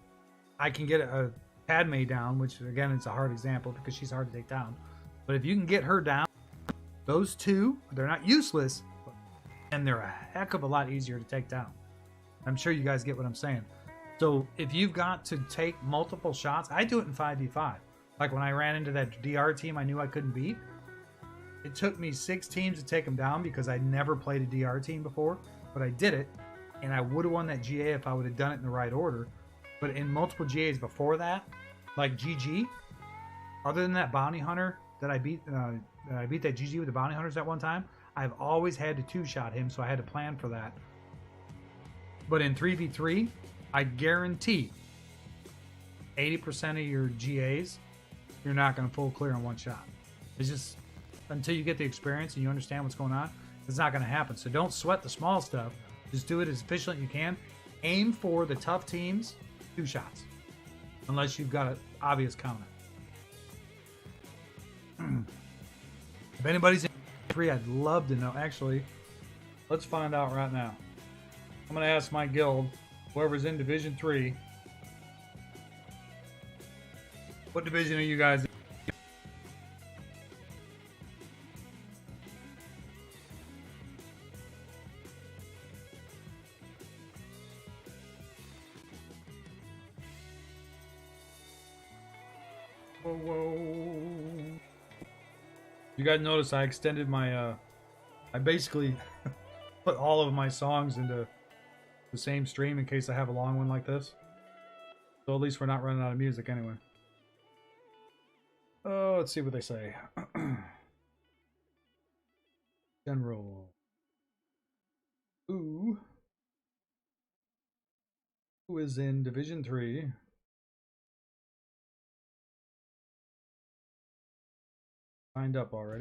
I can get a Padme down, which again it's a hard example because she's hard to take down. But if you can get her down, those two, they're not useless, and they're a heck of a lot easier to take down. I'm sure you guys get what I'm saying. So if you've got to take multiple shots, I do it in 5v5. Like when I ran into that DR team I knew I couldn't beat, it took me 6 teams to take them down because I never played a DR team before, but I did it, and I would have won that GA if I would have done it in the right order. But in multiple GAs before that, like GG, other than that bounty hunter that I beat that GG with the bounty hunters that one time, I've always had to 2-shot him, so I had to plan for that. But in 3v3, I guarantee 80% of your GAs, you're not going to pull clear in one shot. It's just, until you get the experience and you understand what's going on, it's not going to happen. So don't sweat the small stuff. Just do it as efficiently as you can. Aim for the tough teams, 2 shots. Unless you've got an obvious counter. If anybody's in 3, I'd love to know. Actually, let's find out right now. I'm going to ask my guild, whoever's in Division 3, what division are you guys in? You guys notice I extended my I basically put all of my songs into the same stream in case I have a long one like this. So at least we're not running out of music anyway. Oh, let's see what they say. General. Who is in Division 3? Signed up already.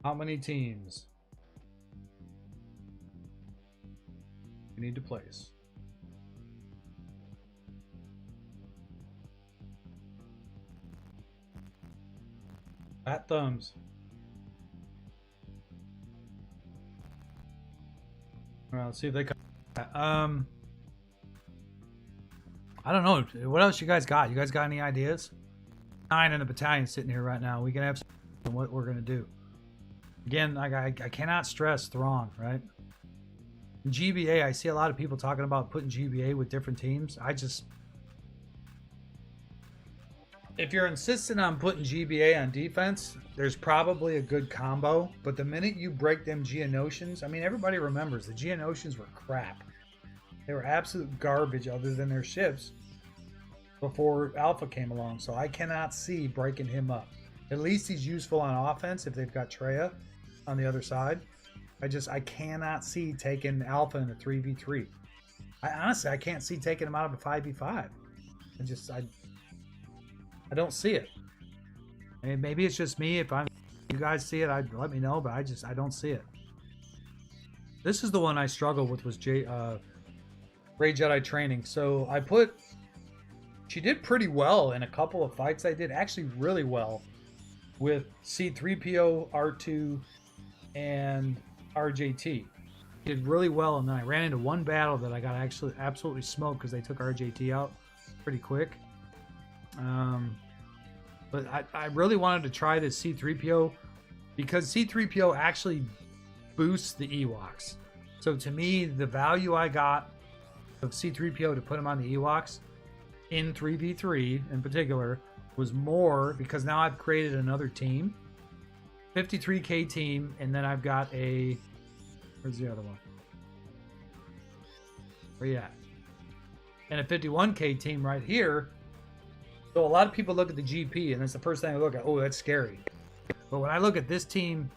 How many teams you need to place? Fat thumbs. All right, let's see if they come. I don't know. What else you guys got? You guys got any ideas? 9 in the battalion sitting here right now. We can have some what we're gonna do. Again, I cannot stress Thrawn, right? In GBA, I see a lot of people talking about putting GBA with different teams. If you're insistent on putting GBA on defense, there's probably a good combo. But the minute you break them Geonosians, I mean, everybody remembers the Geonosians were crap. They were absolute garbage other than their ships before Alpha came along. So I cannot see breaking him up. At least he's useful on offense if they've got Traya on the other side. I cannot see taking Alpha in a 3v3. Honestly, I can't see taking him out of a 5v5. I don't see it. And maybe it's just me. If you guys see it, let me know. But I don't see it. This is the one I struggled with, was Rey Jedi training. So she did pretty well in a couple of fights I did, actually really well. with C3PO, R2, and RJT. Did really well, and then I ran into one battle that I got actually absolutely smoked because they took RJT out pretty quick. But I really wanted to try this C3PO because C3PO actually boosts the Ewoks. So to me, the value I got of C3PO to put him on the Ewoks in 3v3 in particular was more because now I've created another team, 53k team, and then I've got a, where's the other one? Where you at? And a 51k team right here. So a lot of people look at the GP and that's the first thing I look at. Oh, that's scary. But when I look at this team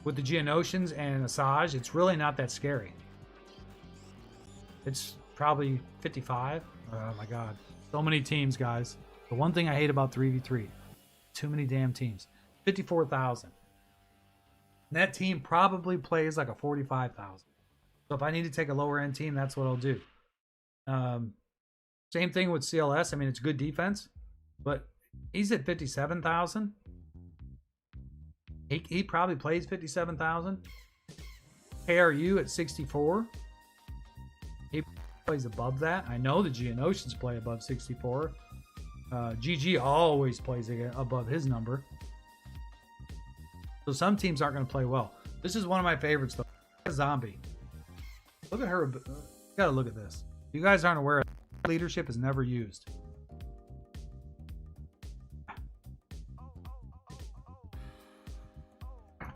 with the Geonosians and Asajj, it's really not that scary. It's probably 55. Oh my god. So many teams, guys. The one thing I hate about 3v3, too many damn teams. 54,000. That team probably plays like a 45,000. So if I need to take a lower end team, that's what I'll do. Same thing with CLS. I mean, it's good defense, but he's at 57,000. He probably plays 57,000. KRU at 64. He plays above that. I know the Geonosians play above 64. GG always plays above his number. So some teams aren't going to play well. This is one of my favorites, though. Zombie. Look at her. You gotta look at this. You guys aren't aware. Leadership is never used.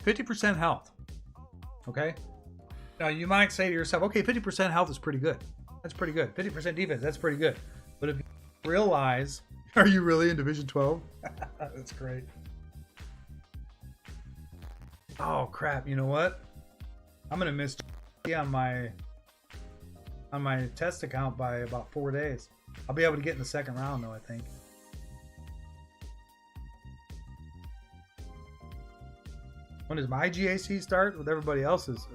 %50 health. Okay. Now you might say to yourself, okay, 50% health is pretty good. That's pretty good. 50% defense, that's pretty good. But if you realize, are you really in Division 12? That's great. Oh crap! You know what? I'm gonna miss on my test account by about 4 days. I'll be able to get in the second round though, I think. When does my GAC start? With everybody else's.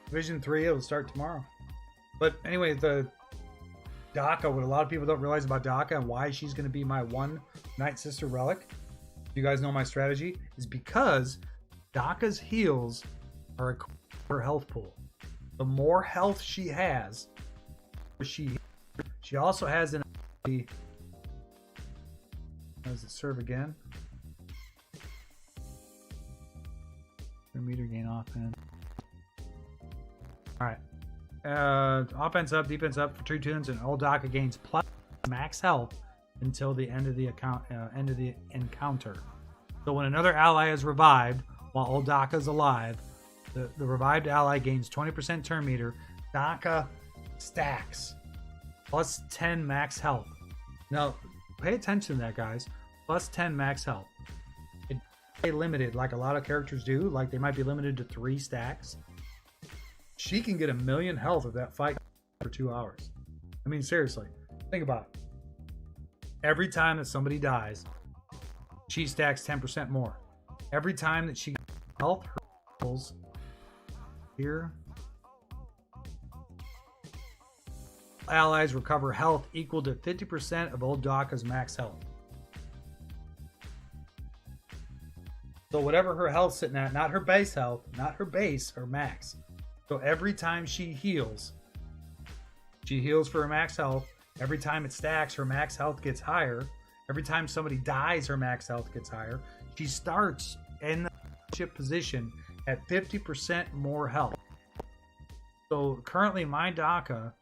Division 3, it will start tomorrow. But anyway, the Daka, what a lot of people don't realize about Daka and why she's going to be my one Night Sister relic, you guys know my strategy, is because Daka's heals are her health pool. The more health she has, she also has an ability. Does it serve again? Meter gain offense. All right. Offense up, defense up for 2 tunes, and old Daka gains plus max health until the end of the encounter. So when another ally is revived while old Daka is alive, the revived ally gains 20% turn meter. Daka stacks plus 10 max health. Now, pay attention to that, guys. Plus 10 max health. It limited like a lot of characters do. Like they might be limited to 3 stacks. She can get 1,000,000 health of that fight for 2 hours. I mean, seriously, think about it. Every time that somebody dies, she stacks 10% more. Every time that she gets health, her heals here. Allies recover health equal to 50% of old Daka's max health. So whatever her health's sitting at, not her base health, not her base, her max. So every time she heals for her max health. Every time it stacks, her max health gets higher. Every time somebody dies, her max health gets higher. She starts in the ship position at 50% more health. So currently my Daka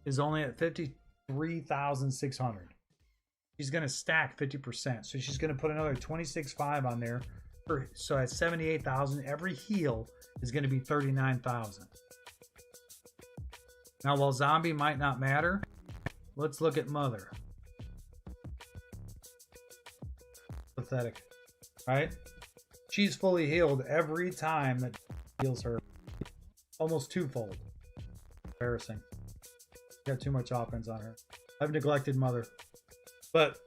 is only at 53,600. She's going to stack 50%. So she's going to put another 26.5 on there. So at 78,000, every heal is going to be 39,000. Now, while zombie might not matter, let's look at mother. Pathetic, right? She's fully healed every time that heals her. Almost twofold. Embarrassing. Got too much offense on her. I've neglected mother. But,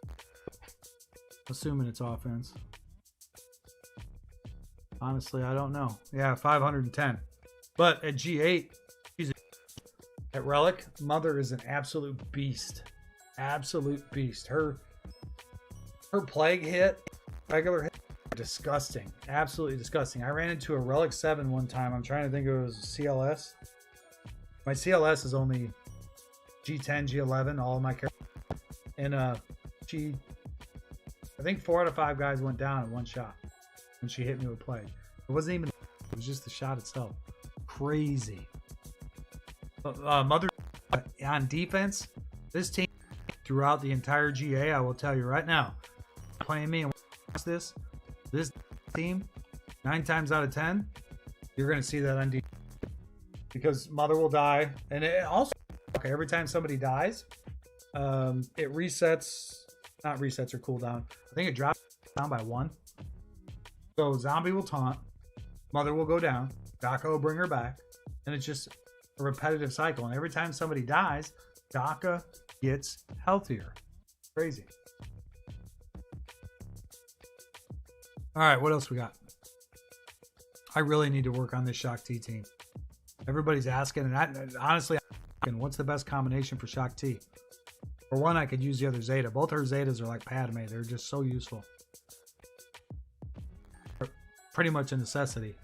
assuming it's offense. Honestly, I don't know. Yeah, 510. But at G8, she's at Relic, mother is an absolute beast. Absolute beast. Her Her plague hit, regular hit, disgusting. Absolutely disgusting. I ran into a Relic 7 one time. I'm trying to think if it was CLS. My CLS is only G10, G11, all of my characters. And I think 4 out of 5 guys went down in one shot when she hit me with plague. It wasn't even, it was just the shot itself. Crazy. Mother on defense, this team throughout the entire GA, I will tell you right now, playing me and watch this team, 9 times out of 10, you're going to see that on defense. Because Mother will die. And it also, okay, every time somebody dies, it resets, not resets or cooldown. I think it drops down by 1. So Zombie will taunt, Mother will go down, Daka will bring her back, and it's just a repetitive cycle. And every time somebody dies, Daka gets healthier. Crazy. All right, what else we got? I really need to work on this Shock T team. Everybody's asking, and honestly, what's the best combination for Shock T? For one, I could use the other Zeta. Both her Zetas are like Padme. They're just so useful. Pretty much a necessity.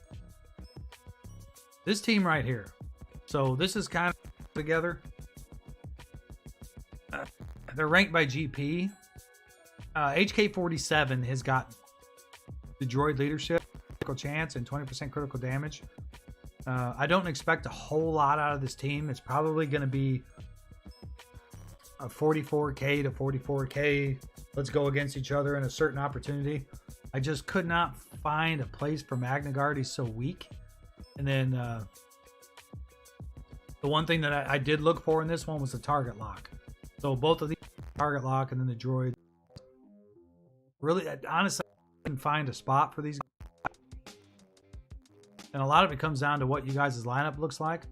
This team right here. So this is kind of together. They're ranked by GP. HK47 has got the droid leadership, critical chance, and 20% critical damage. I don't expect a whole lot out of this team. It's probably going to be a 44k to 44k. Let's go against each other in a certain opportunity. I just could not find a place for Magna Guard. He's so weak. And then the one thing that I did look for in this one was the target lock. So both of these target lock and then the droid. Really, honestly, I couldn't find a spot for these guys. And a lot of it comes down to what you guys' lineup looks like.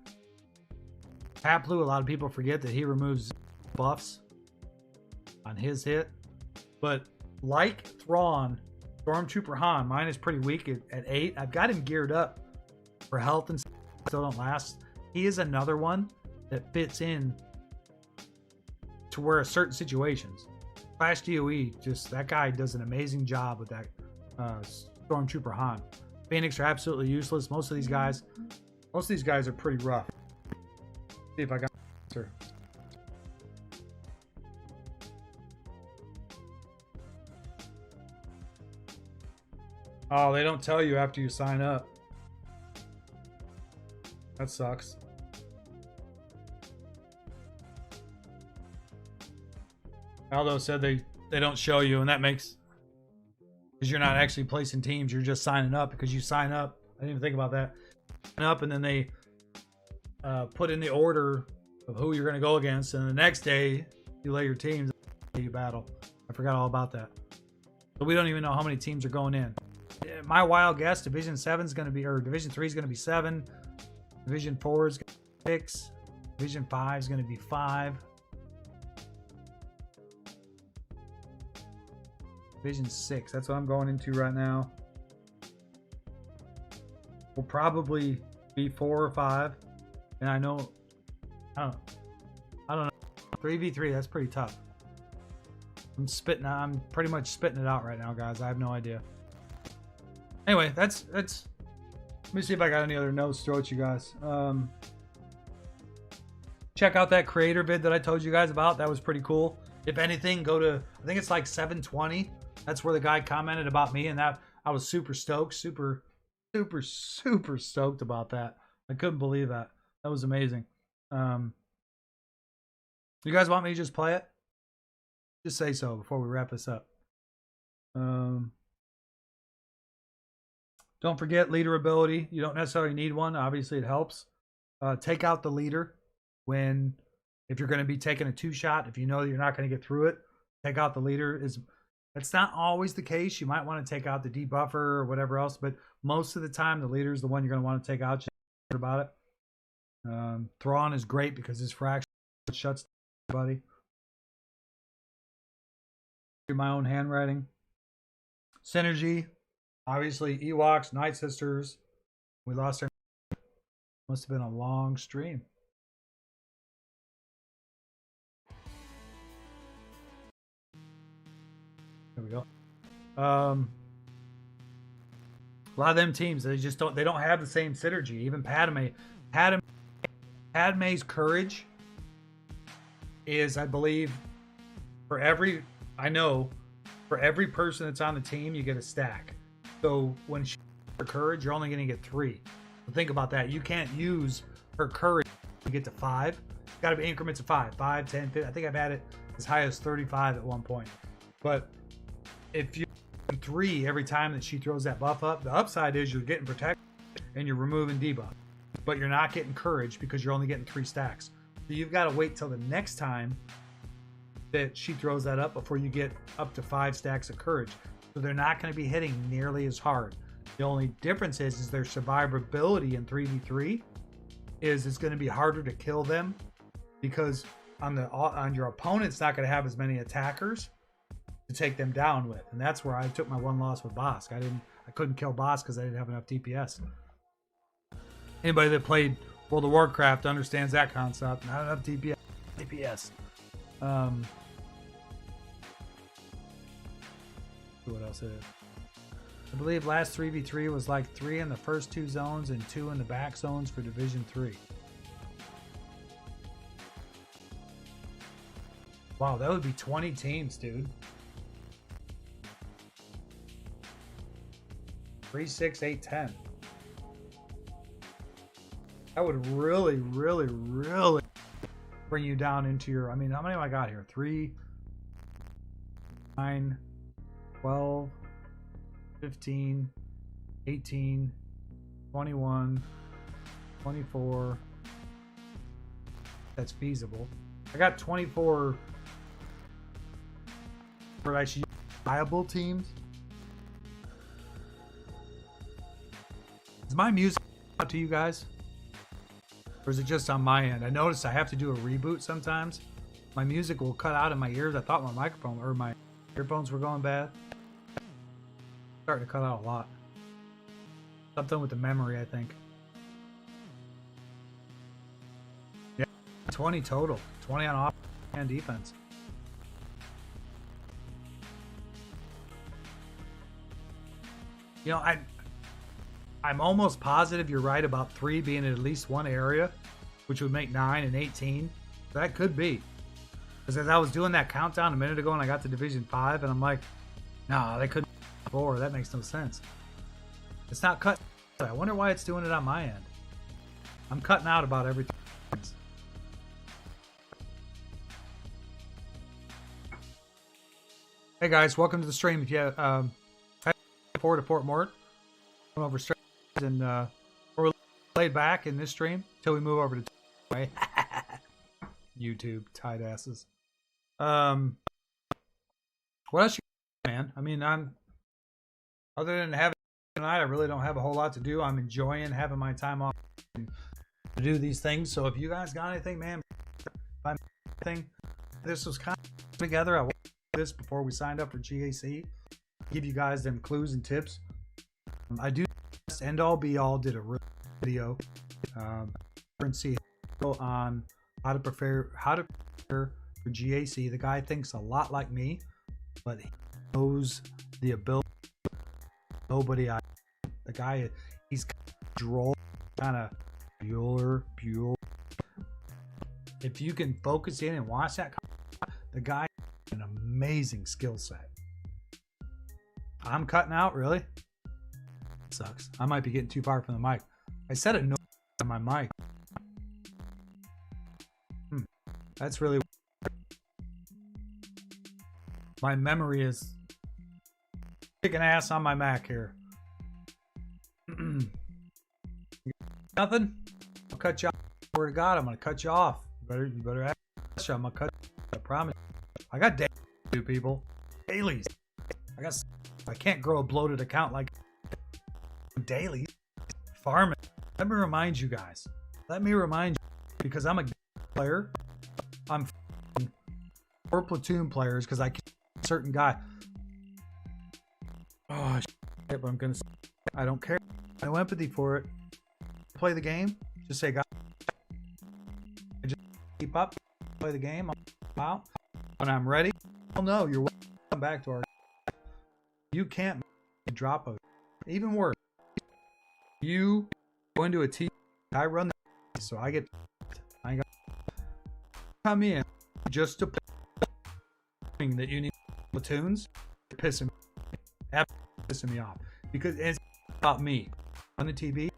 Paplu, a lot of people forget that he removes buffs on his hit. But like Thrawn, Stormtrooper Han, mine is pretty weak at 8. I've got him geared up for health and still don't last. He is another one that fits in to where certain situations. Flash DOE, just that guy does an amazing job with that Stormtrooper Han. Phoenix are absolutely useless. Most of these guys are pretty rough. See if I got an answer. Oh, they don't tell you after you sign up. That sucks. Aldo said they don't show you, and that makes, because you're not actually placing teams, you're just signing up because you sign up. I didn't even think about that. Sign up, and then they put in the order of who you're going to go against, and the next day you lay your teams and you battle. I forgot all about that. So we don't even know how many teams are going in. My wild guess, Division 7 is going to be, or Division 3 is going to be 7. Division 4 is going to be 6. Division 5 is going to be 5. Division 6, that's what I'm going into right now. Will probably be 4 or 5. And I know, I don't know. 3v3, that's pretty tough. I'm pretty much spitting it out right now, guys. I have no idea. Anyway, that's let me see if I got any other notes to throw at you guys. Check out that creator vid that I told you guys about. That was pretty cool. If anything, go to, I think it's like 720. That's where the guy commented about me, and that I was super stoked, super stoked about that. I couldn't believe that. That was amazing. You guys want me to just play it? Just say so before we wrap this up. Don't forget leader ability. You don't necessarily need one. Obviously, it helps. Take out the leader if you're going to be taking a 2-shot. If you know that you're not going to get through it, take out the leader. That's not always the case. You might want to take out the debuffer or whatever else, but most of the time, the leader is the one you're going to want to take out. Just about it. Thrawn is great because his fraction shuts everybody. My own handwriting. Synergy. Obviously, Ewoks, Night Sisters. We lost our. Must have been a long stream. There we go. A lot of them teams, they don't have the same synergy. Even Padme's courage is, I believe, for every person that's on the team, you get a stack. So when she her courage, you're only going to get 3. So think about that. You can't use her courage to get to 5. It's got to be increments of 5, 10, 50. I think I've had it as high as 35 at one point. But if you're 3 every time that she throws that buff up, the upside is you're getting protected and you're removing debuff. But you're not getting courage because you're only getting 3 stacks. So you've got to wait till the next time that she throws that up before you get up to 5 stacks of courage. So they're not going to be hitting nearly as hard. The only difference is their survivability in 3v3 is it's going to be harder to kill them because on your opponent's not going to have as many attackers to take them down with. And that's where I took my 1 loss with Bosk. I couldn't kill Bosk because I didn't have enough DPS. Anybody that played World of Warcraft understands that concept. Not enough DPS. What else is it? I believe last 3v3 was like 3 in the first 2 zones and 2 in the back zones for Division 3. Wow, that would be 20 teams, dude. 3, 6, 8, 10. That would really bring you down into your... I mean, how many have I got here? 3, 9, 12, 15, 18, 21, 24. That's feasible. I got 24 for actually viable teams. Is my music out to you guys? Or is it just on my end? I noticed I have to do a reboot sometimes. My music will cut out in my ears. I thought my microphone or my earphones were going bad. Starting to cut out a lot. Something with the memory, I think. Yeah, 20 total. 20 on offense and defense. You know, I'm almost positive you're right about 3 being in at least one area, which would make 9 and 18. That could be. Because as I was doing that countdown a minute ago and I got to Division 5, and I'm like, nah, they couldn't 4. That makes no sense. It's not cut. I wonder why it's doing it on my end. I'm cutting out about everything. Hey guys, welcome to the stream. If you head forward to Fort Mort, come over straight and we're laid back in this stream until we move over to YouTube tight asses. What else you, man? I mean, other than having tonight, I really don't have a whole lot to do. I'm enjoying having my time off to do these things. So if you guys got anything, man, this was kind of together. I watched this before we signed up for GAC. Give you guys them clues and tips. I do end all be all did a video and see on how to prepare for GAC. The guy thinks a lot like me, but he knows the ability. The guy, he's droll, kind of Bueller. If you can focus in and watch that, the guy has an amazing skill set. I'm cutting out, really? Sucks. I might be getting too far from the mic. I said it no on my mic. That's really weird. My memory is kicking ass on my Mac here. Nothing? I'll cut you off. Swear to God, I'm gonna cut you off. You better ask. I'm gonna cut you. I promise. I got dailies to do, people. Dailies. I can't grow a bloated account like dailies. Farming. Let me remind you guys. Because I'm a player. I'm 4 platoon players because I can't certain guy. Oh shit, but I'm gonna. I don't care. No empathy for it. Play the game. Just say, God. I just keep up. Play the game. I'll out when I'm ready. Oh no, you're welcome back to our. You can't drop a, even worse. You go into a TV, I run the, so I got come in just to that you need platoons, pissing me off because it's about me on the TV.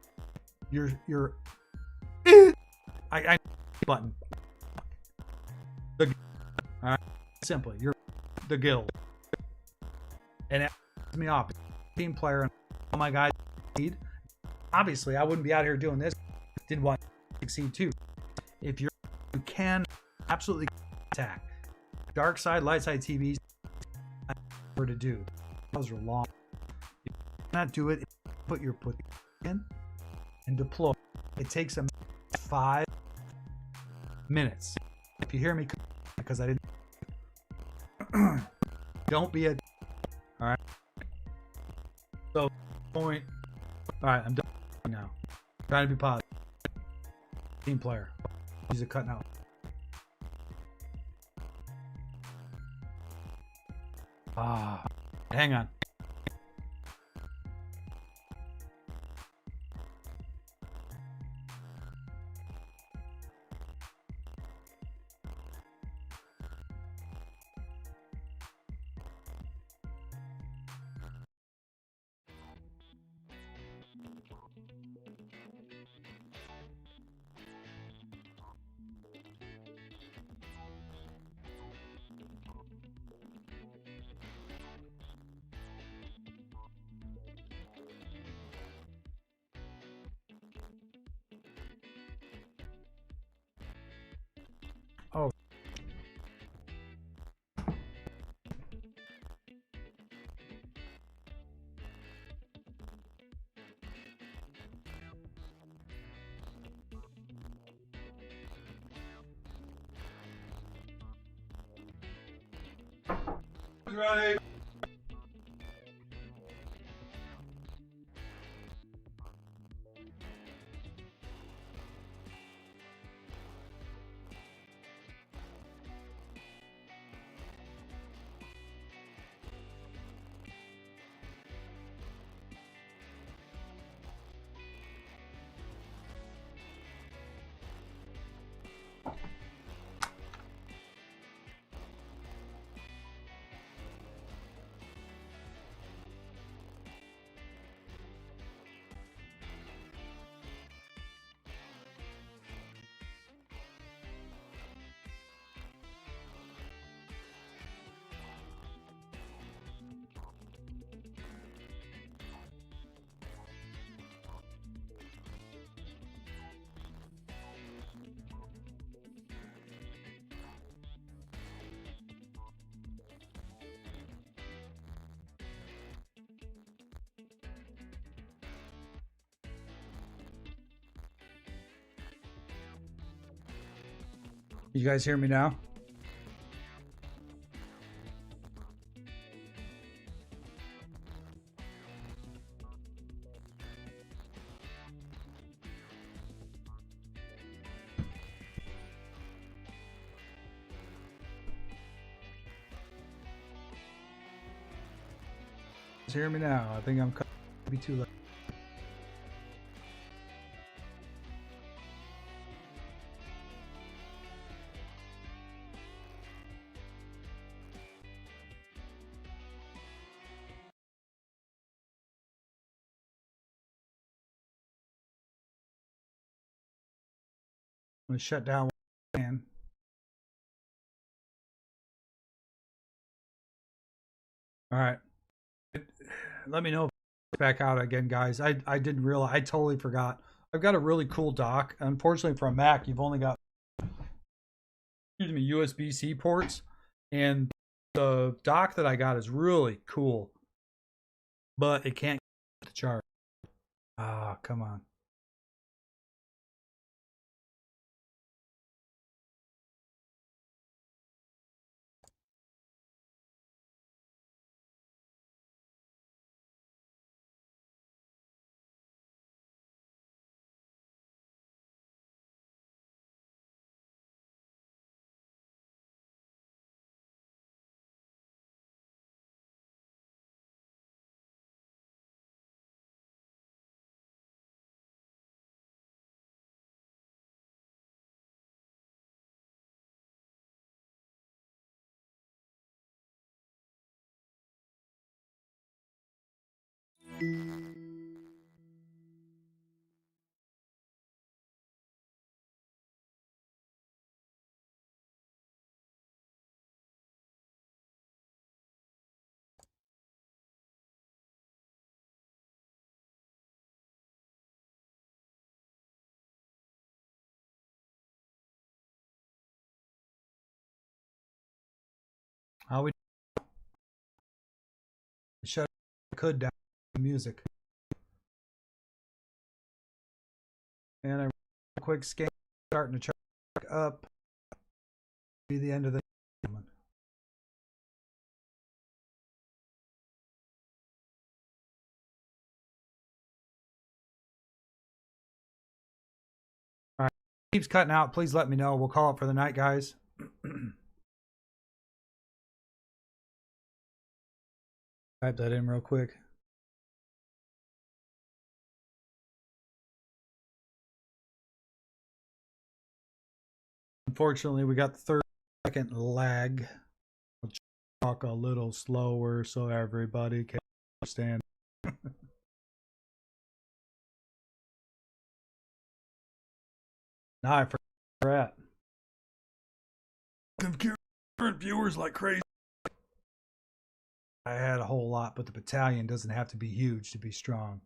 You're I button the all right, simply you're the guild, and it pisses me off. Team player and all my guys succeed. Obviously, I wouldn't be out here doing this. Didn't want to succeed too. If you can absolutely attack dark side, light side TVs, for to do. Those are long. You cannot do it. Put your put in and deploy. It takes them 5 minutes. If you hear me, because I didn't. Don't be a. All right. So point. All right, I'm done now. Trying to be positive. Team player. He's a cutting out. Hang on. Oh. Ready. You guys hear me now? You hear me now? I think I'm be too late. I'm gonna shut down one. All right. Let me know if it's back out again, guys. I didn't realize. I totally forgot. I've got a really cool dock. Unfortunately, for a Mac, you've only got USB-C ports, and the dock that I got is really cool, but it can't get the charge. Ah, come on. How we shut could down the music. And I quick scan, starting to chart up. Be the end of the moment. All right, keeps cutting out. Please let me know. We'll call it for the night, guys. Type that in real quick. Unfortunately, we got the 30-second lag. I'll talk a little slower so everybody can understand. Now I forgot where we're at. Current viewers like crazy. I had a whole lot, but the battalion doesn't have to be huge to be strong.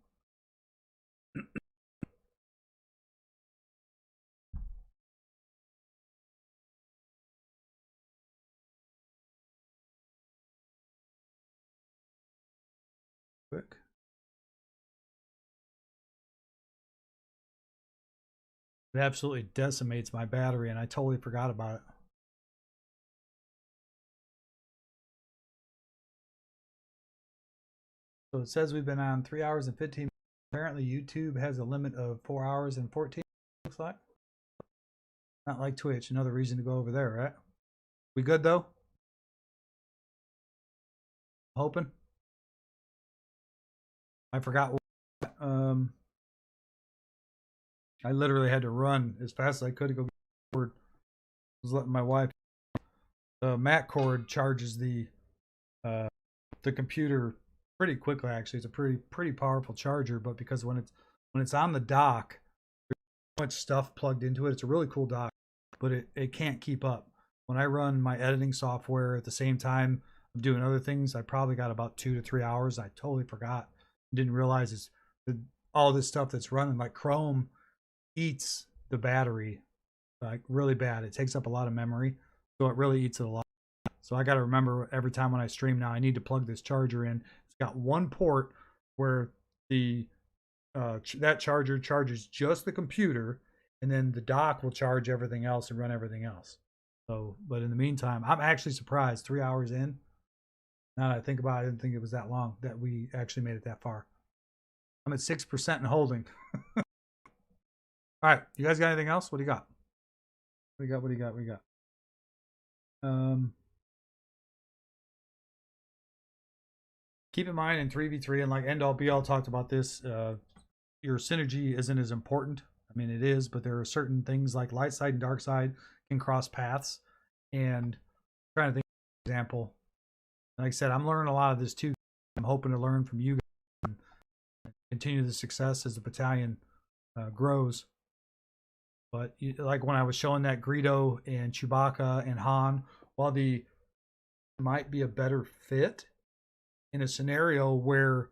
Quick. It absolutely decimates my battery, and I totally forgot about it. So it says we've been on 3 hours and 15 minutes. Apparently YouTube has a limit of 4 hours and 14, looks like. Not like Twitch, another reason to go over there, right? We good though? Hoping. I forgot what, I literally had to run as fast as I could to go get the cord. I was letting my wife. The MAC cord charges the computer pretty quickly. Actually, it's a pretty powerful charger. But because when it's on the dock, there's so much stuff plugged into it. It's a really cool dock, but it can't keep up. When I run my editing software at the same time I'm doing other things, I probably got about 2 to 3 hours. I totally forgot. Didn't realize it's all this stuff that's running. Like Chrome eats the battery like really bad. It takes up a lot of memory, so it really eats it a lot. So I got to remember every time when I stream now, I need to plug this charger in. It's got one port where the that charger charges just the computer, and then the dock will charge everything else and run everything else. So, but in the meantime, I'm actually surprised 3 hours in. Now that I think about it, I didn't think it was that long that we actually made it that far. I'm at 6% and holding. All right, you guys got anything else? What do you got? What do you got? Keep in mind in 3v3, and like End All Be All talked about this, your synergy isn't as important. I mean, it is, but there are certain things like light side and dark side can cross paths. And I'm trying to think of an example. Like I said, I'm learning a lot of this too. I'm hoping to learn from you guys and continue the success as the battalion grows. But like when I was showing that Greedo and Chewbacca and Han, while the might be a better fit in a scenario where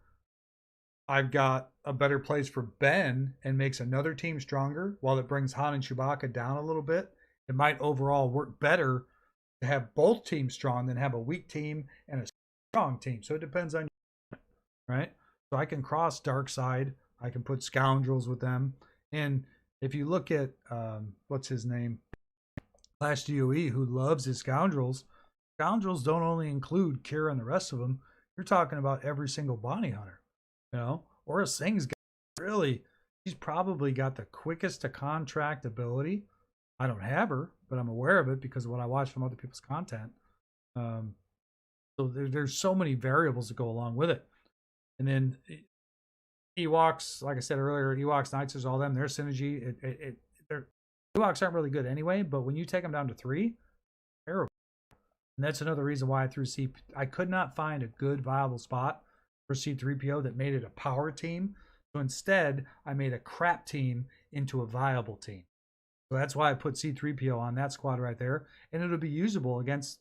I've got a better place for Ben and makes another team stronger, while it brings Han and Chewbacca down a little bit, it might overall work better to have both teams strong than have a weak team and a strong team. So it depends on you, right? So I can cross dark side. I can put scoundrels with them. And if you look at, what's his name? Clash DOE, who loves his scoundrels. Scoundrels don't only include Kira and the rest of them. You're talking about every single bounty hunter, you know? Or a Sing's got really, she's probably got the quickest to contract ability. I don't have her, but I'm aware of it because of what I watch from other people's content. So there's so many variables that go along with it. And then Ewoks, like I said earlier, Ewoks, Knights, all them, their synergy, Ewoks aren't really good anyway, but when you take them down to 3, terrible. And that's another reason why I threw I could not find a good viable spot for C3PO that made it a power team. So instead, I made a crap team into a viable team. So that's why I put C3PO on that squad right there, and it'll be usable against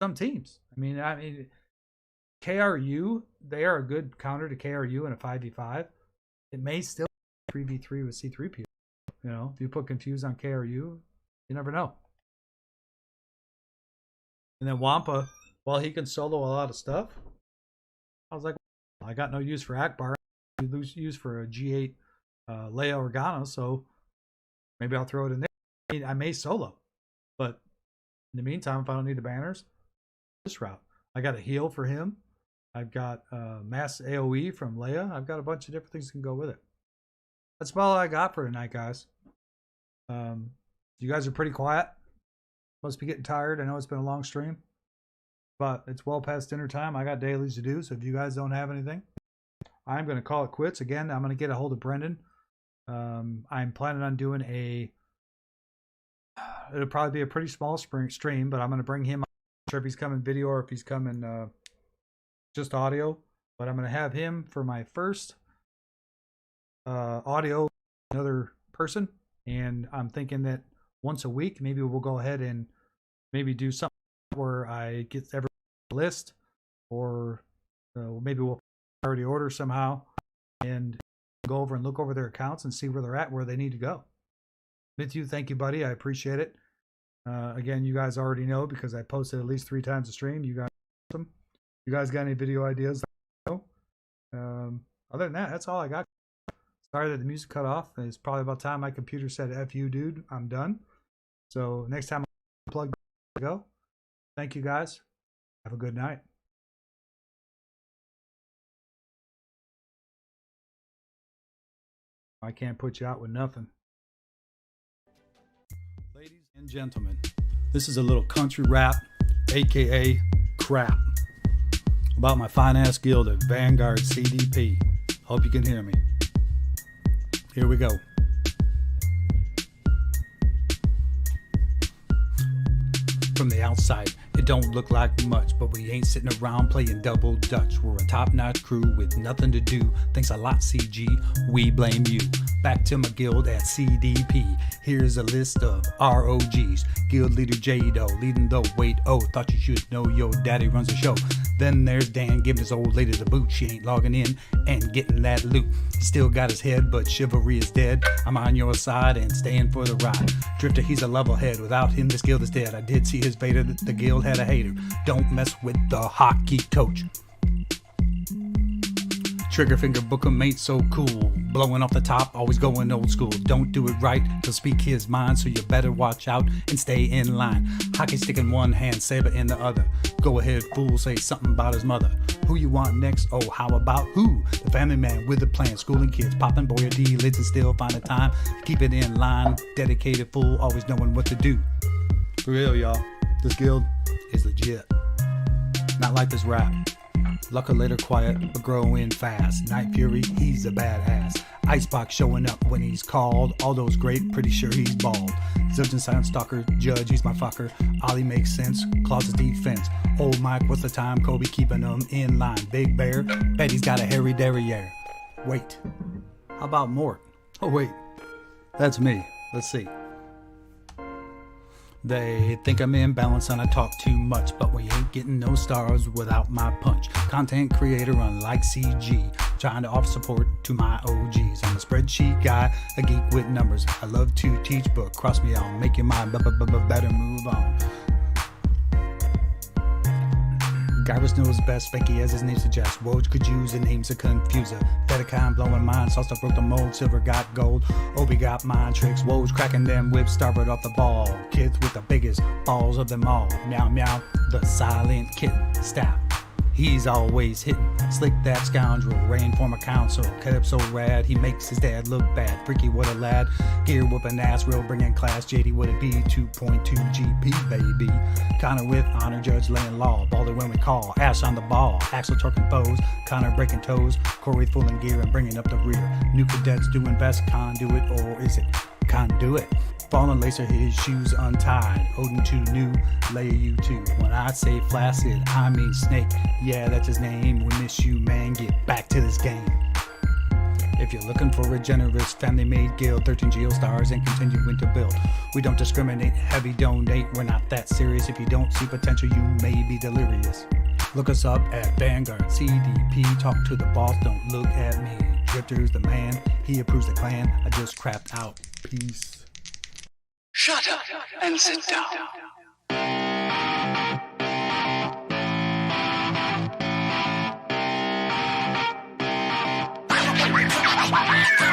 some teams. I mean, KRU, they are a good counter to KRU in a 5v5. It may still be 3v3 with C3PO. You know, if you put confused on KRU, you never know. And then Wampa, while he can solo a lot of stuff, I was like, I got no use for Akbar. Use for a G8 Leia Organa, so maybe I'll throw it in there. I may solo, but in the meantime, if I don't need the banners, this route. I got a heal for him. I've got mass AoE from Leia. I've got a bunch of different things that can go with it. That's about all I got for tonight, guys. You guys are pretty quiet. Must be getting tired. I know it's been a long stream, but it's well past dinner time. I got dailies to do, so if you guys don't have anything, I'm going to call it quits. Again, I'm going to get a hold of Brendan. I'm planning on doing it'll probably be a pretty small stream, but I'm going to bring him. I'm not sure if he's coming video or if he's coming just audio, but I'm going to have him for my first audio, another person, and I'm thinking that once a week, maybe we'll go ahead and maybe do something where I get every list, or maybe we'll already order somehow and go over and look over their accounts and see where they're at, where they need to go. Mithu, thank you, buddy. I appreciate it. Again, you guys already know because I posted at least 3 times a stream. You guys are awesome. You guys got any video ideas? Other than that, that's all I got. Sorry that the music cut off. It's probably about time my computer said, F you, dude. I'm done. So next time I plug go. Thank you, guys. Have a good night. I can't put you out with nothing. Ladies and gentlemen, this is a little country rap, aka crap, about my fine ass guild at Vanguard CDP. Hope you can hear me. Here we go. From the outside, it don't look like much, but we ain't sitting around playing double dutch. We're a top-notch crew with nothing to do. Thanks a lot, CG. We blame you. Back to my guild at CDP. Here's a list of ROGs. Guild leader J-Do, leading the weight. Oh, thought you should know your daddy runs the show. Then there's Dan giving his old lady the boot. She ain't logging in and getting that loot. Still got his head, but chivalry is dead. I'm on your side and staying for the ride. Drifter, he's a level head. Without him, this guild is dead. I did see his Vader, the guild had a hater. Don't mess with the hockey coach. Trigger finger bookem ain't so cool. Blowing off the top, always going old school. Don't do it right, he'll speak his mind, so you better watch out and stay in line. Hockey stick in one hand, saber in the other. Go ahead, fool, say something about his mother. Who you want next? Oh, how about who? The family man with a plan, schooling kids, popping boy D lids and still find a time. Keep it in line, dedicated fool, always knowing what to do. For real, y'all, this guild is legit. Not like this rap. Lucker later quiet, but growing fast. Night Fury, he's a badass. Icebox showing up when he's called. All those great, pretty sure he's bald. Zildjian silent stalker, Judge, he's my fucker. Ollie makes sense, Claus' defense. Old Mike, what's the time? Kobe keeping them in line. Big Bear, bet he's got a hairy derriere. Wait, how about Mort? Oh wait, that's me. Let's see. They think I'm imbalanced and I talk too much, but we ain't getting no stars without my punch. Content creator unlike CG, trying to offer support to my OGs. I'm a spreadsheet guy, a geek with numbers. I love to teach, but cross me out, make your mind better move on. Gyrus knows best, fakey as his name suggests. SWGOH could use a name's a confuser. Fedicon blowing mine, Sauce broke the mold, Silver got gold. Obi got mind tricks, SWGOH cracking them whips, starboard off the ball. Kids with the biggest balls of them all. Meow meow, the silent kitten, stab. He's always hitting. Slick that scoundrel, rain former council. Cut up so rad, he makes his dad look bad. Freaky, what a lad. Gear whooping ass, real bringing class. JD, would it be 2.2 GP, baby? Connor with honor, Judge laying law. Baller when we call, Ash on the ball. Axel torquing foes, Connor breaking toes. Corey fooling gear and bringing up the rear. New cadets doing best, conduit, or is it conduit? Fallen lacer, his shoes untied. Odin 2 new, layer you 2. When I say flaccid, I mean snake. Yeah, that's his name. We miss you, man. Get back to this game. If you're looking for a generous family-made guild, 13 geostars and continuing to build. We don't discriminate, heavy donate. We're not that serious. If you don't see potential, you may be delirious. Look us up at Vanguard CDP. Talk to the boss, don't look at me. Drifter's the man, he approves the clan. I just crapped out. Peace. Shut up and sit down. Bye.